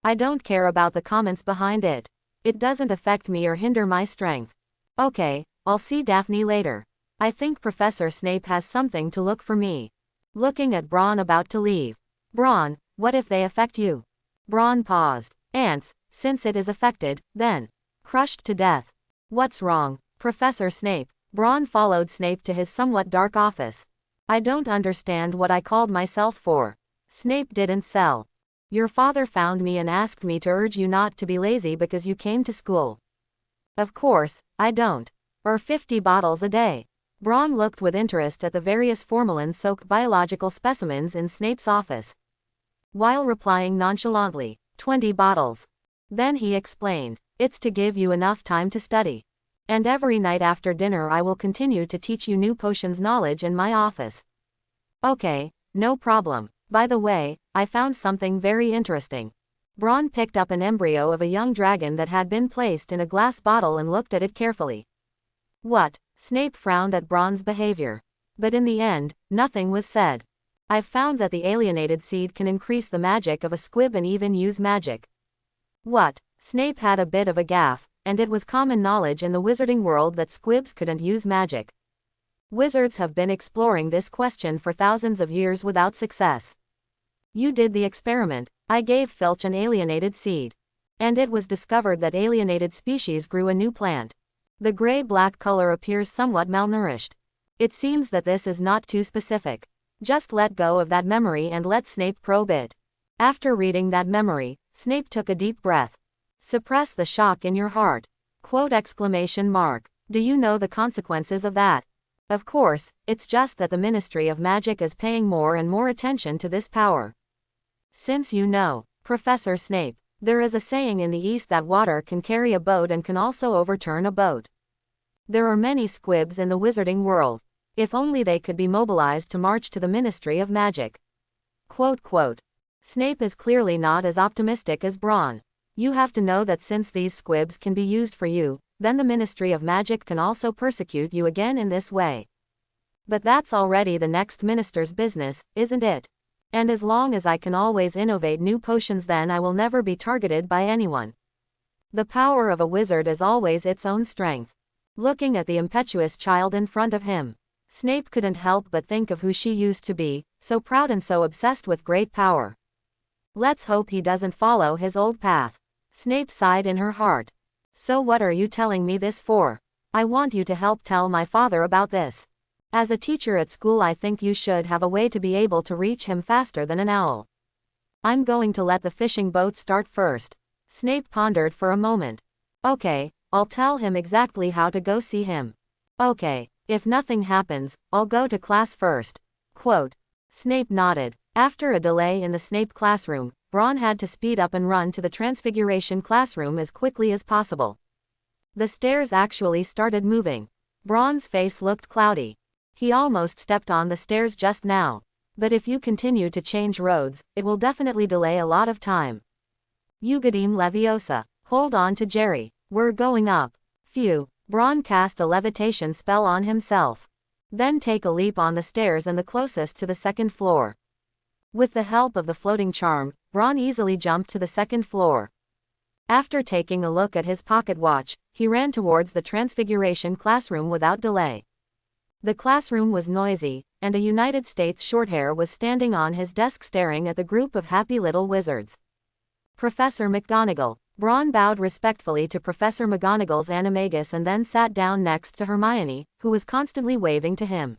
I don't care about the comments behind it. It doesn't affect me or hinder my strength. Okay, I'll see Daphne later. I think Professor Snape has something to look for me. Looking at Braun about to leave. Braun, what if they affect you? Braun paused. Ants, since it is affected, then. Crushed to death. What's wrong, Professor Snape? Braun followed Snape to his somewhat dark office. I don't understand what I called myself for. Snape didn't sell. Your father found me and asked me to urge you not to be lazy because you came to school. Of course, I don't. Or 50 bottles a day. Braun looked with interest at the various formalin-soaked biological specimens in Snape's office. While replying nonchalantly, 20 bottles. Then he explained, it's to give you enough time to study. And every night after dinner I will continue to teach you new potions knowledge in my office. Okay, no problem. By the way, I found something very interesting. Braun picked up an embryo of a young dragon that had been placed in a glass bottle and looked at it carefully. What? Snape frowned at Braun's behavior. But in the end, nothing was said. I've found that the alienated seed can increase the magic of a squib and even use magic. What? Snape had a bit of a gaffe. And it was common knowledge in the wizarding world that squibs couldn't use magic. Wizards have been exploring this question for thousands of years without success. You did the experiment. I gave Filch an alienated seed. And it was discovered that alienated species grew a new plant. The gray-black color appears somewhat malnourished. It seems that this is not too specific. Just let go of that memory and let Snape probe it. After reading that memory, Snape took a deep breath. Suppress the shock in your heart. Quote exclamation mark. Do you know the consequences of that? Of course, it's just that the Ministry of Magic is paying more and more attention to this power. Since you know, Professor Snape, there is a saying in the East that water can carry a boat and can also overturn a boat. There are many squibs in the wizarding world. If only they could be mobilized to march to the Ministry of Magic. Quote. Snape is clearly not as optimistic as Braun. You have to know that since these squibs can be used for you, then the Ministry of Magic can also persecute you again in this way. But that's already the next minister's business, isn't it? And as long as I can always innovate new potions, then I will never be targeted by anyone. The power of a wizard is always its own strength. Looking at the impetuous child in front of him, Snape couldn't help but think of who she used to be, so proud and so obsessed with great power. Let's hope he doesn't follow his old path. Snape sighed in her heart. So what are you telling me this for? I want you to help tell my father about this. As a teacher at school, I think you should have a way to be able to reach him faster than an owl. I'm going to let the fishing boat start first. Snape pondered for a moment. Okay, I'll tell him exactly how to go see him. Okay, if nothing happens, I'll go to class first. Quote. Snape nodded. After a delay in the Snape classroom, Braun had to speed up and run to the Transfiguration classroom as quickly as possible. The stairs actually started moving. Braun's face looked cloudy. He almost stepped on the stairs just now. But if you continue to change roads, it will definitely delay a lot of time. Eugadim Leviosa. Hold on to Jerry. We're going up. Phew. Braun cast a levitation spell on himself. Then take a leap on the stairs and the closest to the second floor. With the help of the floating charm, Braun easily jumped to the second floor. After taking a look at his pocket watch, he ran towards the Transfiguration classroom without delay. The classroom was noisy, and a United States Shorthair was standing on his desk staring at the group of happy little wizards. Professor McGonagall. Braun bowed respectfully to Professor McGonagall's animagus and then sat down next to Hermione, who was constantly waving to him.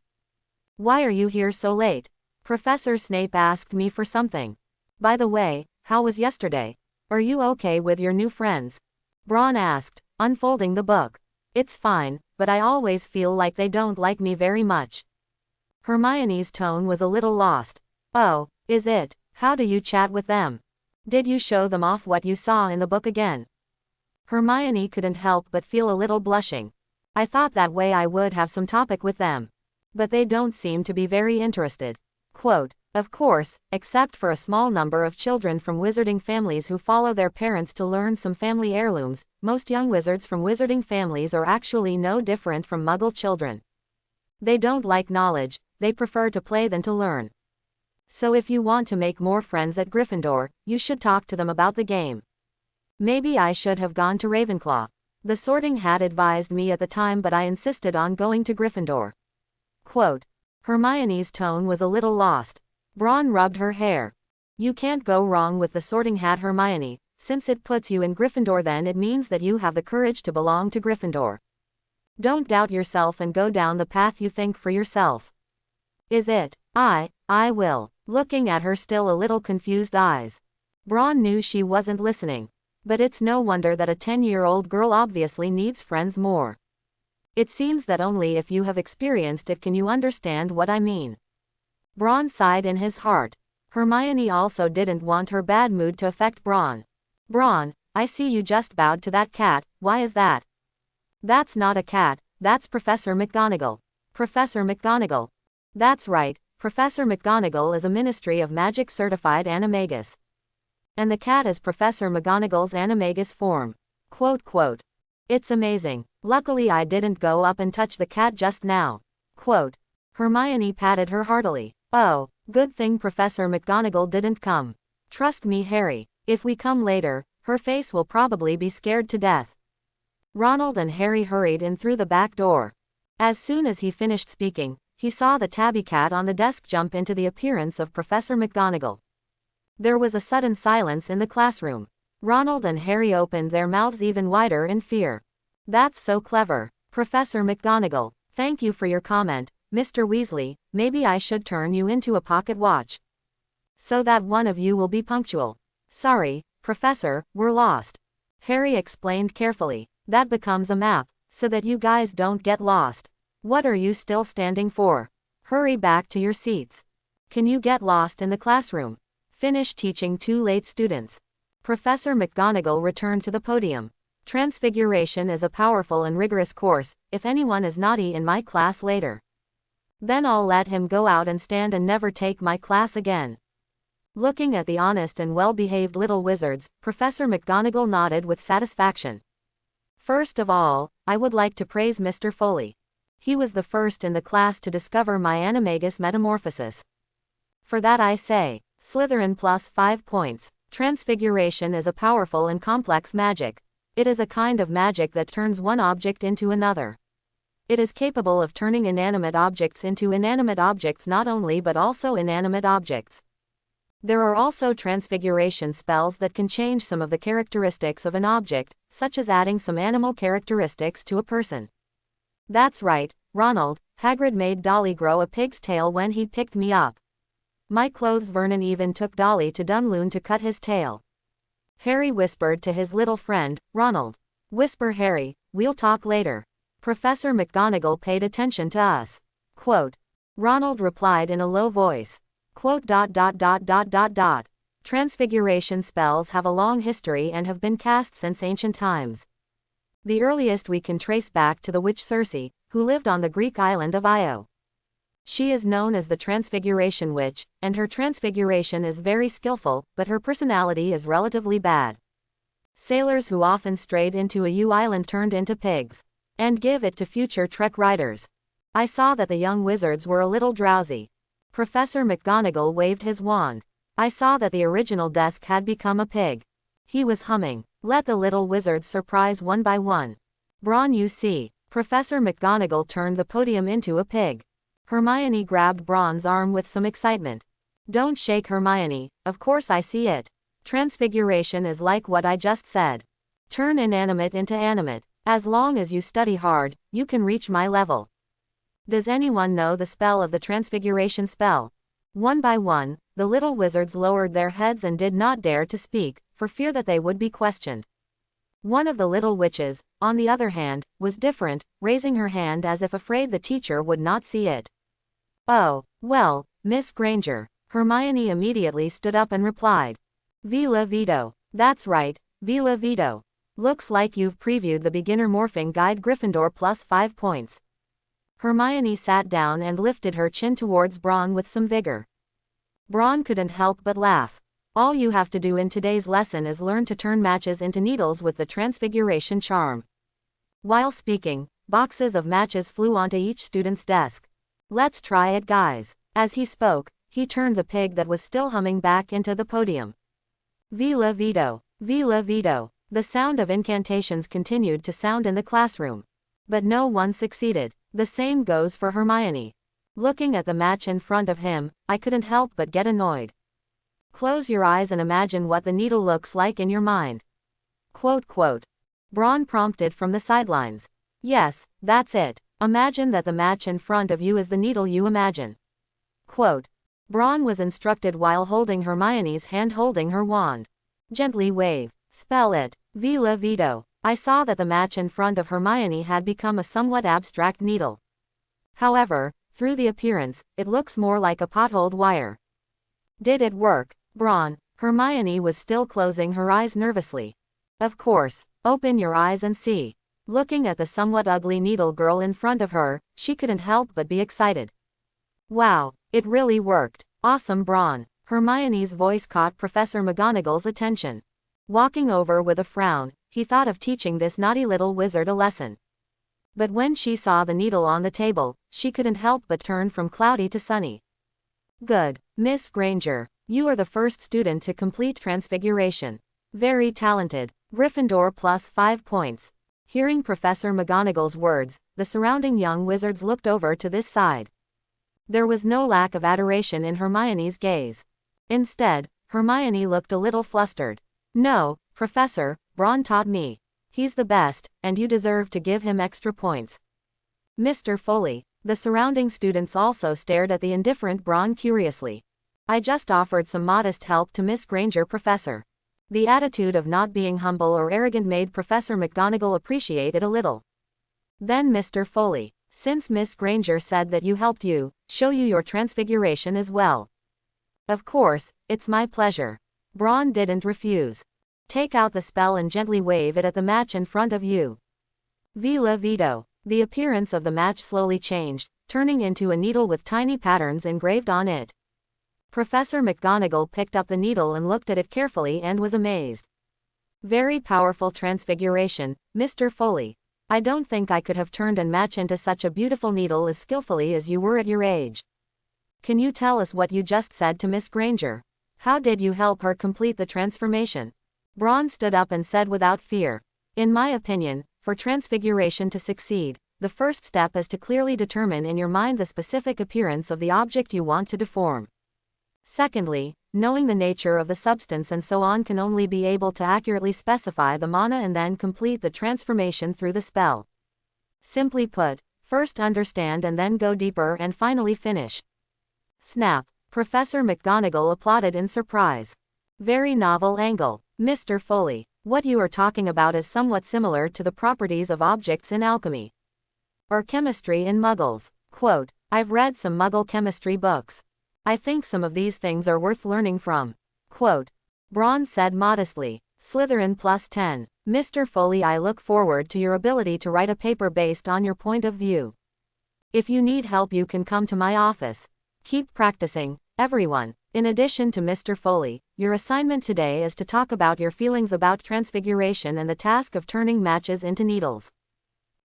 Why are you here so late? Professor Snape asked me for something. By the way, how was yesterday? Are you okay with your new friends? Braun asked, unfolding the book. It's fine, but I always feel like they don't like me very much. Hermione's tone was a little lost. Oh, is it? How do you chat with them? Did you show them off what you saw in the book again? Hermione couldn't help but feel a little blushing. I thought that way I would have some topic with them. But they don't seem to be very interested. Quote. Of course, except for a small number of children from wizarding families who follow their parents to learn some family heirlooms, most young wizards from wizarding families are actually no different from Muggle children. They don't like knowledge, they prefer to play than to learn. So if you want to make more friends at Gryffindor, you should talk to them about the game. Maybe I should have gone to Ravenclaw. The Sorting Hat advised me at the time, but I insisted on going to Gryffindor. Quote. Hermione's tone was a little lost. Ron rubbed her hair. You can't go wrong with the Sorting Hat, Hermione. Since it puts you in Gryffindor, then it means that you have the courage to belong to Gryffindor. Don't doubt yourself and go down the path you think for yourself. Is it? I will. Looking at her still a little confused eyes. Ron knew she wasn't listening. But it's no wonder that a 10-year-old girl obviously needs friends more. It seems that only if you have experienced it can you understand what I mean. Ron sighed in his heart. Hermione also didn't want her bad mood to affect Ron. Ron, I see you just bowed to that cat, why is that? That's not a cat, that's Professor McGonagall. Professor McGonagall. That's right, Professor McGonagall is a Ministry of Magic certified animagus. And the cat is Professor McGonagall's animagus form. Quote, quote. It's amazing. Luckily I didn't go up and touch the cat just now. Quote. Hermione patted her heartily. Oh, good thing Professor McGonagall didn't come. Trust me, Harry, if we come later, her face will probably be scared to death. Ronald and Harry hurried in through the back door. As soon as he finished speaking, he saw the tabby cat on the desk jump into the appearance of Professor McGonagall. There was a sudden silence in the classroom. Ronald and Harry opened their mouths even wider in fear. That's so clever, Professor McGonagall. Thank you for your comment, Mr. Weasley. Maybe I should turn you into a pocket watch, so that one of you will be punctual. Sorry, Professor, we're lost. Harry explained carefully. That becomes a map, so that you guys don't get lost. What are you still standing for? Hurry back to your seats. Can you get lost in the classroom? Finish teaching too late, students. Professor McGonagall returned to the podium. Transfiguration is a powerful and rigorous course. If anyone is naughty in my class later, then I'll let him go out and stand and never take my class again. Looking at the honest and well-behaved little wizards, Professor McGonagall nodded with satisfaction. First of all, I would like to praise Mr. Foley. He was the first in the class to discover my animagus metamorphosis. For that I say, Slytherin plus 5 points. Transfiguration is a powerful and complex magic. It is a kind of magic that turns one object into another. It is capable of turning inanimate objects into inanimate objects, not only but also inanimate objects. There are also transfiguration spells that can change some of the characteristics of an object, such as adding some animal characteristics to a person. That's right, Ronald, Hagrid made Dolly grow a pig's tail when he picked me up. My clothes. Vernon even took Dolly to Dunloon to cut his tail. Harry whispered to his little friend, Ronald. Whisper, Harry, we'll talk later. Professor McGonagall paid attention to us. Quote. Ronald replied in a low voice. Quote. Transfiguration spells have a long history and have been cast since ancient times. The earliest we can trace back to the witch Circe, who lived on the Greek island of Io. She is known as the Transfiguration Witch, and her transfiguration is very skillful, but her personality is relatively bad. Sailors who often strayed into a island turned into pigs. And give it to future Trek writers. I saw that the young wizards were a little drowsy. Professor McGonagall waved his wand. I saw that the original desk had become a pig. He was humming. Let the little wizards surprise one by one. Brawn, you see. Professor McGonagall turned the podium into a pig. Hermione grabbed Brawn's arm with some excitement. Don't shake, Hermione, of course I see it. Transfiguration is like what I just said. Turn inanimate into animate. As long as you study hard, you can reach my level. Does anyone know the spell of the transfiguration spell? One by one, the little wizards lowered their heads and did not dare to speak, for fear that they would be questioned. One of the little witches, on the other hand, was different, raising her hand as if afraid the teacher would not see it. Oh, well, Miss Granger. Hermione immediately stood up and replied. Vila Vito. That's right, Vila Vito. Looks like you've previewed the beginner morphing guide. Gryffindor plus 5 points. Hermione sat down and lifted her chin towards Brawn with some vigor. Brawn couldn't help but laugh. All you have to do in today's lesson is learn to turn matches into needles with the transfiguration charm. While speaking, boxes of matches flew onto each student's desk. Let's try it, guys. As he spoke, he turned the pig that was still humming back into the podium. Vila Vito, Vila Vito. The sound of incantations continued to sound in the classroom. But no one succeeded. The same goes for Hermione. Looking at the match in front of him, I couldn't help but get annoyed. Close your eyes and imagine what the needle looks like in your mind. Quote, quote. Braun prompted from the sidelines. Yes, that's it. Imagine that the match in front of you is the needle you imagine. Quote. Braun was instructed while holding Hermione's hand, holding her wand. Gently wave. Spell it. Vila Vito. I saw that the match in front of Hermione had become a somewhat abstract needle. However, through the appearance, it looks more like a potholed wire. Did it work, Braun? Hermione was still closing her eyes nervously. Of course. Open your eyes and see. Looking at the somewhat ugly needle girl in front of her, she couldn't help but be excited. Wow, it really worked. Awesome, Braun. Hermione's voice caught Professor McGonagall's attention. Walking over with a frown, he thought of teaching this naughty little wizard a lesson. But when she saw the needle on the table, she couldn't help but turn from cloudy to sunny. Good, Miss Granger. You are the first student to complete Transfiguration. Very talented. Gryffindor plus 5 points. Hearing Professor McGonagall's words, the surrounding young wizards looked over to this side. There was no lack of adoration in Hermione's gaze. Instead, Hermione looked a little flustered. No, Professor, Braun taught me. He's the best, and you deserve to give him extra points. Mr. Foley. The surrounding students also stared at the indifferent Braun curiously. I just offered some modest help to Miss Granger, Professor. The attitude of not being humble or arrogant made Professor McGonagall appreciate it a little. Then Mr. Foley, since Miss Granger said that you helped you, show you your transfiguration as well. Of course, it's my pleasure. Braun didn't refuse. Take out the spell and gently wave it at the match in front of you. Vila Vito. The appearance of the match slowly changed, turning into a needle with tiny patterns engraved on it. Professor McGonagall picked up the needle and looked at it carefully and was amazed. Very powerful transfiguration, Mr. Foley. I don't think I could have turned a match into such a beautiful needle as skillfully as you were at your age. Can you tell us what you just said to Miss Granger? How did you help her complete the transformation? Braun stood up and said without fear. In my opinion, for transfiguration to succeed, the first step is to clearly determine in your mind the specific appearance of the object you want to deform. Secondly, knowing the nature of the substance and so on can only be able to accurately specify the mana and then complete the transformation through the spell. Simply put, first understand and then go deeper and finally finish. Snap. Professor McGonagall applauded in surprise. Very novel angle, Mr. Foley. What you are talking about is somewhat similar to the properties of objects in alchemy. Or chemistry in Muggles. Quote, I've read some Muggle chemistry books. I think some of these things are worth learning from. Quote. Braun said modestly. Slytherin plus 10. Mr. Foley, I look forward to your ability to write a paper based on your point of view. If you need help you can come to my office. Keep practicing, everyone. In addition to Mr. Foley, your assignment today is to talk about your feelings about transfiguration and the task of turning matches into needles.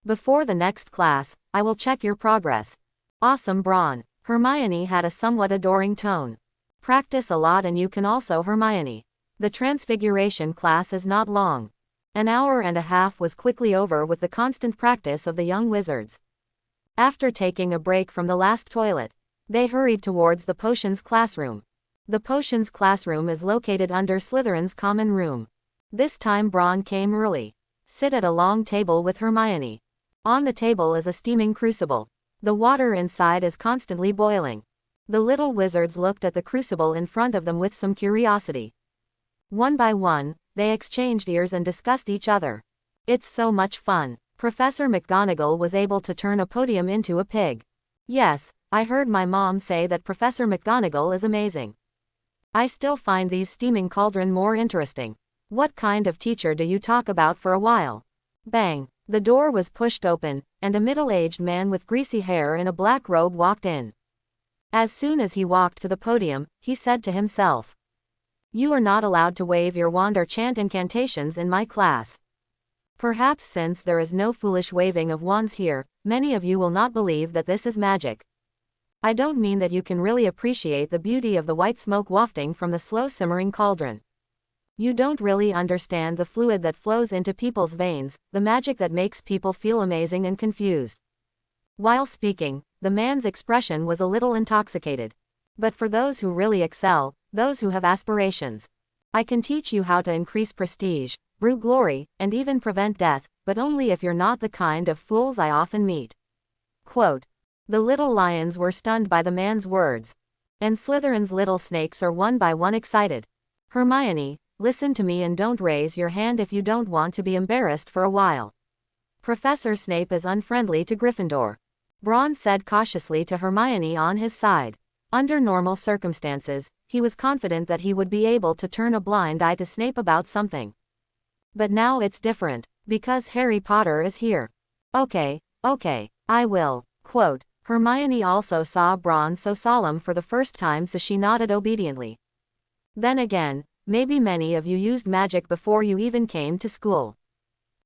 Before the next class, I will check your progress. Awesome, Braun. Hermione had a somewhat adoring tone. Practice a lot and you can also, Hermione. The transfiguration class is not long. An hour and a half was quickly over with the constant practice of the young wizards. After taking a break from the last toilet, they hurried towards the potions classroom. The potions classroom is located under Slytherin's common room. This time Braun came early. Sit at a long table with Hermione. On the table is a steaming crucible. The water inside is constantly boiling. The little wizards looked at the crucible in front of them with some curiosity. One by one, they exchanged ears and discussed each other. It's so much fun. Professor McGonagall was able to turn a podium into a pig. Yes, I heard my mom say that Professor McGonagall is amazing. I still find these steaming cauldron more interesting. What kind of teacher do you talk about for a while? Bang. The door was pushed open, and a middle-aged man with greasy hair in a black robe walked in. As soon as he walked to the podium, he said to himself, You are not allowed to wave your wand or chant incantations in my class. Perhaps since there is no foolish waving of wands here, many of you will not believe that this is magic. I don't mean that you can really appreciate the beauty of the white smoke wafting from the slow simmering cauldron. You don't really understand the fluid that flows into people's veins, the magic that makes people feel amazing and confused. While speaking, the man's expression was a little intoxicated. But for those who really excel, those who have aspirations, I can teach you how to increase prestige, brew glory, and even prevent death, but only if you're not the kind of fools I often meet. Quote. The little lions were stunned by the man's words. And Slytherin's little snakes are one by one excited. Hermione, listen to me and don't raise your hand if you don't want to be embarrassed for a while. Professor Snape is unfriendly to Gryffindor. Ron said cautiously to Hermione on his side. Under normal circumstances, he was confident that he would be able to turn a blind eye to Snape about something. But now it's different, because Harry Potter is here. Okay, I will. Quote. Hermione also saw Ron so solemn for the first time, so she nodded obediently. Then again, maybe many of you used magic before you even came to school.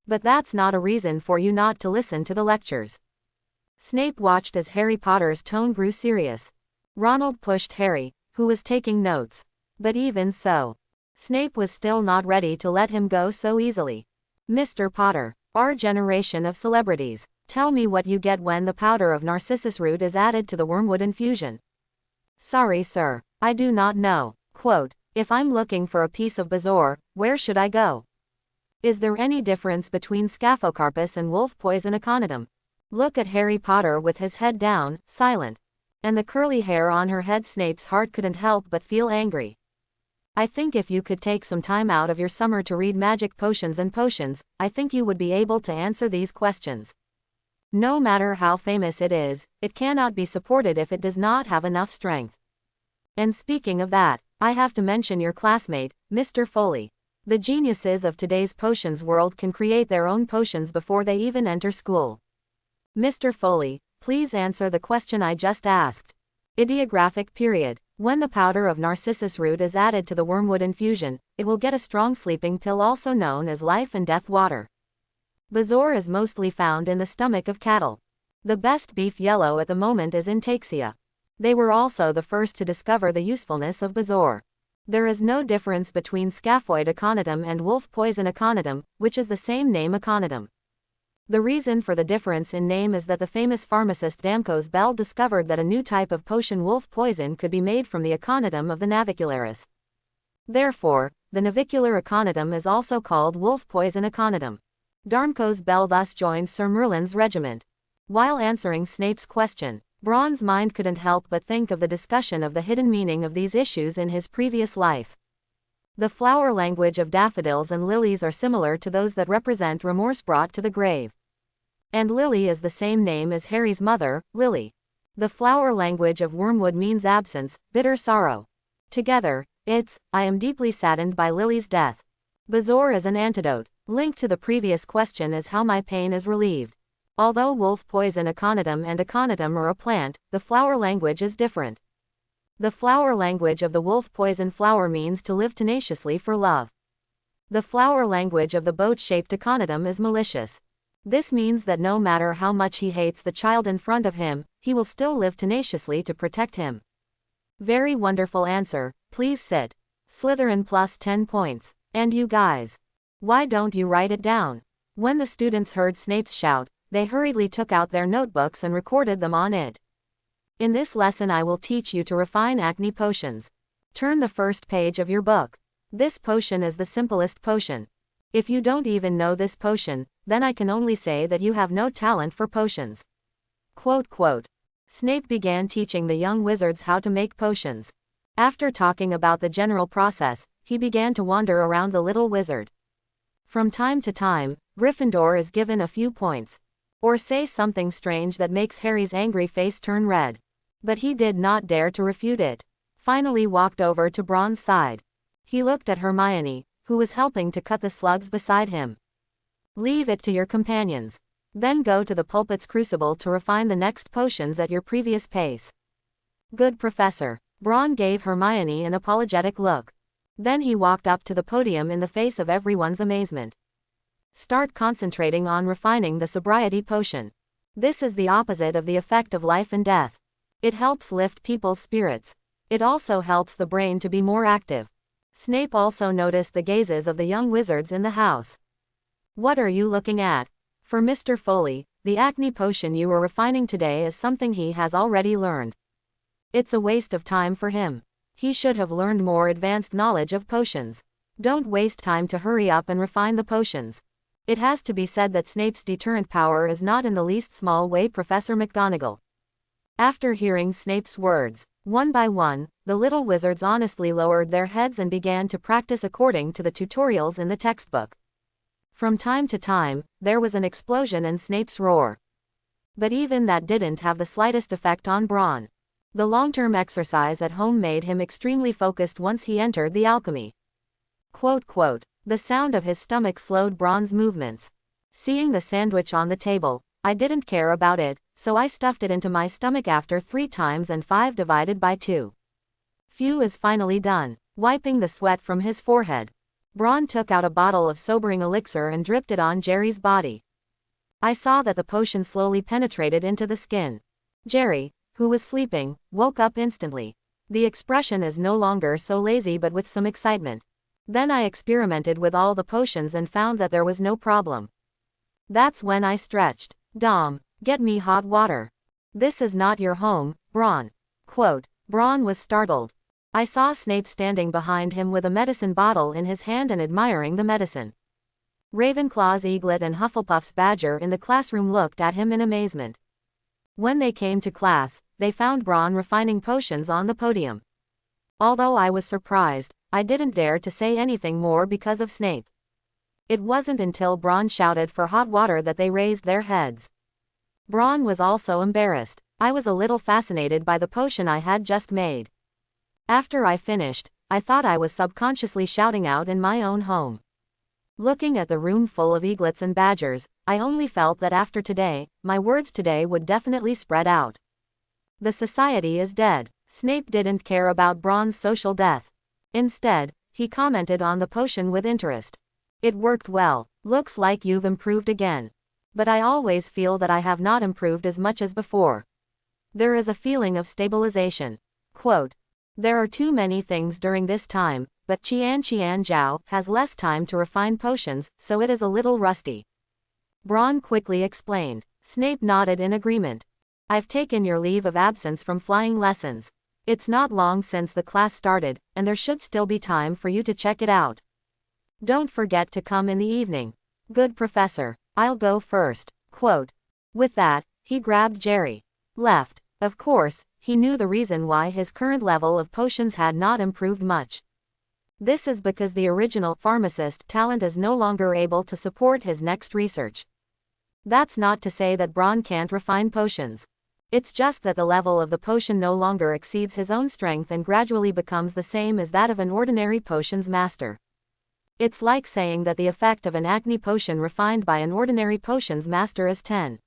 But that's not a reason for you not to listen to the lectures. Snape watched as Harry Potter's tone grew serious. Ronald pushed Harry, who was taking notes. But even so, Snape was still not ready to let him go so easily. Mr. Potter, our generation of celebrities, tell me what you get when the powder of narcissus root is added to the wormwood infusion. Sorry, sir, I do not know. Quote, if I'm looking for a piece of bezoar, where should I go? Is there any difference between Scaphocarpus and wolf poison aconitum? Look at Harry Potter with his head down, silent. And the curly hair on her head. Snape's heart couldn't help but feel angry. I think if you could take some time out of your summer to read magic potions and potions, I think you would be able to answer these questions. No matter how famous it is, it cannot be supported if it does not have enough strength. And speaking of that, I have to mention your classmate, Mr. Foley. The geniuses of today's potions world can create their own potions before they even enter school. Mr. Foley, please answer the question I just asked. Ideographic period. When the powder of narcissus root is added to the wormwood infusion, it will get a strong sleeping pill also known as life and death water. Bezoar is mostly found in the stomach of cattle. The best beef yellow at the moment is in Taxia. They were also the first to discover the usefulness of bezoar. There is no difference between scaphoid aconitum and wolf poison aconitum, which is the same name aconitum. The reason for the difference in name is that the famous pharmacist Damcos Bell discovered that a new type of potion wolf poison could be made from the aconitum of the navicularis. Therefore, the navicular aconitum is also called wolf poison aconitum. Darmcos Bell thus joined Sir Merlin's regiment. While answering Snape's question, Ron's mind couldn't help but think of the discussion of the hidden meaning of these issues in his previous life. The flower language of daffodils and lilies are similar to those that represent remorse brought to the grave. And Lily is the same name as Harry's mother, Lily. The flower language of wormwood means absence, bitter sorrow. Together, it's, I am deeply saddened by Lily's death. Bezoar is an antidote. Linked to the previous question is how my pain is relieved. Although wolf poison aconitum and aconitum are a plant, the flower language is different. The flower language of the wolf poison flower means to live tenaciously for love. The flower language of the boat-shaped aconitum is malicious. This means that no matter how much he hates the child in front of him, he will still live tenaciously to protect him. Very wonderful answer, please sit. Slytherin plus 10 points. And you guys, why don't you write it down? When the students heard Snape's shout, they hurriedly took out their notebooks and recorded them on it. In this lesson I will teach you to refine acne potions. Turn the first page of your book. This potion is the simplest potion. If you don't even know this potion, then I can only say that you have no talent for potions. Quote. Snape began teaching the young wizards how to make potions. After talking about the general process, he began to wander around the little wizard. From time to time, Gryffindor is given a few points. Or say something strange that makes Harry's angry face turn red. But he did not dare to refute it. Finally walked over to Ron's side. He looked at Hermione, who was helping to cut the slugs beside him. Leave it to your companions. Then go to the pulpit's crucible to refine the next potions at your previous pace. Good professor. Ron gave Hermione an apologetic look. Then he walked up to the podium in the face of everyone's amazement. Start concentrating on refining the sobriety potion. This is the opposite of the effect of life and death. It helps lift people's spirits. It also helps the brain to be more active. Snape also noticed the gazes of the young wizards in the house. What are you looking at? For Mr. Foley, the acne potion you were refining today is something he has already learned. It's a waste of time for him. He should have learned more advanced knowledge of potions. Don't waste time to hurry up and refine the potions. It has to be said that Snape's deterrent power is not in the least small way. Professor McGonagall. After hearing Snape's words, one by one, the little wizards honestly lowered their heads and began to practice according to the tutorials in the textbook. From time to time, there was an explosion and Snape's roar. But even that didn't have the slightest effect on Braun. The long-term exercise at home made him extremely focused once he entered the alchemy. Quote, quote, the sound of his stomach slowed Braun's movements. Seeing the sandwich on the table, I didn't care about it, so I stuffed it into my stomach after 3 times and 5 divided by 2. Phew is finally done. Wiping the sweat from his forehead, Braun took out a bottle of sobering elixir and dripped it on Jerry's body. I saw that the potion slowly penetrated into the skin. Jerry, who was sleeping, woke up instantly. The expression is no longer so lazy but with some excitement. Then I experimented with all the potions and found that there was no problem. That's when I stretched. Dom, get me hot water. This is not your home, Braun. Quote, Braun was startled. I saw Snape standing behind him with a medicine bottle in his hand and admiring the medicine. Ravenclaw's Eaglet and Hufflepuff's Badger in the classroom looked at him in amazement. When they came to class, they found Braun refining potions on the podium. Although I was surprised, I didn't dare to say anything more because of Snape. It wasn't until Braun shouted for hot water that they raised their heads. Braun was also embarrassed. I was a little fascinated by the potion I had just made. After I finished, I thought I was subconsciously shouting out in my own home. Looking at the room full of eaglets and badgers, I only felt that after today, my words today would definitely spread out. The society is dead. Snape didn't care about Braun's social death. Instead, he commented on the potion with interest. It worked well. Looks like you've improved again. But I always feel that I have not improved as much as before. There is a feeling of stabilization. Quote, there are too many things during this time, but Qian Zhao has less time to refine potions, so it is a little rusty. Braun quickly explained. Snape nodded in agreement. I've taken your leave of absence from flying lessons. It's not long since the class started, and there should still be time for you to check it out. Don't forget to come in the evening. Good professor. I'll go first. Quote. With that, he grabbed Jerry. Left. Of course, he knew the reason why his current level of potions had not improved much. This is because the original pharmacist talent is no longer able to support his next research. That's not to say that Braun can't refine potions. It's just that the level of the potion no longer exceeds his own strength and gradually becomes the same as that of an ordinary potions master. It's like saying that the effect of an acne potion refined by an ordinary potions master is 10.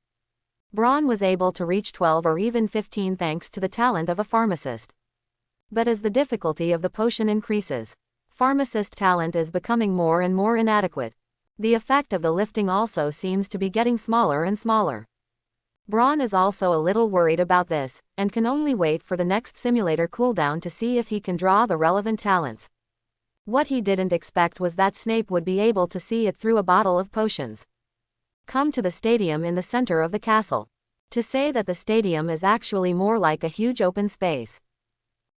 Braun was able to reach 12 or even 15 thanks to the talent of a pharmacist. But as the difficulty of the potion increases, pharmacist talent is becoming more and more inadequate. The effect of the lifting also seems to be getting smaller and smaller. Braun is also a little worried about this, and can only wait for the next simulator cooldown to see if he can draw the relevant talents. What he didn't expect was that Snape would be able to see it through a bottle of potions. Come to the stadium in the center of the castle. To say that the stadium is actually more like a huge open space.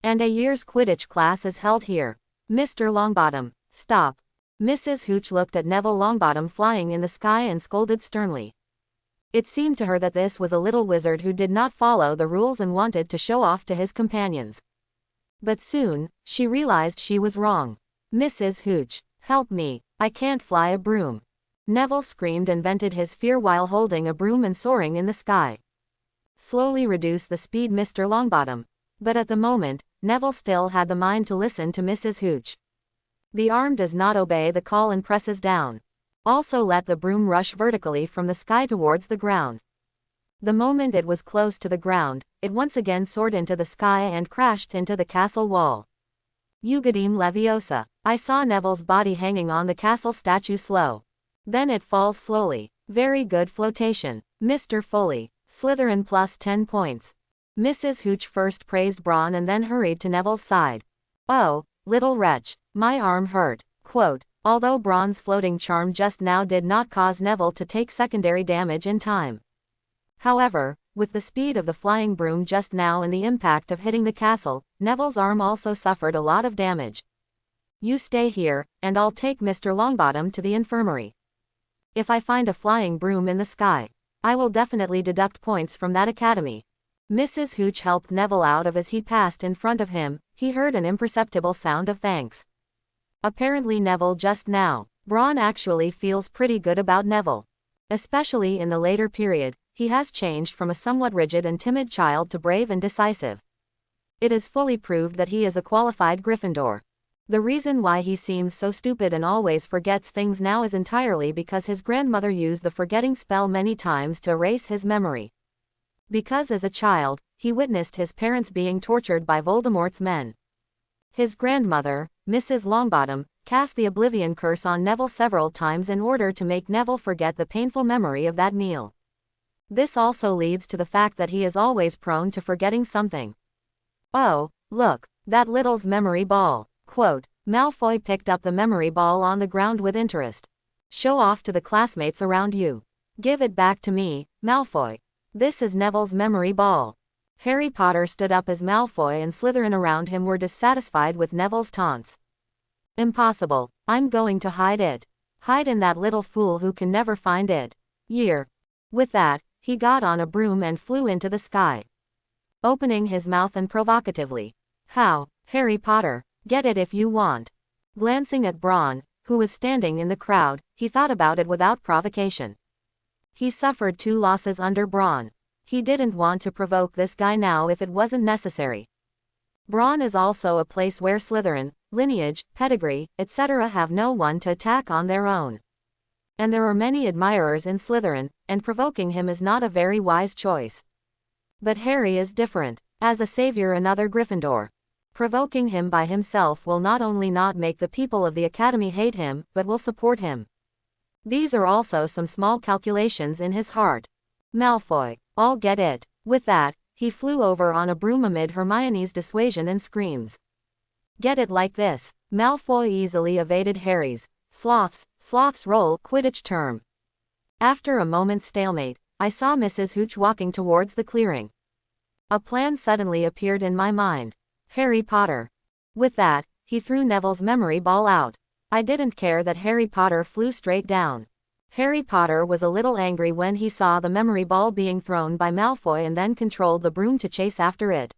And a year's Quidditch class is held here. Mr. Longbottom, stop. Mrs. Hooch looked at Neville Longbottom flying in the sky and scolded sternly. It seemed to her that this was a little wizard who did not follow the rules and wanted to show off to his companions. But soon, she realized she was wrong. Mrs. Hooch, help me, I can't fly a broom. Neville screamed and vented his fear while holding a broom and soaring in the sky. Slowly reduce the speed, Mr. Longbottom. But at the moment, Neville still had the mind to listen to Mrs. Hooch. The arm does not obey the call and presses down. Also let the broom rush vertically from the sky towards the ground. The moment it was close to the ground, it once again soared into the sky and crashed into the castle wall. Eugadim Leviosa. I saw Neville's body hanging on the castle statue slow. Then it falls slowly. Very good flotation. Mr. Foley. Slytherin plus 10 points. Mrs. Hooch first praised Braun and then hurried to Neville's side. "Oh, little wretch, my arm hurt." Quote, although Braun's floating charm just now did not cause Neville to take secondary damage in time. However, with the speed of the flying broom just now and the impact of hitting the castle, Neville's arm also suffered a lot of damage. "You stay here, and I'll take Mr. Longbottom to the infirmary. If I find a flying broom in the sky, I will definitely deduct points from that academy." Mrs. Hooch helped Neville out of as he passed in front of him. He heard an imperceptible sound of thanks. Apparently Neville just now. Braun actually feels pretty good about Neville. Especially in the later period, he has changed from a somewhat rigid and timid child to brave and decisive. It is fully proved that he is a qualified Gryffindor. The reason why he seems so stupid and always forgets things now is entirely because his grandmother used the forgetting spell many times to erase his memory. Because as a child, he witnessed his parents being tortured by Voldemort's men. His grandmother, Mrs. Longbottom, cast the Oblivion Curse on Neville several times in order to make Neville forget the painful memory of that meal. This also leads to the fact that he is always prone to forgetting something. "Oh, look, that little's memory ball." Quote, Malfoy picked up the memory ball on the ground with interest. "Show off to the classmates around you. Give it back to me, Malfoy. This is Neville's memory ball." Harry Potter stood up as Malfoy and Slytherin around him were dissatisfied with Neville's taunts. "Impossible. I'm going to hide it. Hide in that little fool who can never find it. Year." With that, he got on a broom and flew into the sky, opening his mouth and provocatively. "How, Harry Potter, get it if you want." Glancing at Braun, who was standing in the crowd, he thought about it without provocation. He suffered 2 losses under Braun. He didn't want to provoke this guy now if it wasn't necessary. Braun is also a place where Slytherin, lineage, pedigree, etc. have no one to attack on their own. And there are many admirers in Slytherin, and provoking him is not a very wise choice. But Harry is different. As a savior another Gryffindor. Provoking him by himself will not only not make the people of the academy hate him, but will support him. These are also some small calculations in his heart. Malfoy, I'll get it. With that, he flew over on a broom amid Hermione's dissuasion and screams. "Get it like this." Malfoy easily evaded Harry's sloths roll Quidditch term. After a moment's stalemate, I saw Mrs. Hooch walking towards the clearing. A plan suddenly appeared in my mind. Harry Potter. With that, he threw Neville's memory ball out. I didn't care that Harry Potter flew straight down. Harry Potter was a little angry when he saw the memory ball being thrown by Malfoy and then controlled the broom to chase after it.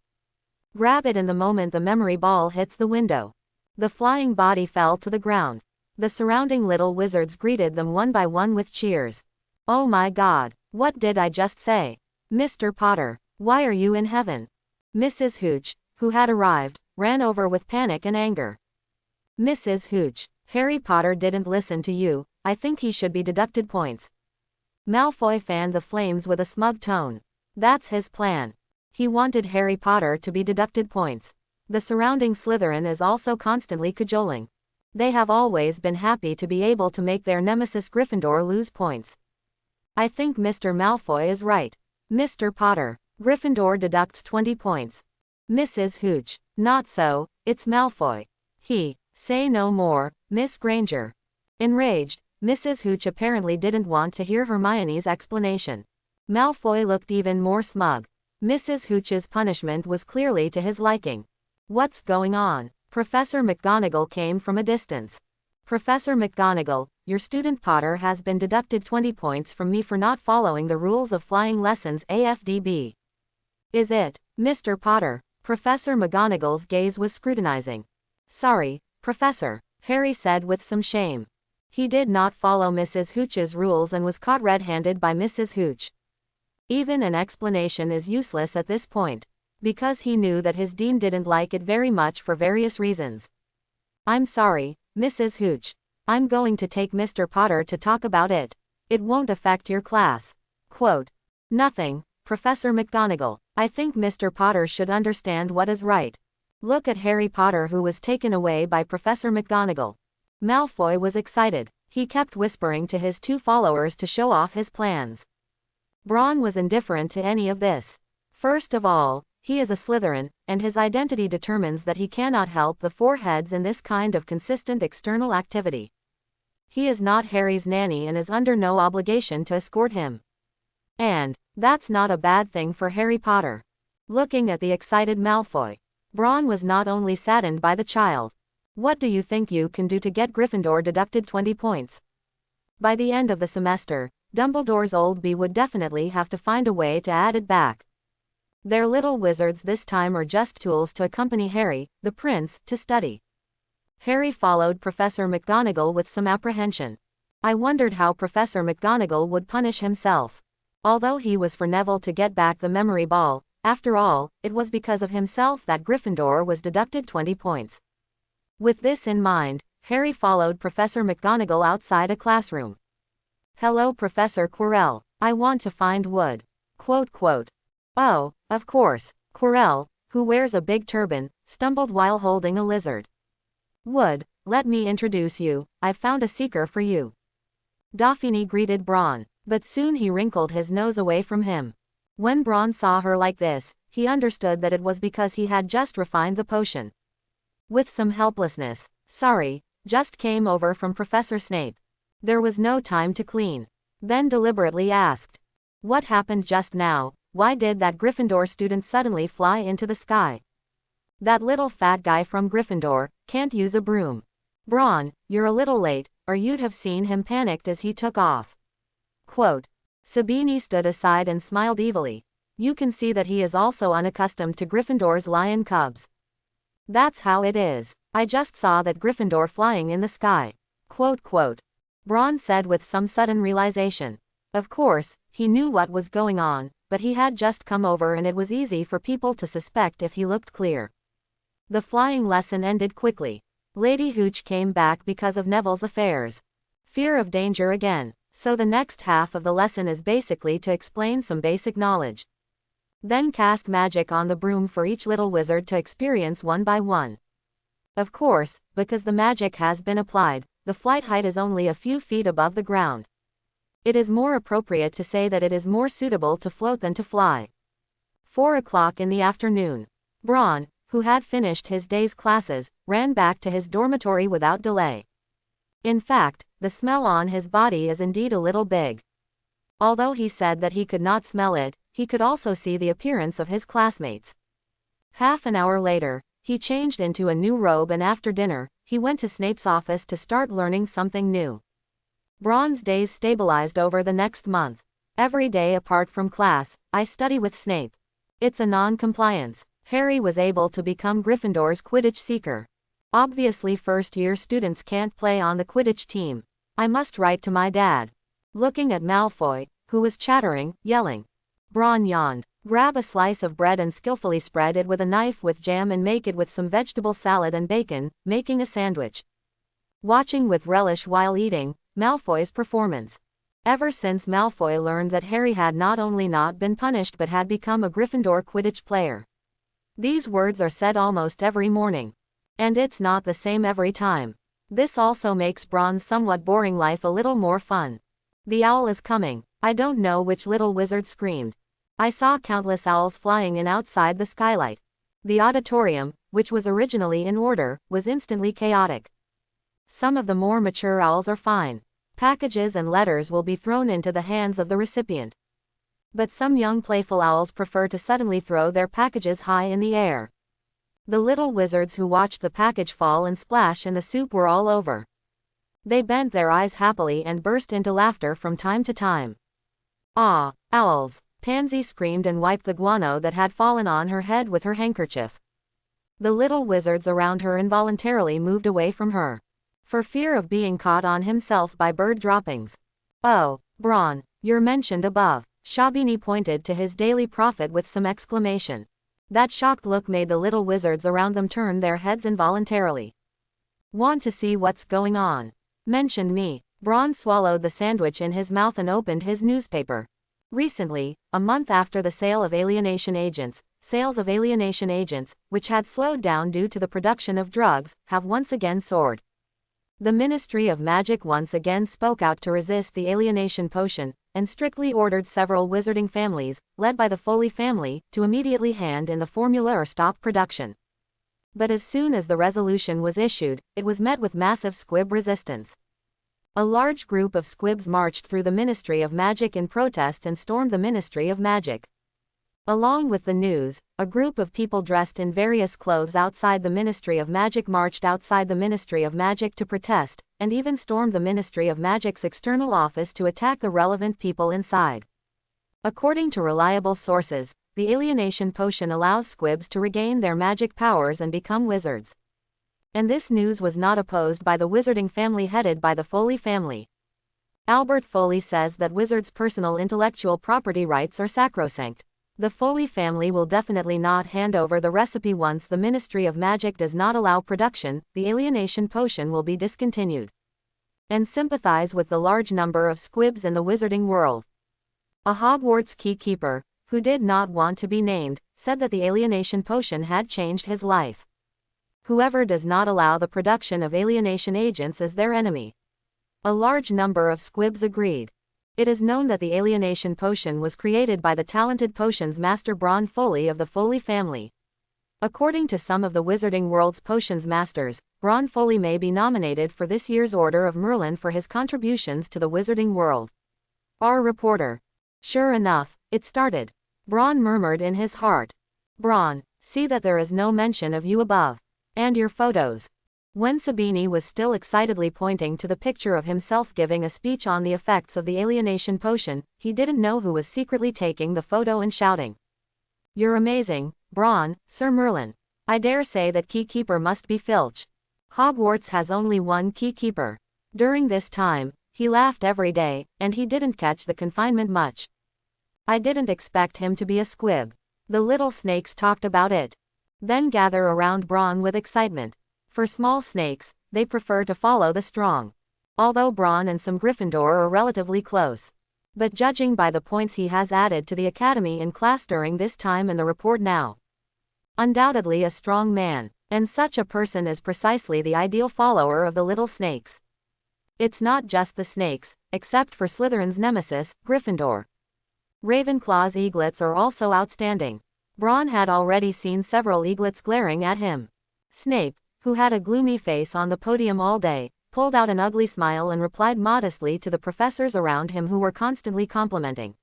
Grab it in the moment the memory ball hits the window. The flying body fell to the ground. The surrounding little wizards greeted them one by one with cheers. "Oh my God, what did I just say? Mr. Potter, why are you in heaven?" Mrs. Hooch, who had arrived, ran over with panic and anger. "Mrs. Hooch, Harry Potter didn't listen to you. I think he should be deducted points." Malfoy fanned the flames with a smug tone. That's his plan. He wanted Harry Potter to be deducted points. The surrounding Slytherin is also constantly cajoling. They have always been happy to be able to make their nemesis Gryffindor lose points. I think Mr. Malfoy is right. Mr. Potter, Gryffindor deducts 20 points. Mrs. Hooch, not so, it's Malfoy. Say no more, Miss Granger. Enraged, Mrs. Hooch apparently didn't want to hear Hermione's explanation. Malfoy looked even more smug. Mrs. Hooch's punishment was clearly to his liking. What's going on? Professor McGonagall came from a distance. Professor McGonagall, your student Potter has been deducted 20 points from me for not following the rules of flying lessons AFDB. Is it, Mr. Potter? Professor McGonagall's gaze was scrutinizing. Sorry, Professor, Harry said with some shame. He did not follow Mrs. Hooch's rules and was caught red-handed by Mrs. Hooch. Even an explanation is useless at this point, because he knew that his dean didn't like it very much for various reasons. I'm sorry, Mrs. Hooch. I'm going to take Mr. Potter to talk about it. It won't affect your class. Quote, nothing, Professor McGonagall. I think Mr. Potter should understand what is right. Look at Harry Potter who was taken away by Professor McGonagall. Malfoy was excited. He kept whispering to his 2 followers to show off his plans. Braun was indifferent to any of this. First of all, he is a Slytherin, and his identity determines that he cannot help the four heads in this kind of consistent external activity. He is not Harry's nanny and is under no obligation to escort him. And that's not a bad thing for Harry Potter. Looking at the excited Malfoy, Ron was not only saddened by the child. What do you think you can do to get Gryffindor deducted 20 points? By the end of the semester, Dumbledore's old bee would definitely have to find a way to add it back. Their little wizards this time are just tools to accompany Harry, the prince, to study. Harry followed Professor McGonagall with some apprehension. I wondered how Professor McGonagall would punish himself. Although he was for Neville to get back the memory ball, after all, it was because of himself that Gryffindor was deducted 20 points. With this in mind, Harry followed Professor McGonagall outside a classroom. "Hello, Professor Quirrell. I want to find Wood." Quote. "Oh, of course." Quirrell, who wears a big turban, stumbled while holding a lizard. "Wood, let me introduce you. I've found a seeker for you." Dauphine greeted Bron, but soon he wrinkled his nose away from him. When Bron saw her like this, he understood that it was because he had just refined the potion. With some helplessness, "Sorry, just came over from Professor Snape. There was no time to clean." Then deliberately asked, "What happened just now? Why did that Gryffindor student suddenly fly into the sky?" "That little fat guy from Gryffindor can't use a broom. Bron, you're a little late, or you'd have seen him panicked as he took off." Quote. Sabini stood aside and smiled evilly. "You can see that he is also unaccustomed to Gryffindor's lion cubs." "That's how it is. I just saw that Gryffindor flying in the sky." Quote. Bron said with some sudden realization. Of course, he knew what was going on, but he had just come over and it was easy for people to suspect if he looked clear. The flying lesson ended quickly. Lady Hooch came back because of Neville's affairs. Fear of danger again. So the next half of the lesson is basically to explain some basic knowledge. Then cast magic on the broom for each little wizard to experience one by one. Of course, because the magic has been applied, the flight height is only a few feet above the ground. It is more appropriate to say that it is more suitable to float than to fly. 4 o'clock in the afternoon. Bron, who had finished his day's classes, ran back to his dormitory without delay. In fact, the smell on his body is indeed a little big. Although he said that he could not smell it, he could also see the appearance of his classmates. Half an hour later, he changed into a new robe and after dinner, he went to Snape's office to start learning something new. Bron's days stabilized over the next month. Every day apart from class, I study with Snape. It's a non-compliance. Harry was able to become Gryffindor's Quidditch seeker. Obviously first-year students can't play on the Quidditch team. I must write to my dad. Looking at Malfoy, who was chattering, yelling. Bron yawned. Grab a slice of bread and skillfully spread it with a knife with jam and make it with some vegetable salad and bacon, making a sandwich. Watching with relish while eating, Malfoy's performance. Ever since Malfoy learned that Harry had not only not been punished but had become a Gryffindor Quidditch player. These words are said almost every morning. And it's not the same every time. This also makes Bron's somewhat boring life a little more fun. The owl is coming. I don't know which little wizard screamed. I saw countless owls flying in outside the skylight. The auditorium, which was originally in order, was instantly chaotic. Some of the more mature owls are fine. Packages and letters will be thrown into the hands of the recipient. But some young playful owls prefer to suddenly throw their packages high in the air. The little wizards who watched the package fall and splash in the soup were all over. They bent their eyes happily and burst into laughter from time to time. "Ah, owls!" Pansy screamed and wiped the guano that had fallen on her head with her handkerchief. The little wizards around her involuntarily moved away from her, for fear of being caught on himself by bird droppings. "Oh, Bron, you're mentioned above." Shabini pointed to his daily prophet with some exclamation. That shocked look made the little wizards around them turn their heads involuntarily. "Want to see what's going on?" "Mentioned me." Bron swallowed the sandwich in his mouth and opened his newspaper. Recently, a month after the sales of alienation agents, which had slowed down due to the production of drugs, have once again soared. The Ministry of Magic once again spoke out to resist the alienation potion, and strictly ordered several wizarding families, led by the Foley family, to immediately hand in the formula or stop production. But as soon as the resolution was issued, it was met with massive squib resistance. A large group of squibs marched through the Ministry of Magic in protest and stormed the Ministry of Magic. Along with the news, a group of people dressed in various clothes outside the Ministry of Magic marched outside the Ministry of Magic to protest, and even stormed the Ministry of Magic's external office to attack the relevant people inside. According to reliable sources, the alienation potion allows squibs to regain their magic powers and become wizards. And this news was not opposed by the wizarding family headed by the Foley family. Albert Foley says that wizards' personal intellectual property rights are sacrosanct. The Foley family will definitely not hand over the recipe once the Ministry of Magic does not allow production. The alienation potion will be discontinued. And sympathize with the large number of squibs in the wizarding world. A Hogwarts keykeeper, who did not want to be named, said that the alienation potion had changed his life. Whoever does not allow the production of alienation agents is their enemy. A large number of squibs agreed. It is known that the alienation potion was created by the talented potions master Bron Foley of the Foley family. According to some of the Wizarding World's potions masters, Bron Foley may be nominated for this year's Order of Merlin for his contributions to the Wizarding World. Our reporter. Sure enough, it started. Bron murmured in his heart. Bron, see that there is no mention of you above. And your photos. When Sabini was still excitedly pointing to the picture of himself giving a speech on the effects of the alienation potion, he didn't know who was secretly taking the photo and shouting. You're amazing, Bron, Sir Merlin. I dare say that keykeeper must be Filch. Hogwarts has only one keykeeper. During this time, he laughed every day, and he didn't catch the confinement much. I didn't expect him to be a squib. The little snakes talked about it. Then gather around Bron with excitement. For small snakes, they prefer to follow the strong. Although Bron and some Gryffindor are relatively close. But judging by the points he has added to the academy in class during this time and the report now. Undoubtedly a strong man, and such a person is precisely the ideal follower of the little snakes. It's not just the snakes, except for Slytherin's nemesis, Gryffindor. Ravenclaw's eaglets are also outstanding. Bron had already seen several eaglets glaring at him. Snape, who had a gloomy face on the podium all day, pulled out an ugly smile and replied modestly to the professors around him who were constantly complimenting.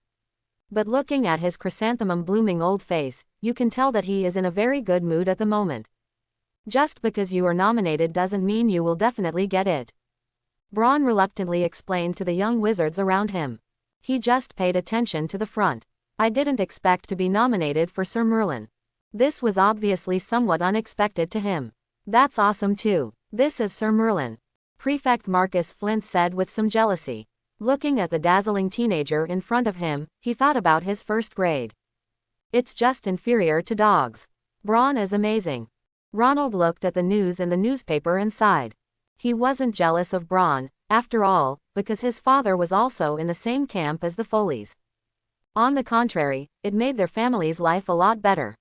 But looking at his chrysanthemum-blooming old face, you can tell that he is in a very good mood at the moment. Just because you are nominated doesn't mean you will definitely get it. Bron reluctantly explained to the young wizards around him. He just paid attention to the front. I didn't expect to be nominated for Sir Merlin. This was obviously somewhat unexpected to him. That's awesome too. This is Sir Merlin. Prefect Marcus Flint said with some jealousy. Looking at the dazzling teenager in front of him, he thought about his first grade. It's just inferior to dogs. Bron is amazing. Ronald looked at the news in the newspaper and sighed. He wasn't jealous of Bron, after all, because his father was also in the same camp as the Foleys. On the contrary, it made their family's life a lot better.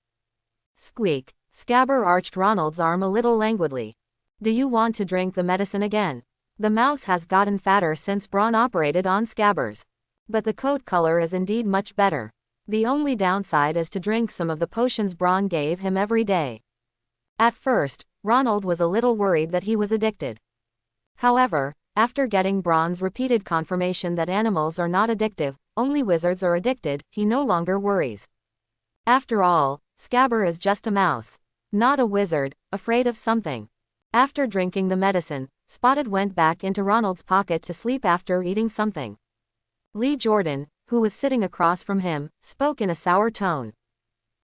Squeak. Scabber arched Ronald's arm a little languidly. Do you want to drink the medicine again? The mouse has gotten fatter since Bron operated on Scabbers. But the coat color is indeed much better. The only downside is to drink some of the potions Bron gave him every day. At first, Ronald was a little worried that he was addicted. However, after getting Bron's repeated confirmation that animals are not addictive, only wizards are addicted, he no longer worries. After all, Scabber is just a mouse. Not a wizard, afraid of something. After drinking the medicine, Spotted went back into Ronald's pocket to sleep after eating something. Lee Jordan, who was sitting across from him, spoke in a sour tone.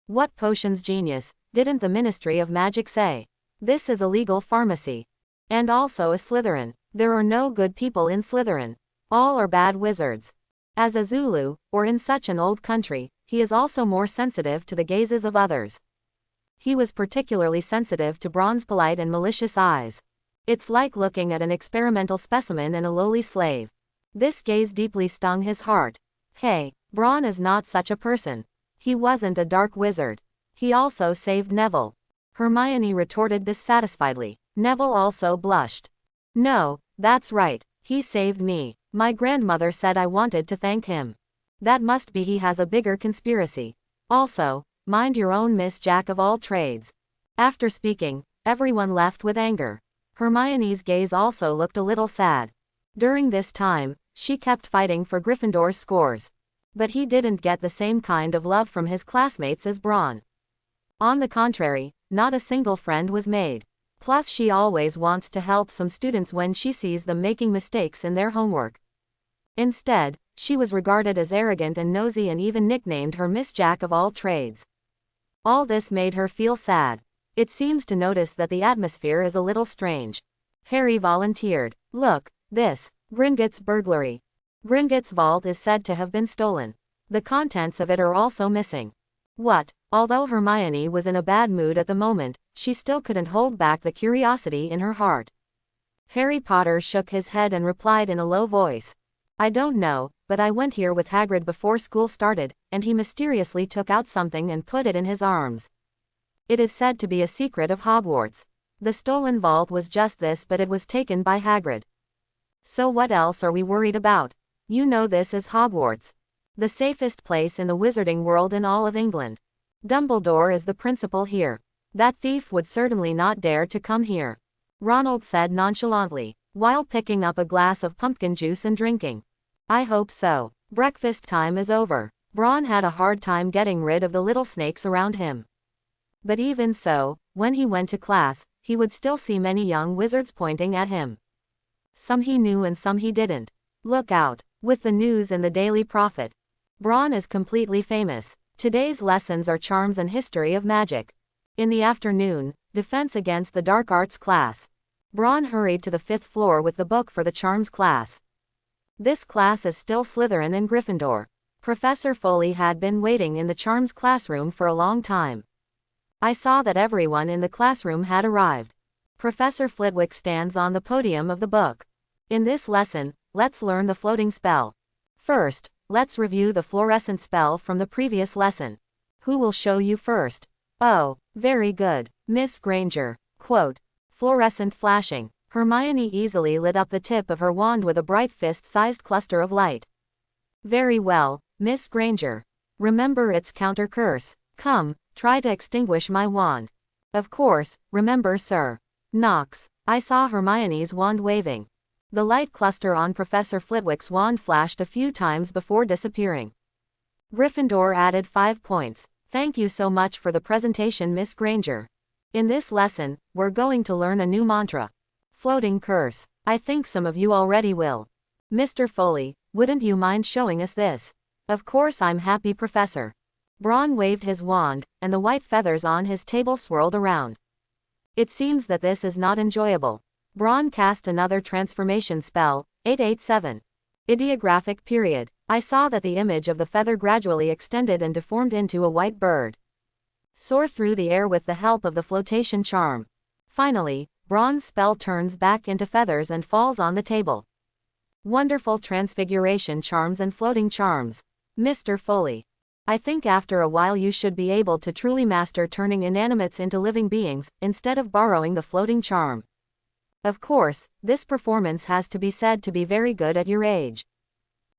What potions genius, didn't the Ministry of Magic say? This is a legal pharmacy. And also a Slytherin. There are no good people in Slytherin. All are bad wizards. As a Zulu, or in such an old country, he is also more sensitive to the gazes of others. He was particularly sensitive to Bron's polite and malicious eyes. It's like looking at an experimental specimen and a lowly slave. This gaze deeply stung his heart. Hey, Bron is not such a person. He wasn't a dark wizard. He also saved Neville. Hermione retorted dissatisfiedly. Neville also blushed. No, that's right, he saved me. My grandmother said I wanted to thank him. That must be he has a bigger conspiracy. Also, mind your own Miss Jack of all trades. After speaking, everyone left with anger. Hermione's gaze also looked a little sad. During this time, she kept fighting for Gryffindor's scores. But he didn't get the same kind of love from his classmates as Ron. On the contrary, not a single friend was made. Plus she always wants to help some students when she sees them making mistakes in their homework. Instead, she was regarded as arrogant and nosy and even nicknamed her Miss Jack of all trades. All this made her feel sad. It seems to notice that the atmosphere is a little strange. Harry volunteered. Look, this, Gringotts burglary. Gringotts' vault is said to have been stolen. The contents of it are also missing. What? Although Hermione was in a bad mood at the moment, she still couldn't hold back the curiosity in her heart. Harry Potter shook his head and replied in a low voice. I don't know, but I went here with Hagrid before school started, and he mysteriously took out something and put it in his arms. It is said to be a secret of Hogwarts. The stolen vault was just this, but it was taken by Hagrid. So what else are we worried about? You know this is Hogwarts. The safest place in the wizarding world in all of England. Dumbledore is the principal here. That thief would certainly not dare to come here. Ronald said nonchalantly, while picking up a glass of pumpkin juice and drinking. I hope so. Breakfast time is over. Ron had a hard time getting rid of the little snakes around him. But even so, when he went to class, he would still see many young wizards pointing at him. Some he knew and some he didn't. Look out, with the news in the Daily Prophet. Bron is completely famous. Today's lessons are charms and history of magic. In the afternoon, defense against the dark arts class. Bron hurried to the 5th floor with the book for the charms class. This class is still Slytherin and Gryffindor. Professor Foley had been waiting in the charms classroom for a long time. I saw that everyone in the classroom had arrived. Professor Flitwick stands on the podium of the book. In this lesson, let's learn the floating spell. First, let's review the fluorescent spell from the previous lesson. Who will show you first? Oh, very good, Miss Granger. Quote, fluorescent flashing. Hermione easily lit up the tip of her wand with a bright fist-sized cluster of light. Very well, Miss Granger. Remember its counter curse. Come, try to extinguish my wand. Of course, remember, sir. Knox. I saw Hermione's wand waving. The light cluster on Professor Flitwick's wand flashed a few times before disappearing. Gryffindor added 5 points. Thank you so much for the presentation, Miss Granger. In this lesson, we're going to learn a new mantra. Floating curse. I think some of you already will. Mr. Foley, wouldn't you mind showing us this? Of course, I'm happy, Professor. Bron waved his wand, and the white feathers on his table swirled around. It seems that this is not enjoyable. Bron cast another transformation spell, 887. Ideographic period. I saw that the image of the feather gradually extended and deformed into a white bird. Soar through the air with the help of the flotation charm. Finally, Bron's spell turns back into feathers and falls on the table. Wonderful transfiguration charms and floating charms. Mr. Foley. I think after a while you should be able to truly master turning inanimates into living beings, instead of borrowing the floating charm. Of course, this performance has to be said to be very good at your age.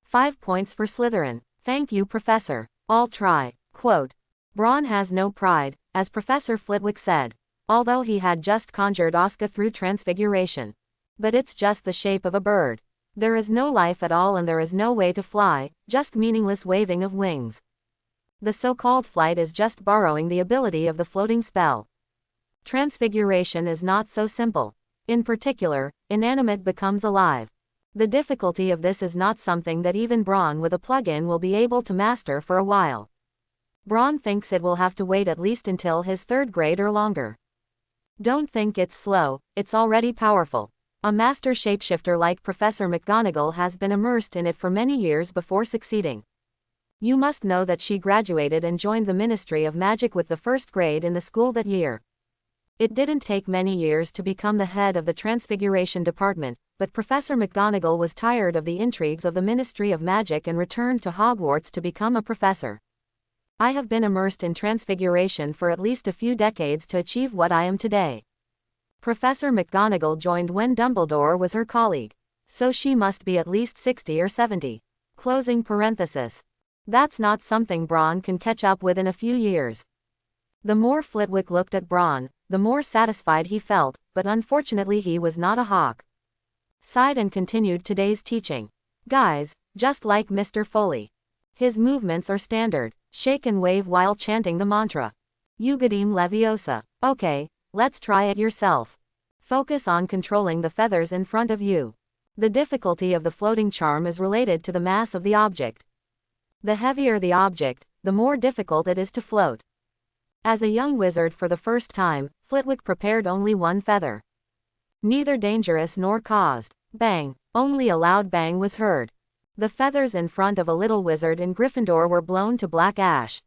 5 points for Slytherin. Thank you, Professor. I'll try. Quote, Bron has no pride, as Professor Flitwick said, although he had just conjured Oscar through transfiguration. But it's just the shape of a bird. There is no life at all and there is no way to fly, just meaningless waving of wings. The so-called flight is just borrowing the ability of the floating spell. Transfiguration is not so simple. In particular, inanimate becomes alive. The difficulty of this is not something that even Bron with a plug-in will be able to master for a while. Bron thinks it will have to wait at least until his 3rd grade or longer. Don't think it's slow, it's already powerful. A master shapeshifter like Professor McGonagall has been immersed in it for many years before succeeding. You must know that she graduated and joined the Ministry of Magic with the 1st grade in the school that year. It didn't take many years to become the head of the Transfiguration Department, but Professor McGonagall was tired of the intrigues of the Ministry of Magic and returned to Hogwarts to become a professor. I have been immersed in Transfiguration for at least a few decades to achieve what I am today. Professor McGonagall joined when Dumbledore was her colleague. So she must be at least 60 or 70. Closing parenthesis. That's not something Bron can catch up with in a few years. The more Flitwick looked at Bron, the more satisfied he felt, but unfortunately he was not a hawk. Sighed and continued today's teaching. Guys, just like Mr. Foley. His movements are standard, shake and wave while chanting the mantra. Eugadim Leviosa. Okay, let's try it yourself. Focus on controlling the feathers in front of you. The difficulty of the floating charm is related to the mass of the object. The heavier the object, the more difficult it is to float. As a young wizard for the first time, Flitwick prepared only one feather. Neither dangerous nor caused. Bang! Only a loud bang was heard. The feathers in front of a little wizard in Gryffindor were blown to black ash.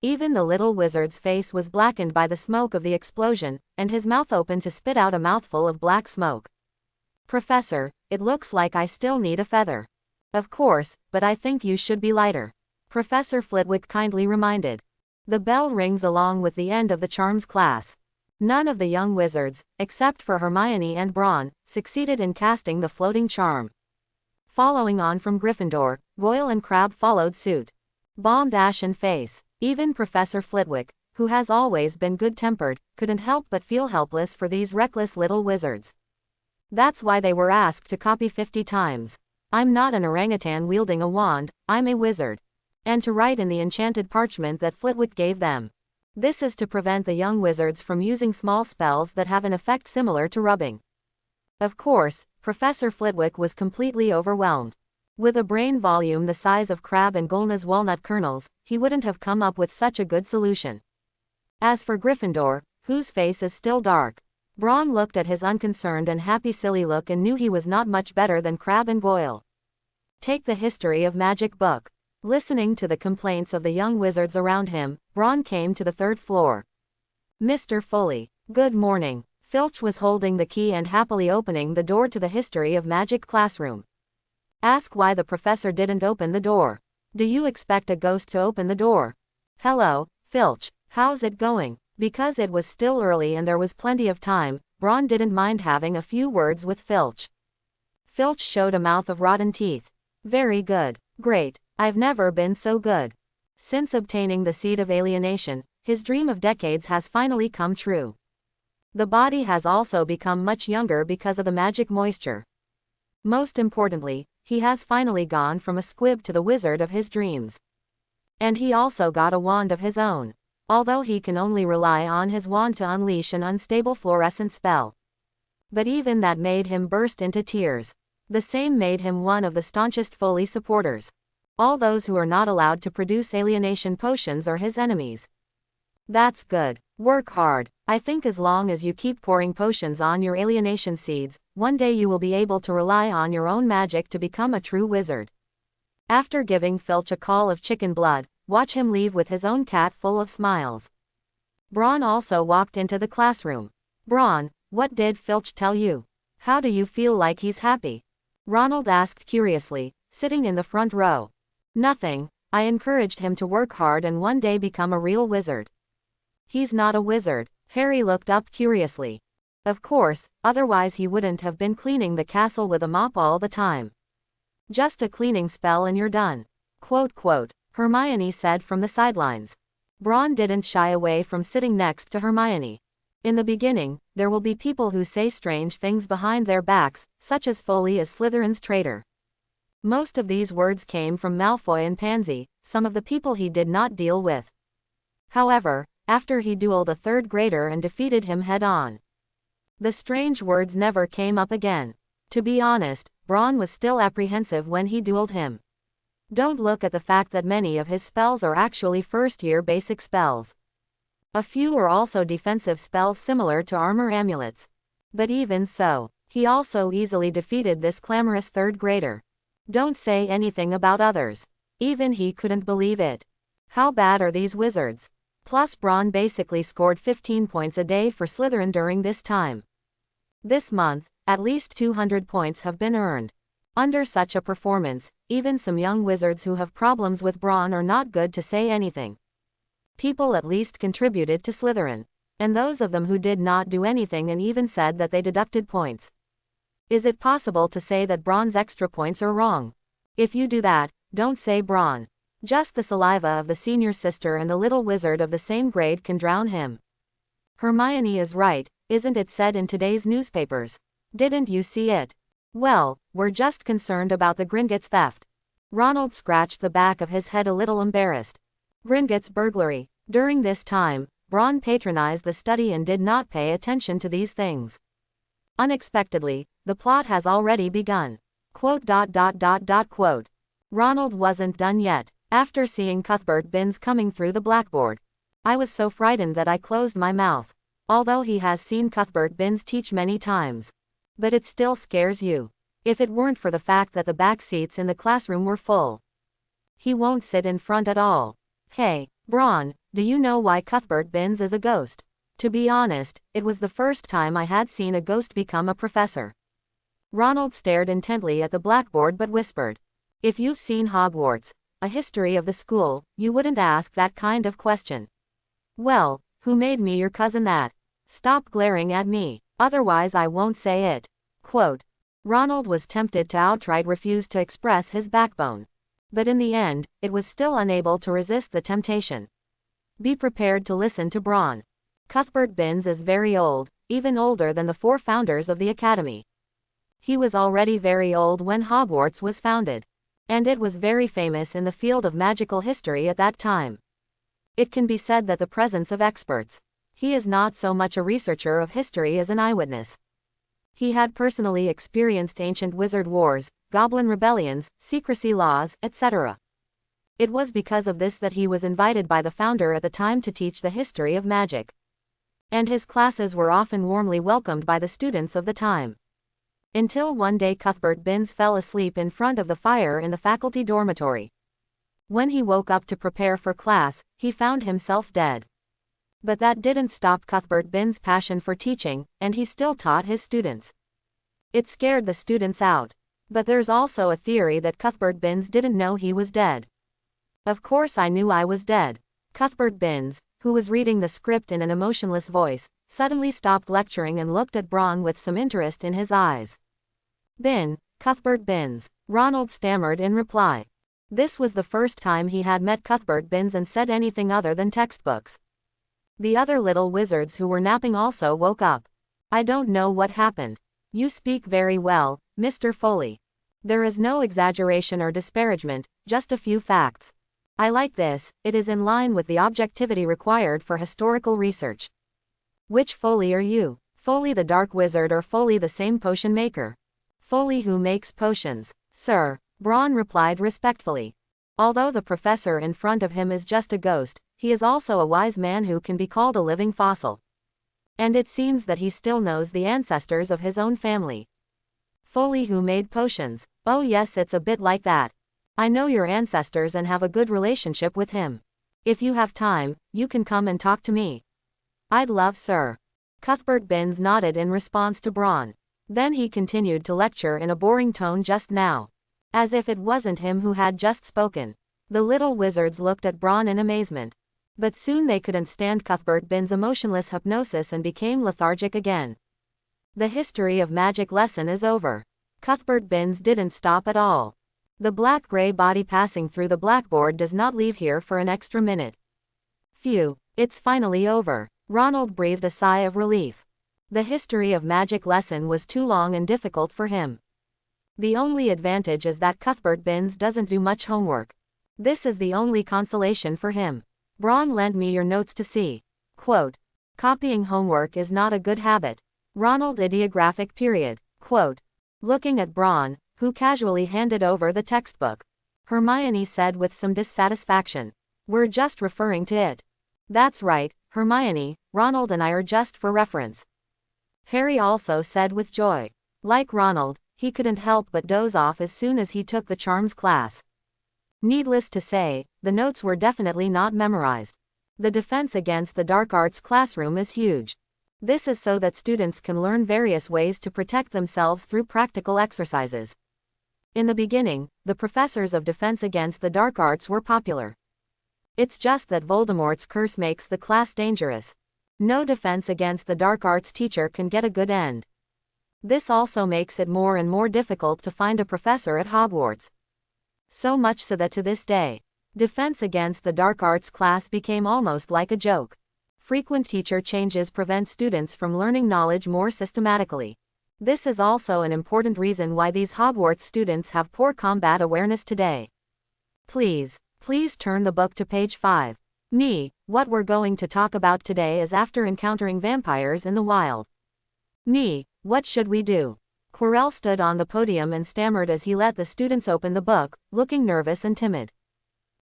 Even the little wizard's face was blackened by the smoke of the explosion, and his mouth opened to spit out a mouthful of black smoke. Professor, it looks like I still need a feather. Of course, but I think you should be lighter. Professor Flitwick kindly reminded. The bell rings along with the end of the charms class. None of the young wizards, except for Hermione and Bron, succeeded in casting the floating charm. Following on from Gryffindor, Goyle and Crabbe followed suit. Bombed ashen face. Even Professor Flitwick, who has always been good-tempered, couldn't help but feel helpless for these reckless little wizards. That's why they were asked to copy 50 times. I'm not an orangutan wielding a wand, I'm a wizard. And to write in the enchanted parchment that Flitwick gave them. This is to prevent the young wizards from using small spells that have an effect similar to rubbing. Of course, Professor Flitwick was completely overwhelmed. With a brain volume the size of Crabbe and Goyle's walnut kernels, he wouldn't have come up with such a good solution. As for Gryffindor, whose face is still dark, Bron looked at his unconcerned and happy silly look and knew he was not much better than Crabbe and Goyle. Take the history of magic book. Listening to the complaints of the young wizards around him, Bron came to the 3rd floor. Mr. Foley. Good morning. Filch was holding the key and happily opening the door to the history of magic classroom. Ask why the professor didn't open the door. Do you expect a ghost to open the door? Hello, Filch, how's it going? Because it was still early and there was plenty of time, Bron didn't mind having a few words with Filch. Filch showed a mouth of rotten teeth. Very good. Great. I've never been so good. Since obtaining the seed of alienation, his dream of decades has finally come true. The body has also become much younger because of the magic moisture. Most importantly, he has finally gone from a squib to the wizard of his dreams. And he also got a wand of his own. Although he can only rely on his wand to unleash an unstable fluorescent spell. But even that made him burst into tears. The same made him one of the staunchest Foley supporters. All those who are not allowed to produce alienation potions are his enemies. That's good. Work hard. I think as long as you keep pouring potions on your alienation seeds, one day you will be able to rely on your own magic to become a true wizard. After giving Filch a call of chicken blood, watch him leave with his own cat full of smiles. Bron also walked into the classroom. Bron, what did Filch tell you? How do you feel like he's happy? Ronald asked curiously, sitting in the front row. Nothing. I encouraged him to work hard and one day become a real wizard. He's not a wizard. Harry looked up curiously. Of course, otherwise he wouldn't have been cleaning the castle with a mop all the time. Just a cleaning spell and you're done. Quote, quote, Hermione said from the sidelines. Bron didn't shy away from sitting next to Hermione. In the beginning, there will be people who say strange things behind their backs, such as Foley is Slytherin's traitor. Most of these words came from Malfoy and Pansy, some of the people he did not deal with. However, after he dueled a 3rd grader and defeated him head-on, the strange words never came up again. To be honest, Bron was still apprehensive when he dueled him. Don't look at the fact that many of his spells are actually first-year basic spells. A few are also defensive spells similar to armor amulets. But even so, he also easily defeated this clamorous 3rd grader. Don't say anything about others. Even he couldn't believe it. How bad are these wizards? Plus Bron basically scored 15 points a day for Slytherin during this time. This month, at least 200 points have been earned. Under such a performance, even some young wizards who have problems with Bron are not good to say anything. People at least contributed to Slytherin. and those of them who did not do anything and even said that they deducted points. Is it possible to say that Braun's extra points are wrong? If you do that, don't say Braun. Just the saliva of the senior sister and the little wizard of the same grade can drown him. Hermione is right, isn't it said in today's newspapers? Didn't you see it? Well, we're just concerned about the Gringotts theft. Ronald scratched the back of his head a little embarrassed. Gringotts burglary. During this time, Braun patronized the study and did not pay attention to these things. Unexpectedly, the plot has already begun. Quote. Ronald wasn't done yet. After seeing Cuthbert Binns coming through the blackboard, I was so frightened that I closed my mouth. Although he has seen Cuthbert Binns teach many times. But it still scares you. If it weren't for the fact that the back seats in the classroom were full. He won't sit in front at all. Hey, Braun, do you know why Cuthbert Binns is a ghost? To be honest, it was the first time I had seen a ghost become a professor. Ronald stared intently at the blackboard but whispered. If you've seen Hogwarts, a history of the school, you wouldn't ask that kind of question. Well, who made me your cousin that? Stop glaring at me, otherwise I won't say it. Quote. Ronald was tempted to outright refuse to express his backbone. But in the end, it was still unable to resist the temptation. Be prepared to listen to Braun. Cuthbert Binns is very old, even older than the 4 founders of the Academy. He was already very old when Hogwarts was founded. And it was very famous in the field of magical history at that time. It can be said that the presence of experts. He is not so much a researcher of history as an eyewitness. He had personally experienced ancient wizard wars, goblin rebellions, secrecy laws, etc. It was because of this that he was invited by the founder at the time to teach the history of magic. And his classes were often warmly welcomed by the students of the time. Until one day Cuthbert Binns fell asleep in front of the fire in the faculty dormitory. When he woke up to prepare for class, he found himself dead. But that didn't stop Cuthbert Binns' passion for teaching, and he still taught his students. It scared the students out. But there's also a theory that Cuthbert Binns didn't know he was dead. Of course I knew I was dead. Cuthbert Binns, who was reading the script in an emotionless voice, suddenly stopped lecturing and looked at Braun with some interest in his eyes. Cuthbert Binns, Ronald stammered in reply. This was the first time he had met Cuthbert Binns and said anything other than textbooks. The other little wizards who were napping also woke up. I don't know what happened. You speak very well, Mr. Foley. There is no exaggeration or disparagement, just a few facts. I like this, it is in line with the objectivity required for historical research. Which Foley are you? Foley the Dark Wizard or Foley the same potion maker? Foley who makes potions, sir, Braun replied respectfully. Although the professor in front of him is just a ghost, he is also a wise man who can be called a living fossil. And it seems that he still knows the ancestors of his own family. Foley who made potions, oh yes, it's a bit like that. I know your ancestors and have a good relationship with him. If you have time, you can come and talk to me. I'd love, sir. Cuthbert Binns nodded in response to Braun. Then he continued to lecture in a boring tone just now. As if it wasn't him who had just spoken. The little wizards looked at Braun in amazement. But soon they couldn't stand Cuthbert Binns' emotionless hypnosis and became lethargic again. The history of magic lesson is over. Cuthbert Binns didn't stop at all. The black-gray body passing through the blackboard does not leave here for an extra minute. Phew, it's finally over. Ronald breathed a sigh of relief. The history of magic lesson was too long and difficult for him. The only advantage is that Cuthbert Binns doesn't do much homework. This is the only consolation for him. Braun lent me your notes to see. Quote. Copying homework is not a good habit. Ronald Idiographic period. Quote. Looking at Braun, who casually handed over the textbook. Hermione said with some dissatisfaction. We're just referring to it. That's right, Hermione, Ronald and I are just for reference. Harry also said with joy. Like Ronald, he couldn't help but doze off as soon as he took the charms class. Needless to say, the notes were definitely not memorized. The defense against the dark arts classroom is huge. This is so that students can learn various ways to protect themselves through practical exercises. In the beginning, the professors of defense against the dark arts were popular. It's just that Voldemort's curse makes the class dangerous. No defense against the dark arts teacher can get a good end. This also makes it more and more difficult to find a professor at Hogwarts. So much so that to this day, defense against the dark arts class became almost like a joke. Frequent teacher changes prevent students from learning knowledge more systematically. This is also an important reason why these Hogwarts students have poor combat awareness today. Please turn the book to page 5. What we're going to talk about today is after encountering vampires in the wild. What should we do? Quirrell stood on the podium and stammered as he let the students open the book, looking nervous and timid.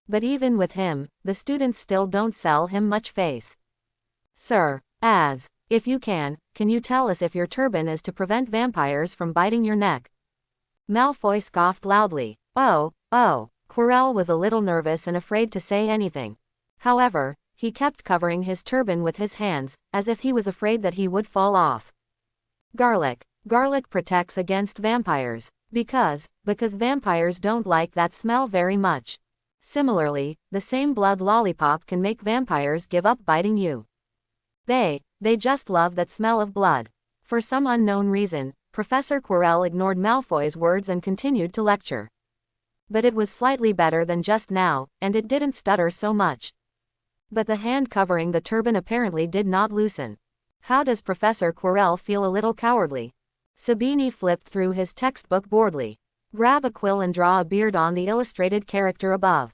But even with him, the students still don't sell him much face. Sir, if you can you tell us if your turban is to prevent vampires from biting your neck? Malfoy scoffed loudly. Oh. Quirrell was a little nervous and afraid to say anything. However, he kept covering his turban with his hands, as if he was afraid that he would fall off. Garlic protects against vampires. Because vampires don't like that smell very much. Similarly, the same blood lollipop can make vampires give up biting you. They just love that smell of blood. For some unknown reason, Professor Quirrell ignored Malfoy's words and continued to lecture. But it was slightly better than just now, and it didn't stutter so much. But the hand covering the turban apparently did not loosen. How does Professor Quirrell feel a little cowardly? Sabini flipped through his textbook boredly. Grab a quill and draw a beard on the illustrated character above.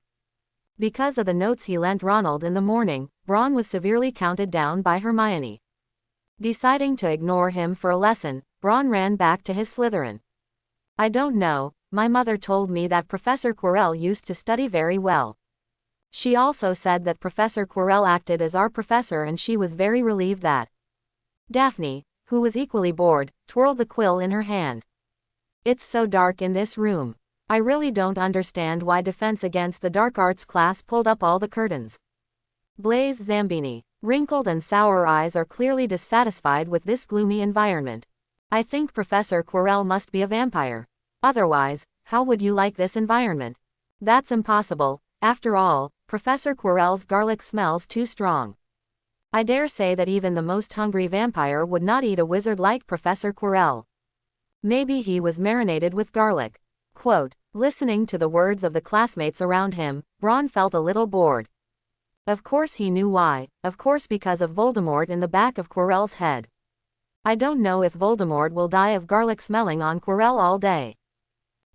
Because of the notes he lent Ronald in the morning, Ron was severely counted down by Hermione. Deciding to ignore him for a lesson, Ron ran back to his Slytherin. I don't know, my mother told me that Professor Quirrell used to study very well. She also said that Professor Quirrell acted as our professor and she was very relieved that. Daphne, who was equally bored, twirled the quill in her hand. It's so dark in this room. I really don't understand why Defense Against the Dark Arts class pulled up all the curtains. Blaise Zambini, wrinkled and sour eyes are clearly dissatisfied with this gloomy environment. I think Professor Quirrell must be a vampire. Otherwise, how would you like this environment? That's impossible. After all, Professor Quirrell's garlic smells too strong. I dare say that even the most hungry vampire would not eat a wizard like Professor Quirrell. Maybe he was marinated with garlic. Quote, listening to the words of the classmates around him, Ron felt a little bored. Of course he knew why, of course because of Voldemort in the back of Quirrell's head. I don't know if Voldemort will die of garlic smelling on Quirrell all day.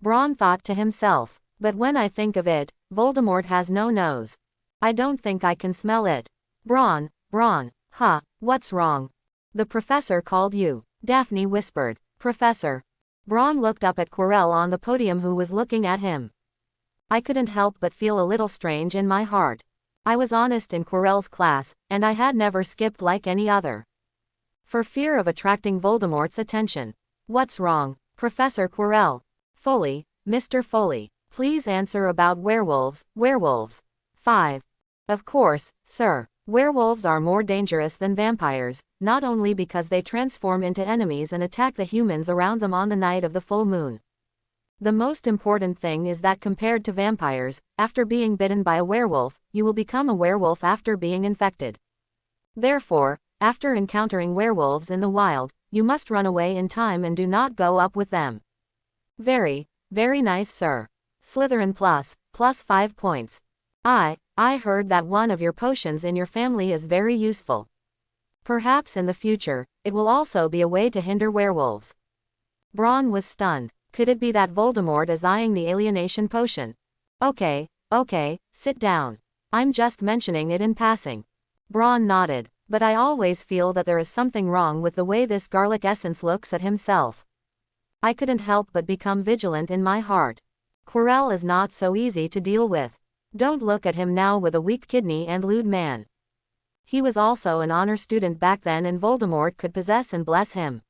Ron thought to himself, but when I think of it, Voldemort has no nose. I don't think I can smell it. Ron, what's wrong? The professor called you, Daphne whispered. Professor. Ron looked up at Quirrell on the podium who was looking at him. I couldn't help but feel a little strange in my heart. I was honest in Quirrell's class, and I had never skipped like any other. For fear of attracting Voldemort's attention. What's wrong, Professor Quirrell? Foley, Mr. Foley, please answer about werewolves. 5. Of course, sir. Werewolves are more dangerous than vampires, not only because they transform into enemies and attack the humans around them on the night of the full moon. The most important thing is that compared to vampires, after being bitten by a werewolf, you will become a werewolf after being infected. Therefore, after encountering werewolves in the wild, you must run away in time and do not go up with them. Very nice, sir. Slytherin plus 5 points. I heard that one of your potions in your family is very useful. Perhaps in the future, it will also be a way to hinder werewolves. Ron was stunned. Could it be that Voldemort is eyeing the alienation potion? Okay, sit down. I'm just mentioning it in passing. Ron nodded, but I always feel that there is something wrong with the way this garlic essence looks at himself. I couldn't help but become vigilant in my heart. Quirrell is not so easy to deal with. Don't look at him now with a weak kidney and lewd man. He was also an honor student back then and Voldemort could possess and bless him.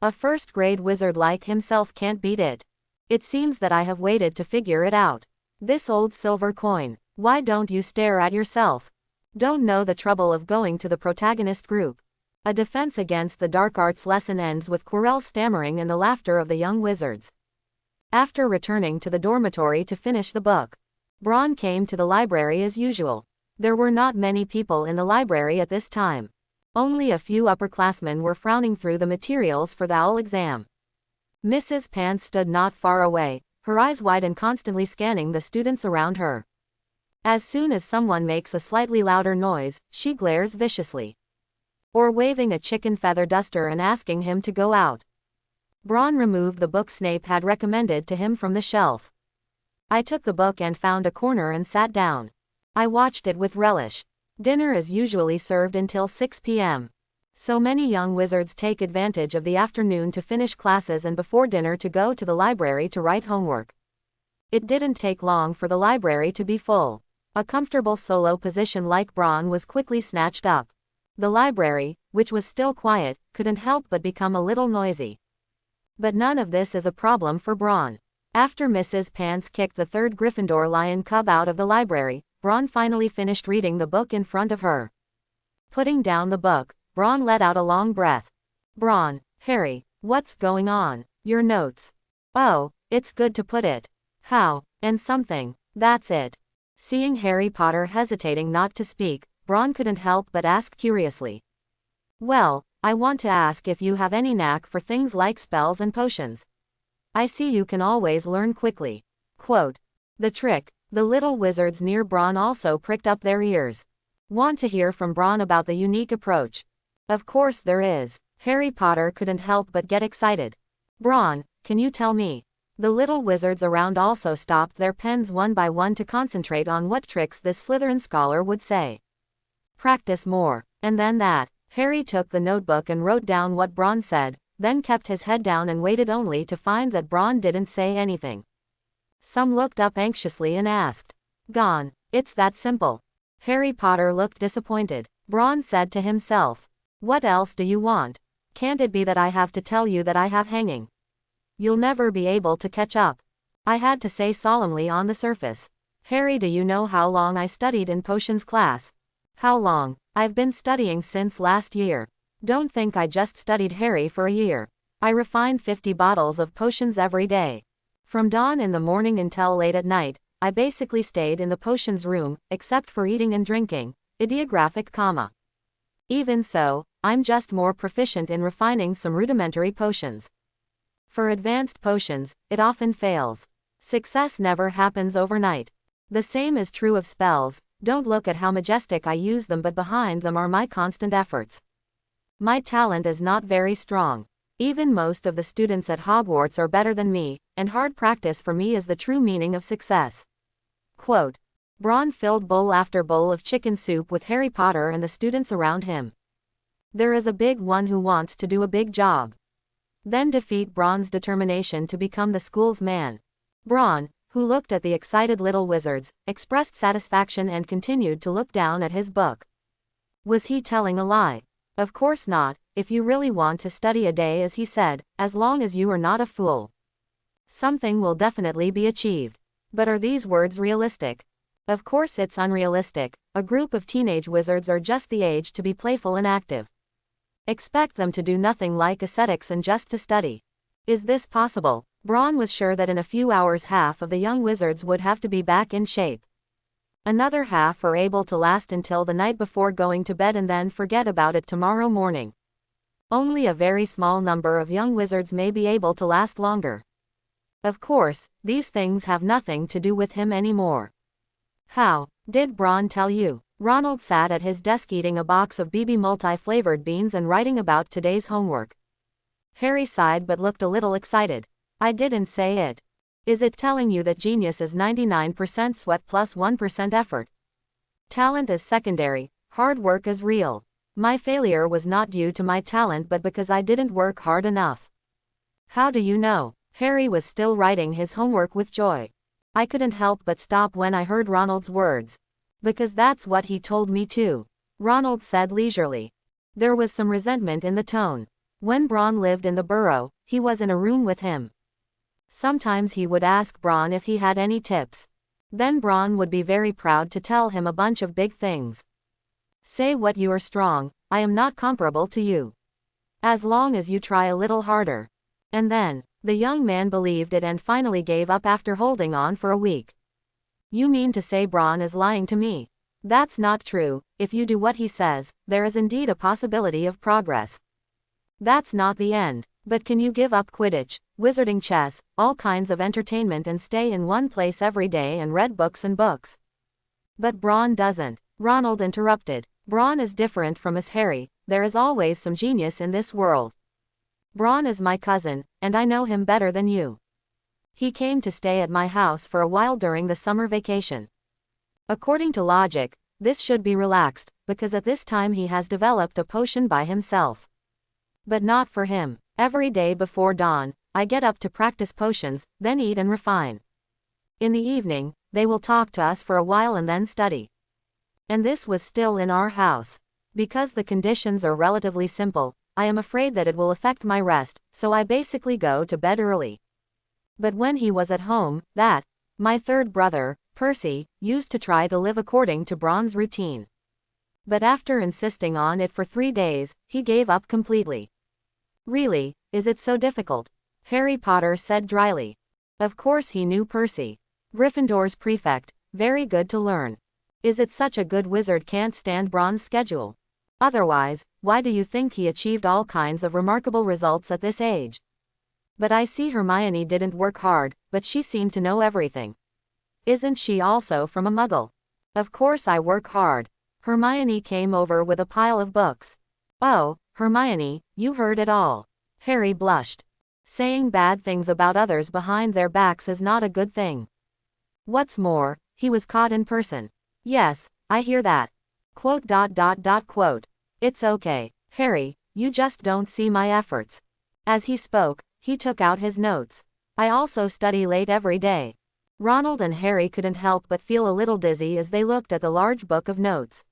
A first-grade wizard like himself can't beat it. It seems that I have waited to figure it out. This old silver coin. Why don't you stare at yourself? Don't know the trouble of going to the protagonist group. A Defense Against the Dark Arts lesson ends with Quirrell stammering and the laughter of the young wizards. After returning to the dormitory to finish the book, Ron came to the library as usual. There were not many people in the library at this time. Only a few upperclassmen were frowning through the materials for the OWL exam. Mrs. Pants stood not far away, her eyes wide and constantly scanning the students around her. As soon as someone makes a slightly louder noise, she glares viciously. Or waving a chicken feather duster and asking him to go out. Braun removed the book Snape had recommended to him from the shelf. I took the book and found a corner and sat down. I watched it with relish. Dinner is usually served until 6 p.m. So many young wizards take advantage of the afternoon to finish classes and before dinner to go to the library to write homework. It didn't take long for the library to be full. A comfortable solo position like Braun was quickly snatched up. The library, which was still quiet, couldn't help but become a little noisy. But none of this is a problem for Braun. After Mrs. Pants kicked the third Gryffindor lion cub out of the library, Braun finally finished reading the book in front of her. Putting down the book, Braun let out a long breath. Braun, Harry, what's going on? Your notes. Oh, it's good to put it. How, and something, that's it. Seeing Harry Potter hesitating not to speak, Braun couldn't help but ask curiously. Well, I want to ask if you have any knack for things like spells and potions. I see you can always learn quickly. Quote. The trick. The little wizards near Braun also pricked up their ears. Want to hear from Braun about the unique approach? Of course there is. Harry Potter couldn't help but get excited. Braun, can you tell me? The little wizards around also stopped their pens one by one to concentrate on what tricks this Slytherin scholar would say. Practice more. And then that. Harry took the notebook and wrote down what Braun said, then kept his head down and waited only to find that Braun didn't say anything. Some looked up anxiously and asked. Gone. It's that simple. Harry Potter looked disappointed. Braun said to himself. What else do you want? Can't it be that I have to tell you that I have hanging? You'll never be able to catch up. I had to say solemnly on the surface. Harry, do you know how long I studied in potions class? How long? I've been studying since last year. Don't think I just studied Harry for a year. I refined 50 bottles of potions every day. From dawn in the morning until late at night, I basically stayed in the potions room, except for eating and drinking. Ideographic comma. Even so, I'm just more proficient in refining some rudimentary potions. For advanced potions, it often fails. Success never happens overnight. The same is true of spells. Don't look at how majestic I use them, but behind them are my constant efforts. My talent is not very strong. Even most of the students at Hogwarts are better than me, and hard practice for me is the true meaning of success. Quote. Braun filled bowl after bowl of chicken soup with Harry Potter and the students around him. There is a big one who wants to do a big job. Then defeat Braun's determination to become the school's man. Braun, who looked at the excited little wizards, expressed satisfaction and continued to look down at his book. Was he telling a lie? Of course not, if you really want to study a day, as he said, as long as you are not a fool. Something will definitely be achieved. But are these words realistic? Of course it's unrealistic. A group of teenage wizards are just the age to be playful and active. Expect them to do nothing like ascetics and just to study. Is this possible? Braun was sure that in a few hours half of the young wizards would have to be back in shape. Another half are able to last until the night before going to bed and then forget about it tomorrow morning. Only a very small number of young wizards may be able to last longer. Of course, these things have nothing to do with him anymore. How did Braun tell you? Ronald sat at his desk eating a box of BB multi-flavored beans and writing about today's homework. Harry sighed but looked a little excited. I didn't say it. Is it telling you that genius is 99% sweat plus 1% effort? Talent is secondary, hard work is real. My failure was not due to my talent but because I didn't work hard enough. How do you know? Harry was still writing his homework with joy. I couldn't help but stop when I heard Ronald's words. Because that's what he told me too. Ronald said leisurely. There was some resentment in the tone. When Braun lived in the burrow, he was in a room with him. Sometimes he would ask Braun if he had any tips. Then Braun would be very proud to tell him a bunch of big things. Say what you are strong, I am not comparable to you. As long as you try a little harder. And then, the young man believed it and finally gave up after holding on for a week. You mean to say Braun is lying to me? That's not true. If you do what he says, there is indeed a possibility of progress. That's not the end. But can you give up Quidditch, wizarding chess, all kinds of entertainment and stay in one place every day and read books and books? But Braun doesn't. Ronald interrupted. Braun is different from us, Harry. There is always some genius in this world. Braun is my cousin, and I know him better than you. He came to stay at my house for a while during the summer vacation. According to logic, this should be relaxed, because at this time he has developed a potion by himself. But not for him. Every day before dawn, I get up to practice potions, then eat and refine. In the evening, they will talk to us for a while and then study. And this was still in our house. Because the conditions are relatively simple, I am afraid that it will affect my rest, so I basically go to bed early. But when he was at home, my third brother, Percy, used to try to live according to Braun's routine. But after insisting on it for 3 days, he gave up completely. Really, is it so difficult? Harry Potter said dryly. Of course he knew Percy. Gryffindor's prefect, very good to learn. Is it such a good wizard can't stand Braun's schedule? Otherwise, why do you think he achieved all kinds of remarkable results at this age? But I see Hermione didn't work hard, but she seemed to know everything. Isn't she also from a muggle? Of course I work hard. Hermione came over with a pile of books. Oh, Hermione, you heard it all. Harry blushed. Saying bad things about others behind their backs is not a good thing. What's more, he was caught in person. Yes, I hear that. Quote. It's okay, Harry, you just don't see my efforts. As he spoke, he took out his notes. I also study late every day. Ronald and Harry couldn't help but feel a little dizzy as they looked at the large book of notes.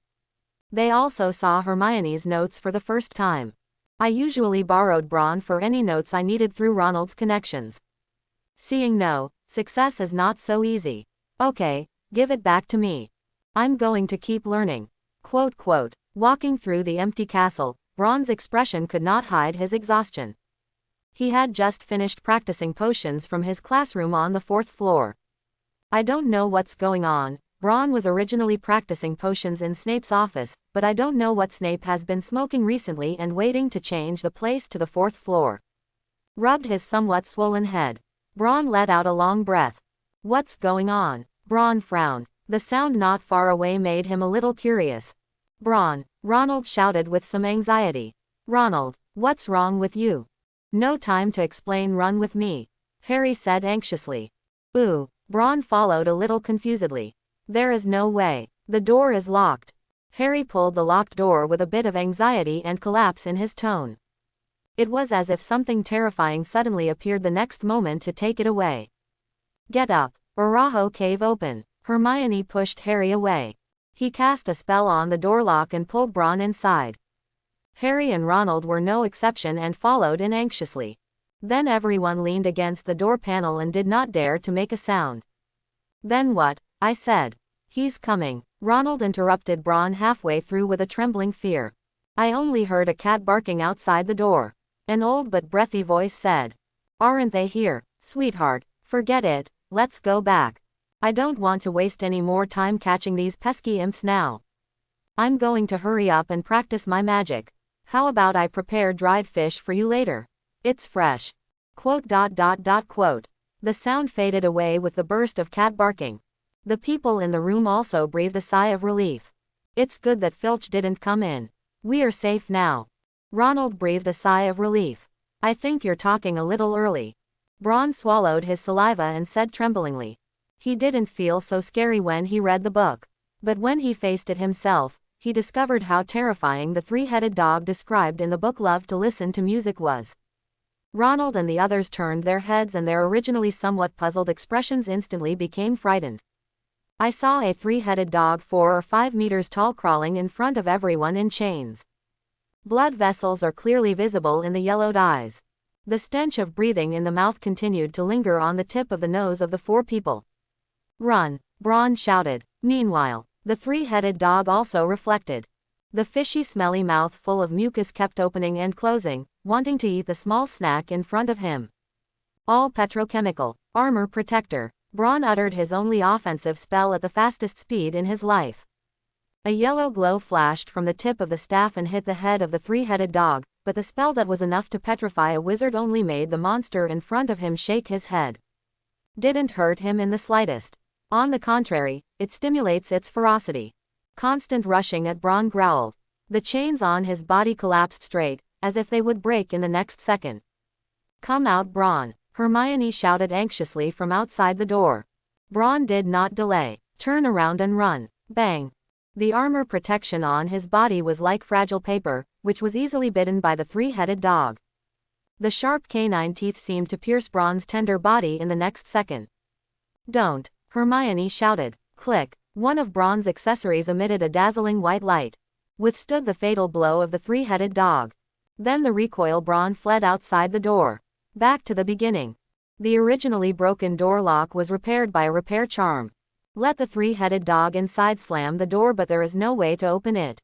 They also saw Hermione's notes for the first time. I usually borrowed Braun for any notes I needed through Ronald's connections. Seeing no success is not so easy. Okay, give it back to me. I'm going to keep learning. Quote. Walking through the empty castle, Braun's expression could not hide his exhaustion. He had just finished practicing potions from his classroom on the 4th floor. I don't know what's going on. Braun was originally practicing potions in Snape's office, but I don't know what Snape has been smoking recently and waiting to change the place to the 4th floor. Rubbed his somewhat swollen head. Braun let out a long breath. What's going on? Braun frowned. The sound not far away made him a little curious. Braun, Ronald shouted with some anxiety. Ronald, what's wrong with you? No time to explain, run with me, Harry said anxiously. Ooh, Braun followed a little confusedly. There is no way. The door is locked. Harry pulled the locked door with a bit of anxiety and collapse in his tone. It was as if something terrifying suddenly appeared the next moment to take it away. Get up. Araho cave open. Hermione pushed Harry away. He cast a spell on the door lock and pulled Braun inside. Harry and Ronald were no exception and followed in anxiously. Then everyone leaned against the door panel and did not dare to make a sound. Then what? I said. He's coming. Ronald interrupted Braun halfway through with a trembling fear. I only heard a cat barking outside the door. An old but breathy voice said. Aren't they here, sweetheart? Forget it, let's go back. I don't want to waste any more time catching these pesky imps now. I'm going to hurry up and practice my magic. How about I prepare dried fish for you later? It's fresh. Quote. The sound faded away with the burst of cat barking. The people in the room also breathed a sigh of relief. It's good that Filch didn't come in. We are safe now. Ronald breathed a sigh of relief. I think you're talking a little early. Braun swallowed his saliva and said tremblingly. He didn't feel so scary when he read the book. But when he faced it himself, he discovered how terrifying the three-headed dog described in the book loved to listen to music was. Ronald and the others turned their heads and their originally somewhat puzzled expressions instantly became frightened. I saw a three-headed dog 4 or 5 meters tall crawling in front of everyone in chains. Blood vessels are clearly visible in the yellowed eyes. The stench of breathing in the mouth continued to linger on the tip of the nose of the 4 people. Run, Braun shouted. Meanwhile, the three-headed dog also reflected. The fishy smelly mouth full of mucus kept opening and closing, wanting to eat the small snack in front of him. All petrochemical, armor protector. Braun uttered his only offensive spell at the fastest speed in his life. A yellow glow flashed from the tip of the staff and hit the head of the three-headed dog, but the spell that was enough to petrify a wizard only made the monster in front of him shake his head. Didn't hurt him in the slightest. On the contrary, it stimulates its ferocity. Constant rushing at Bron growled. The chains on his body collapsed straight, as if they would break in the next second. "Come out, Bron," Hermione shouted anxiously from outside the door. Bron did not delay. "Turn around and run." Bang. The armor protection on his body was like fragile paper, which was easily bitten by the three-headed dog. The sharp canine teeth seemed to pierce Bron's tender body in the next second. "Don't," Hermione shouted. Click. One of Bron's accessories emitted a dazzling white light. Withstood the fatal blow of the three-headed dog. Then the recoil Bron fled outside the door. Back to the beginning. The originally broken door lock was repaired by a repair charm. Let the three-headed dog inside slam the door, but there is no way to open it.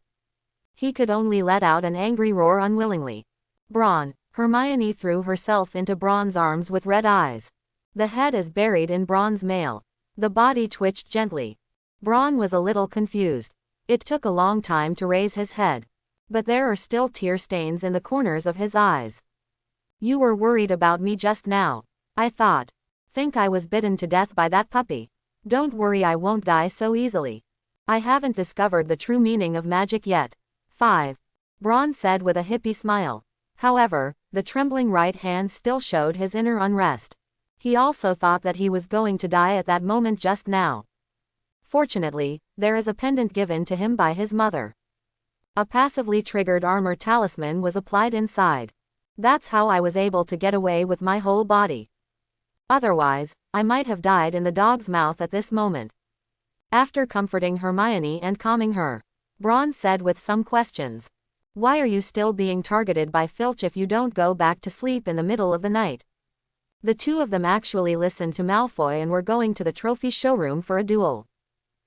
He could only let out an angry roar unwillingly. "Bron!" Hermione threw herself into Bron's arms with red eyes. The head is buried in Bron's mail. The body twitched gently. Bron was a little confused. It took a long time to raise his head. But there are still tear stains in the corners of his eyes. "You were worried about me just now. I thought. Think I was bitten to death by that puppy. Don't worry, I won't die so easily. I haven't discovered the true meaning of magic yet." 5. Bron said with a hippie smile. However, the trembling right hand still showed his inner unrest. He also thought that he was going to die at that moment just now. Fortunately, there is a pendant given to him by his mother. A passively triggered armor talisman was applied inside. That's how I was able to get away with my whole body. Otherwise, I might have died in the dog's mouth at this moment. After comforting Hermione and calming her, Bron said with some questions. "Why are you still being targeted by Filch if you don't go back to sleep in the middle of the night?" The two of them actually listened to Malfoy and were going to the trophy showroom for a duel.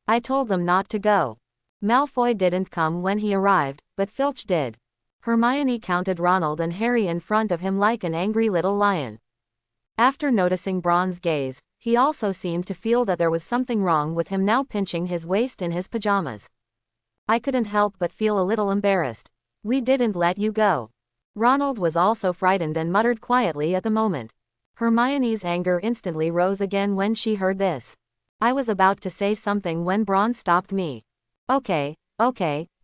"I told them not to go." Malfoy didn't come when he arrived, but Filch did. Hermione counted Ronald and Harry in front of him like an angry little lion. After noticing Bron's gaze, he also seemed to feel that there was something wrong with him now, pinching his waist in his pajamas. "I couldn't help but feel a little embarrassed. We didn't let you go." Ronald was also frightened and muttered quietly at the moment. Hermione's anger instantly rose again when she heard this. "I was about to say something when Bron stopped me." Okay,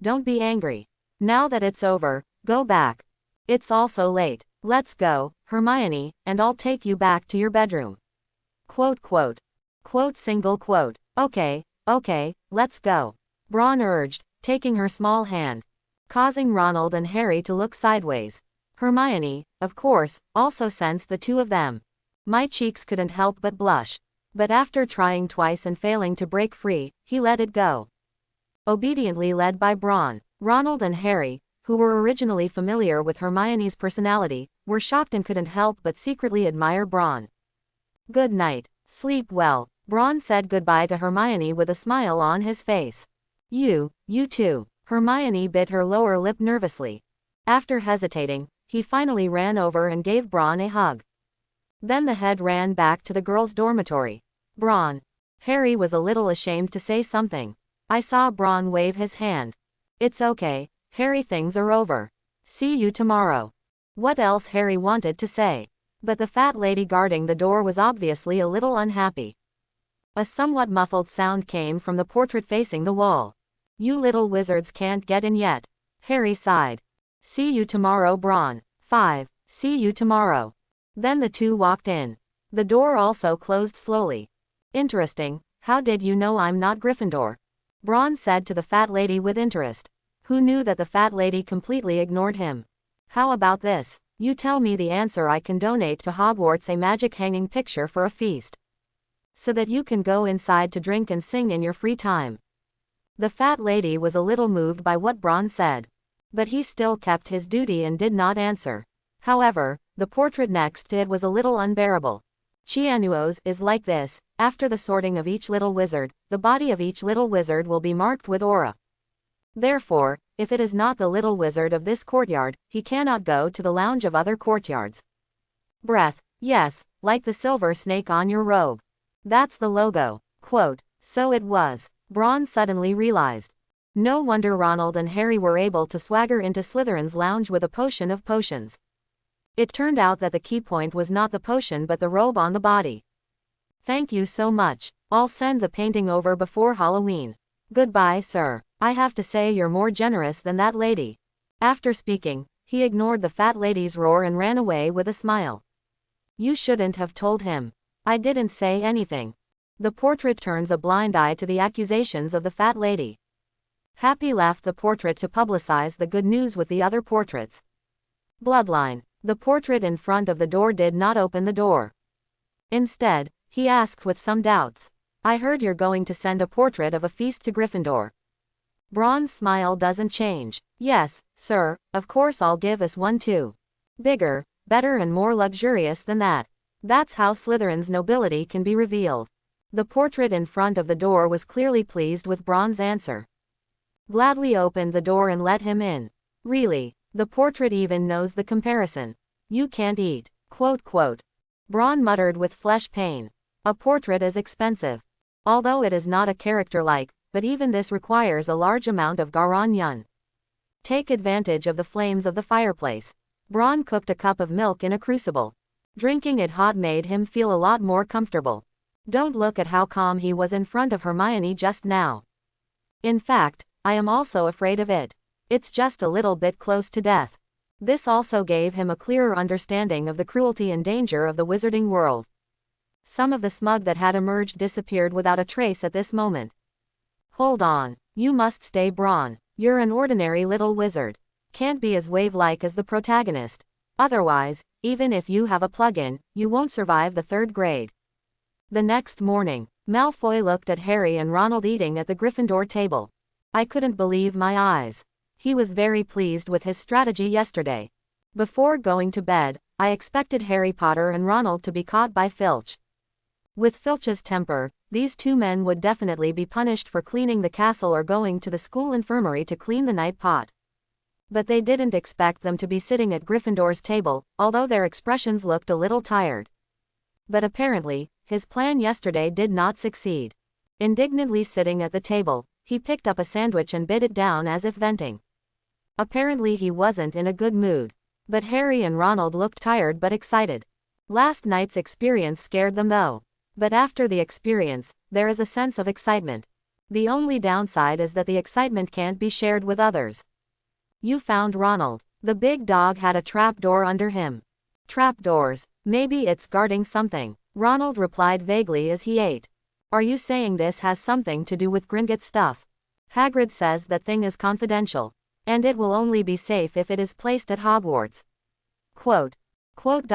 don't be angry. Now that it's over, go back. It's also late. Let's go, Hermione, and I'll take you back to your bedroom." Single quote. Okay, let's go," Bron urged, taking her small hand, causing Ronald and Harry to look sideways. Hermione, of course, also sensed the two of them. "My cheeks couldn't help but blush." But after trying twice and failing to break free, he let it go. Obediently led by Bron, Ronald and Harry, who were originally familiar with Hermione's personality, were shocked and couldn't help but secretly admire Bron. "Good night. Sleep well." Bron said goodbye to Hermione with a smile on his face. You too." Hermione bit her lower lip nervously. After hesitating, he finally ran over and gave Bron a hug. Then the head ran back to the girls' dormitory. Bron. Harry was a little ashamed to say something. I saw Bron wave his hand. "It's okay, Harry, things are over. See you tomorrow." What else Harry wanted to say? But the fat lady guarding the door was obviously a little unhappy. A somewhat muffled sound came from the portrait facing the wall. "You little wizards can't get in yet." Harry sighed. "See you tomorrow, Bron." 5. See you tomorrow. Then the two walked in. The door also closed slowly. "Interesting, how did you know I'm not Gryffindor?" Bron said to the fat lady with interest. Who knew that the fat lady completely ignored him? "How about this? You tell me the answer, I can donate to Hogwarts a magic hanging picture for a feast. So that you can go inside to drink and sing in your free time." The fat lady was a little moved by what Bron said. But he still kept his duty and did not answer. However, the portrait next to it was a little unbearable. Chianuos is like this. After the sorting of each little wizard, the body of each little wizard will be marked with aura. Therefore, if it is not the little wizard of this courtyard, he cannot go to the lounge of other courtyards. Breath. Yes, like the silver snake on your robe. That's the logo. So it was. Bron suddenly realized. No wonder Ronald and Harry were able to swagger into Slytherin's lounge with a potion of potions. It turned out that the key point was not the potion but the robe on the body. Thank you so much. I'll send the painting over before Halloween. Goodbye, sir. I have to say you're more generous than that lady. After speaking, he ignored the fat lady's roar and ran away with a smile. You shouldn't have told him. I didn't say anything. The portrait turns a blind eye to the accusations of the fat lady. Happy left the portrait to publicize the good news with the other portraits. Bloodline. The portrait in front of the door did not open the door. Instead, he asked with some doubts. I heard you're going to send a portrait of a feast to Gryffindor. Braun's smile doesn't change. Yes, sir, of course I'll give us one too. Bigger, better and more luxurious than that. That's how Slytherin's nobility can be revealed. The portrait in front of the door was clearly pleased with Braun's answer. Gladly opened the door and let him in. Really, the portrait even knows the comparison. You can't eat. ... Braun muttered with flesh pain. A portrait is expensive. Although it is not a character-like, but even this requires a large amount of Garon Yun. Take advantage of the flames of the fireplace. Braun cooked a cup of milk in a crucible. Drinking it hot made him feel a lot more comfortable. Don't look at how calm he was in front of Hermione just now. In fact, I am also afraid of it. It's just a little bit close to death. This also gave him a clearer understanding of the cruelty and danger of the wizarding world. Some of the smug that had emerged disappeared without a trace at this moment. Hold on, you must stay, Braun. You're an ordinary little wizard. Can't be as wave-like as the protagonist. Otherwise, even if you have a plug-in, you won't survive the 3rd grade. The next morning, Malfoy looked at Harry and Ronald eating at the Gryffindor table. I couldn't believe my eyes. He was very pleased with his strategy yesterday. Before going to bed, I expected Harry Potter and Ronald to be caught by Filch. With Filch's temper, these two men would definitely be punished for cleaning the castle or going to the school infirmary to clean the night pot. But they didn't expect them to be sitting at Gryffindor's table, although their expressions looked a little tired. But apparently, his plan yesterday did not succeed. Indignantly sitting at the table, he picked up a sandwich and bit it down as if venting. Apparently he wasn't in a good mood. But Harry and Ronald looked tired but excited. Last night's experience scared them though. But after the experience, there is a sense of excitement. The only downside is that the excitement can't be shared with others. You found Ronald. The big dog had a trapdoor under him. Trapdoors. Maybe it's guarding something. Ronald replied vaguely as he ate. Are you saying this has something to do with Gringotts stuff? Hagrid says that thing is confidential. And it will only be safe if it is placed at Hogwarts. Quote. Quote.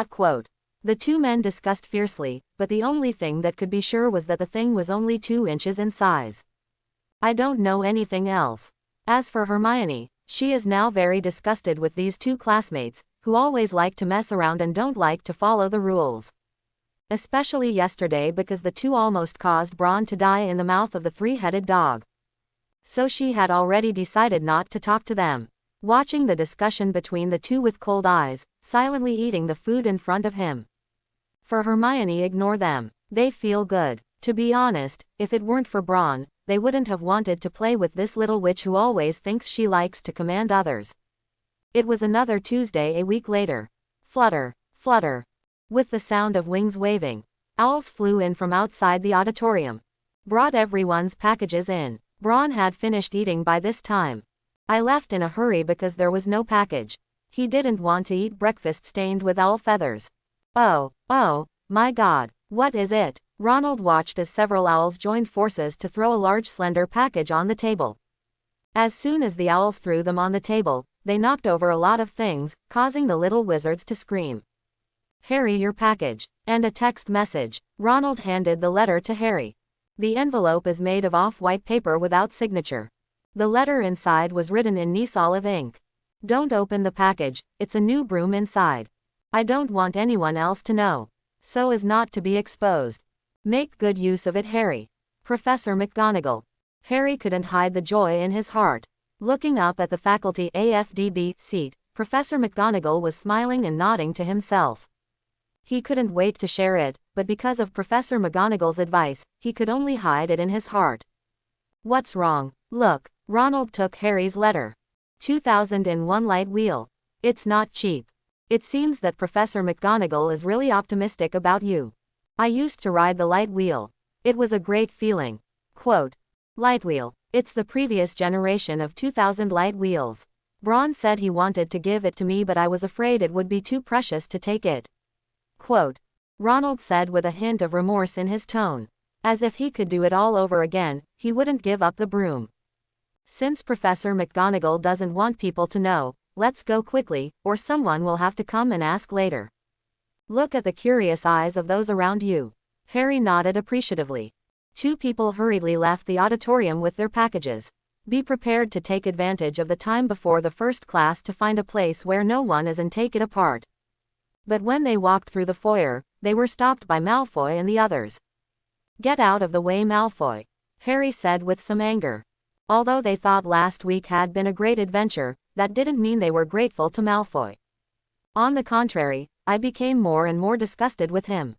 Quote. The two men discussed fiercely, but the only thing that could be sure was that the thing was only 2 inches in size. I don't know anything else. As for Hermione, she is now very disgusted with these two classmates, who always like to mess around and don't like to follow the rules. Especially yesterday because the two almost caused Braun to die in the mouth of the 3-headed dog. So she had already decided not to talk to them. Watching the discussion between the two with cold eyes, silently eating the food in front of him. For Hermione, ignore them. They feel good. To be honest, if it weren't for Braun, they wouldn't have wanted to play with this little witch who always thinks she likes to command others. It was another Tuesday a week later. Flutter, flutter. With the sound of wings waving, owls flew in from outside the auditorium. Brought everyone's packages in. Braun had finished eating by this time. I left in a hurry because there was no package. He didn't want to eat breakfast stained with owl feathers. Oh, my God, what is it? Ronald watched as several owls joined forces to throw a large slender package on the table. As soon as the owls threw them on the table, they knocked over a lot of things, causing the little wizards to scream. Harry, your package. And a text message. Ronald handed the letter to Harry. The envelope is made of off-white paper without signature. The letter inside was written in Nice olive ink. Don't open the package, it's a new broom inside. I don't want anyone else to know. So as not to be exposed. Make good use of it, Harry. Professor McGonagall. Harry couldn't hide the joy in his heart. Looking up at the faculty AFDB seat, Professor McGonagall was smiling and nodding to himself. He couldn't wait to share it, but because of Professor McGonagall's advice, he could only hide it in his heart. What's wrong? Look, Ronald took Harry's letter. 2001 light wheel. It's not cheap. It seems that Professor McGonagall is really optimistic about you. I used to ride the light wheel. It was a great feeling. Quote. Light wheel. It's the previous generation of 2000 light wheels. Braun said he wanted to give it to me, but I was afraid it would be too precious to take it. Quote. Ronald said with a hint of remorse in his tone. As if he could do it all over again, he wouldn't give up the broom. Since Professor McGonagall doesn't want people to know, let's go quickly, or someone will have to come and ask later. Look at the curious eyes of those around you. Harry nodded appreciatively. 2 people hurriedly left the auditorium with their packages. Be prepared to take advantage of the time before the first class to find a place where no one is and take it apart. But when they walked through the foyer, they were stopped by Malfoy and the others. Get out of the way, Malfoy, Harry said with some anger. Although they thought last week had been a great adventure, that didn't mean they were grateful to Malfoy. On the contrary, I became more and more disgusted with him.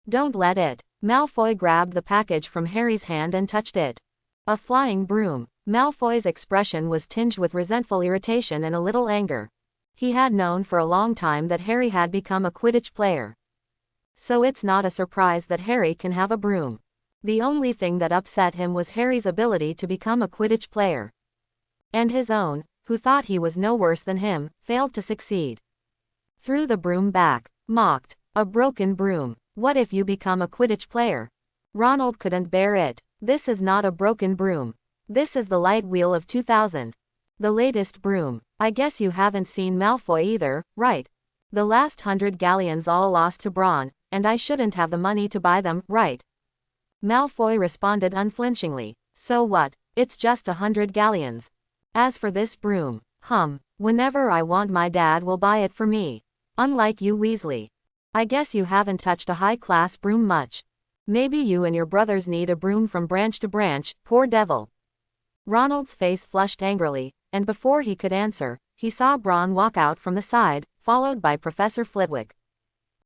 Don't let it. Malfoy grabbed the package from Harry's hand and touched it. A flying broom. Malfoy's expression was tinged with resentful irritation and a little anger. He had known for a long time that Harry had become a Quidditch player. So it's not a surprise that Harry can have a broom. The only thing that upset him was Harry's ability to become a Quidditch player. And his own, who thought he was no worse than him, failed to succeed. Threw the broom back. Mocked. A broken broom. What if you become a Quidditch player? Ronald couldn't bear it. This is not a broken broom. This is the light wheel of 2000. The latest broom. I guess you haven't seen Malfoy either, right? The last 100 galleons all lost to Braun, and I shouldn't have the money to buy them, right? Malfoy responded unflinchingly. So what? It's just 100 galleons. As for this broom, whenever I want my dad will buy it for me. Unlike you Weasley. I guess you haven't touched a high-class broom much. Maybe you and your brothers need a broom from branch to branch, poor devil. Ronald's face flushed angrily, and before he could answer, he saw Braun walk out from the side, followed by Professor Flitwick.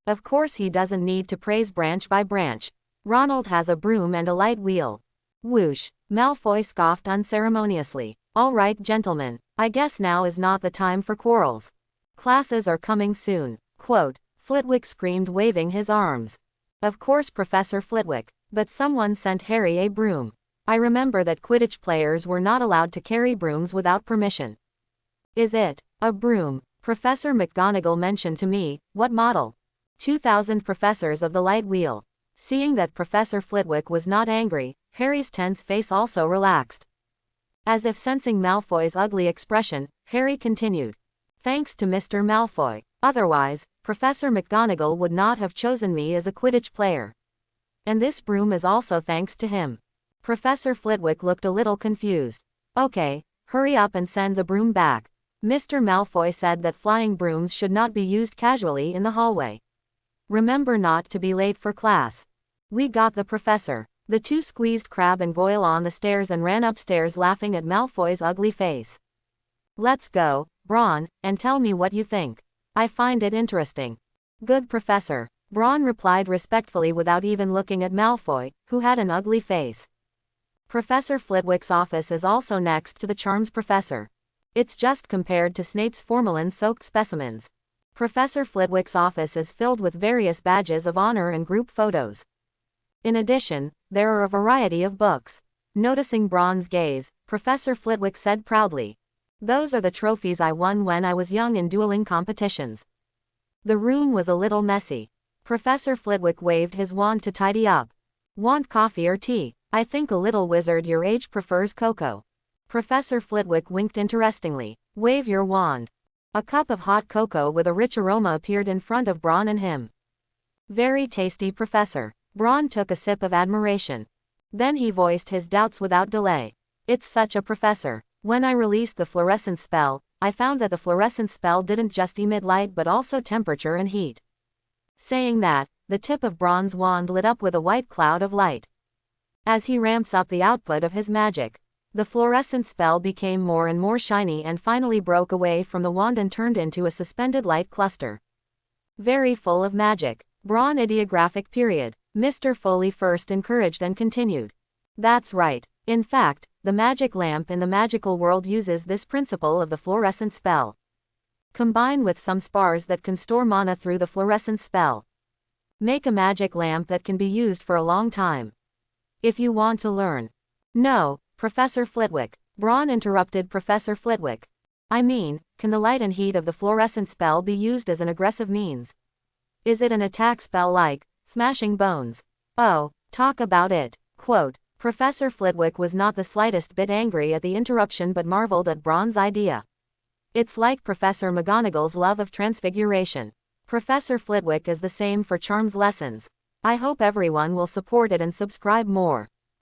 Of course he doesn't need to praise branch by branch. Ronald has a broom and a light wheel. Whoosh. Malfoy scoffed unceremoniously. All right, gentlemen, I guess now is not the time for quarrels. Classes are coming soon. Quote. Flitwick screamed, waving his arms. Of course, Professor Flitwick, but someone sent Harry a broom. I remember that Quidditch players were not allowed to carry brooms without permission. Is it a broom? Professor McGonagall mentioned to me. What model? 2000 professors of the light wheel. Seeing that Professor Flitwick was not angry, Harry's tense face also relaxed. As if sensing Malfoy's ugly expression, Harry continued. Thanks to Mr. Malfoy. Otherwise, Professor McGonagall would not have chosen me as a Quidditch player. And this broom is also thanks to him. Professor Flitwick looked a little confused. Okay, hurry up and send the broom back. Mr. Malfoy said that flying brooms should not be used casually in the hallway. Remember not to be late for class. We got the professor. The 2 squeezed Crabbe and Goyle on the stairs and ran upstairs laughing at Malfoy's ugly face. Let's go, Braun, and tell me what you think. I find it interesting. Good, Professor. Braun replied respectfully without even looking at Malfoy, who had an ugly face. Professor Flitwick's office is also next to the Charms Professor. It's just compared to Snape's formalin-soaked specimens. Professor Flitwick's office is filled with various badges of honor and group photos. In addition, there are a variety of books. Noticing Braun's gaze, Professor Flitwick said proudly. Those are the trophies I won when I was young in dueling competitions. The room was a little messy. Professor Flitwick waved his wand to tidy up. Want coffee or tea? I think a little wizard your age prefers cocoa. Professor Flitwick winked interestingly. Wave your wand. A cup of hot cocoa with a rich aroma appeared in front of Braun and him. Very tasty, Professor. Braun took a sip of admiration. Then he voiced his doubts without delay. It's such a professor. When I released the fluorescence spell, I found that the fluorescence spell didn't just emit light but also temperature and heat. Saying that, the tip of Braun's wand lit up with a white cloud of light. As he ramps up the output of his magic, the fluorescent spell became more and more shiny and finally broke away from the wand and turned into a suspended light cluster. Very full of magic. Braun ideographic period. Mr. Foley first encouraged and continued. That's right. In fact, the magic lamp in the magical world uses this principle of the fluorescent spell. Combine with some spars that can store mana through the fluorescent spell. Make a magic lamp that can be used for a long time. If you want to learn. No, Professor Flitwick. Braun interrupted Professor Flitwick. I mean, can the light and heat of the fluorescent spell be used as an aggressive means? Is it an attack spell like smashing bones? Oh, talk about it. Quote, Professor Flitwick was not the slightest bit angry at the interruption but marveled at Braun's idea. It's like Professor McGonagall's love of transfiguration. Professor Flitwick is the same for charms lessons. I hope everyone will support it and subscribe more.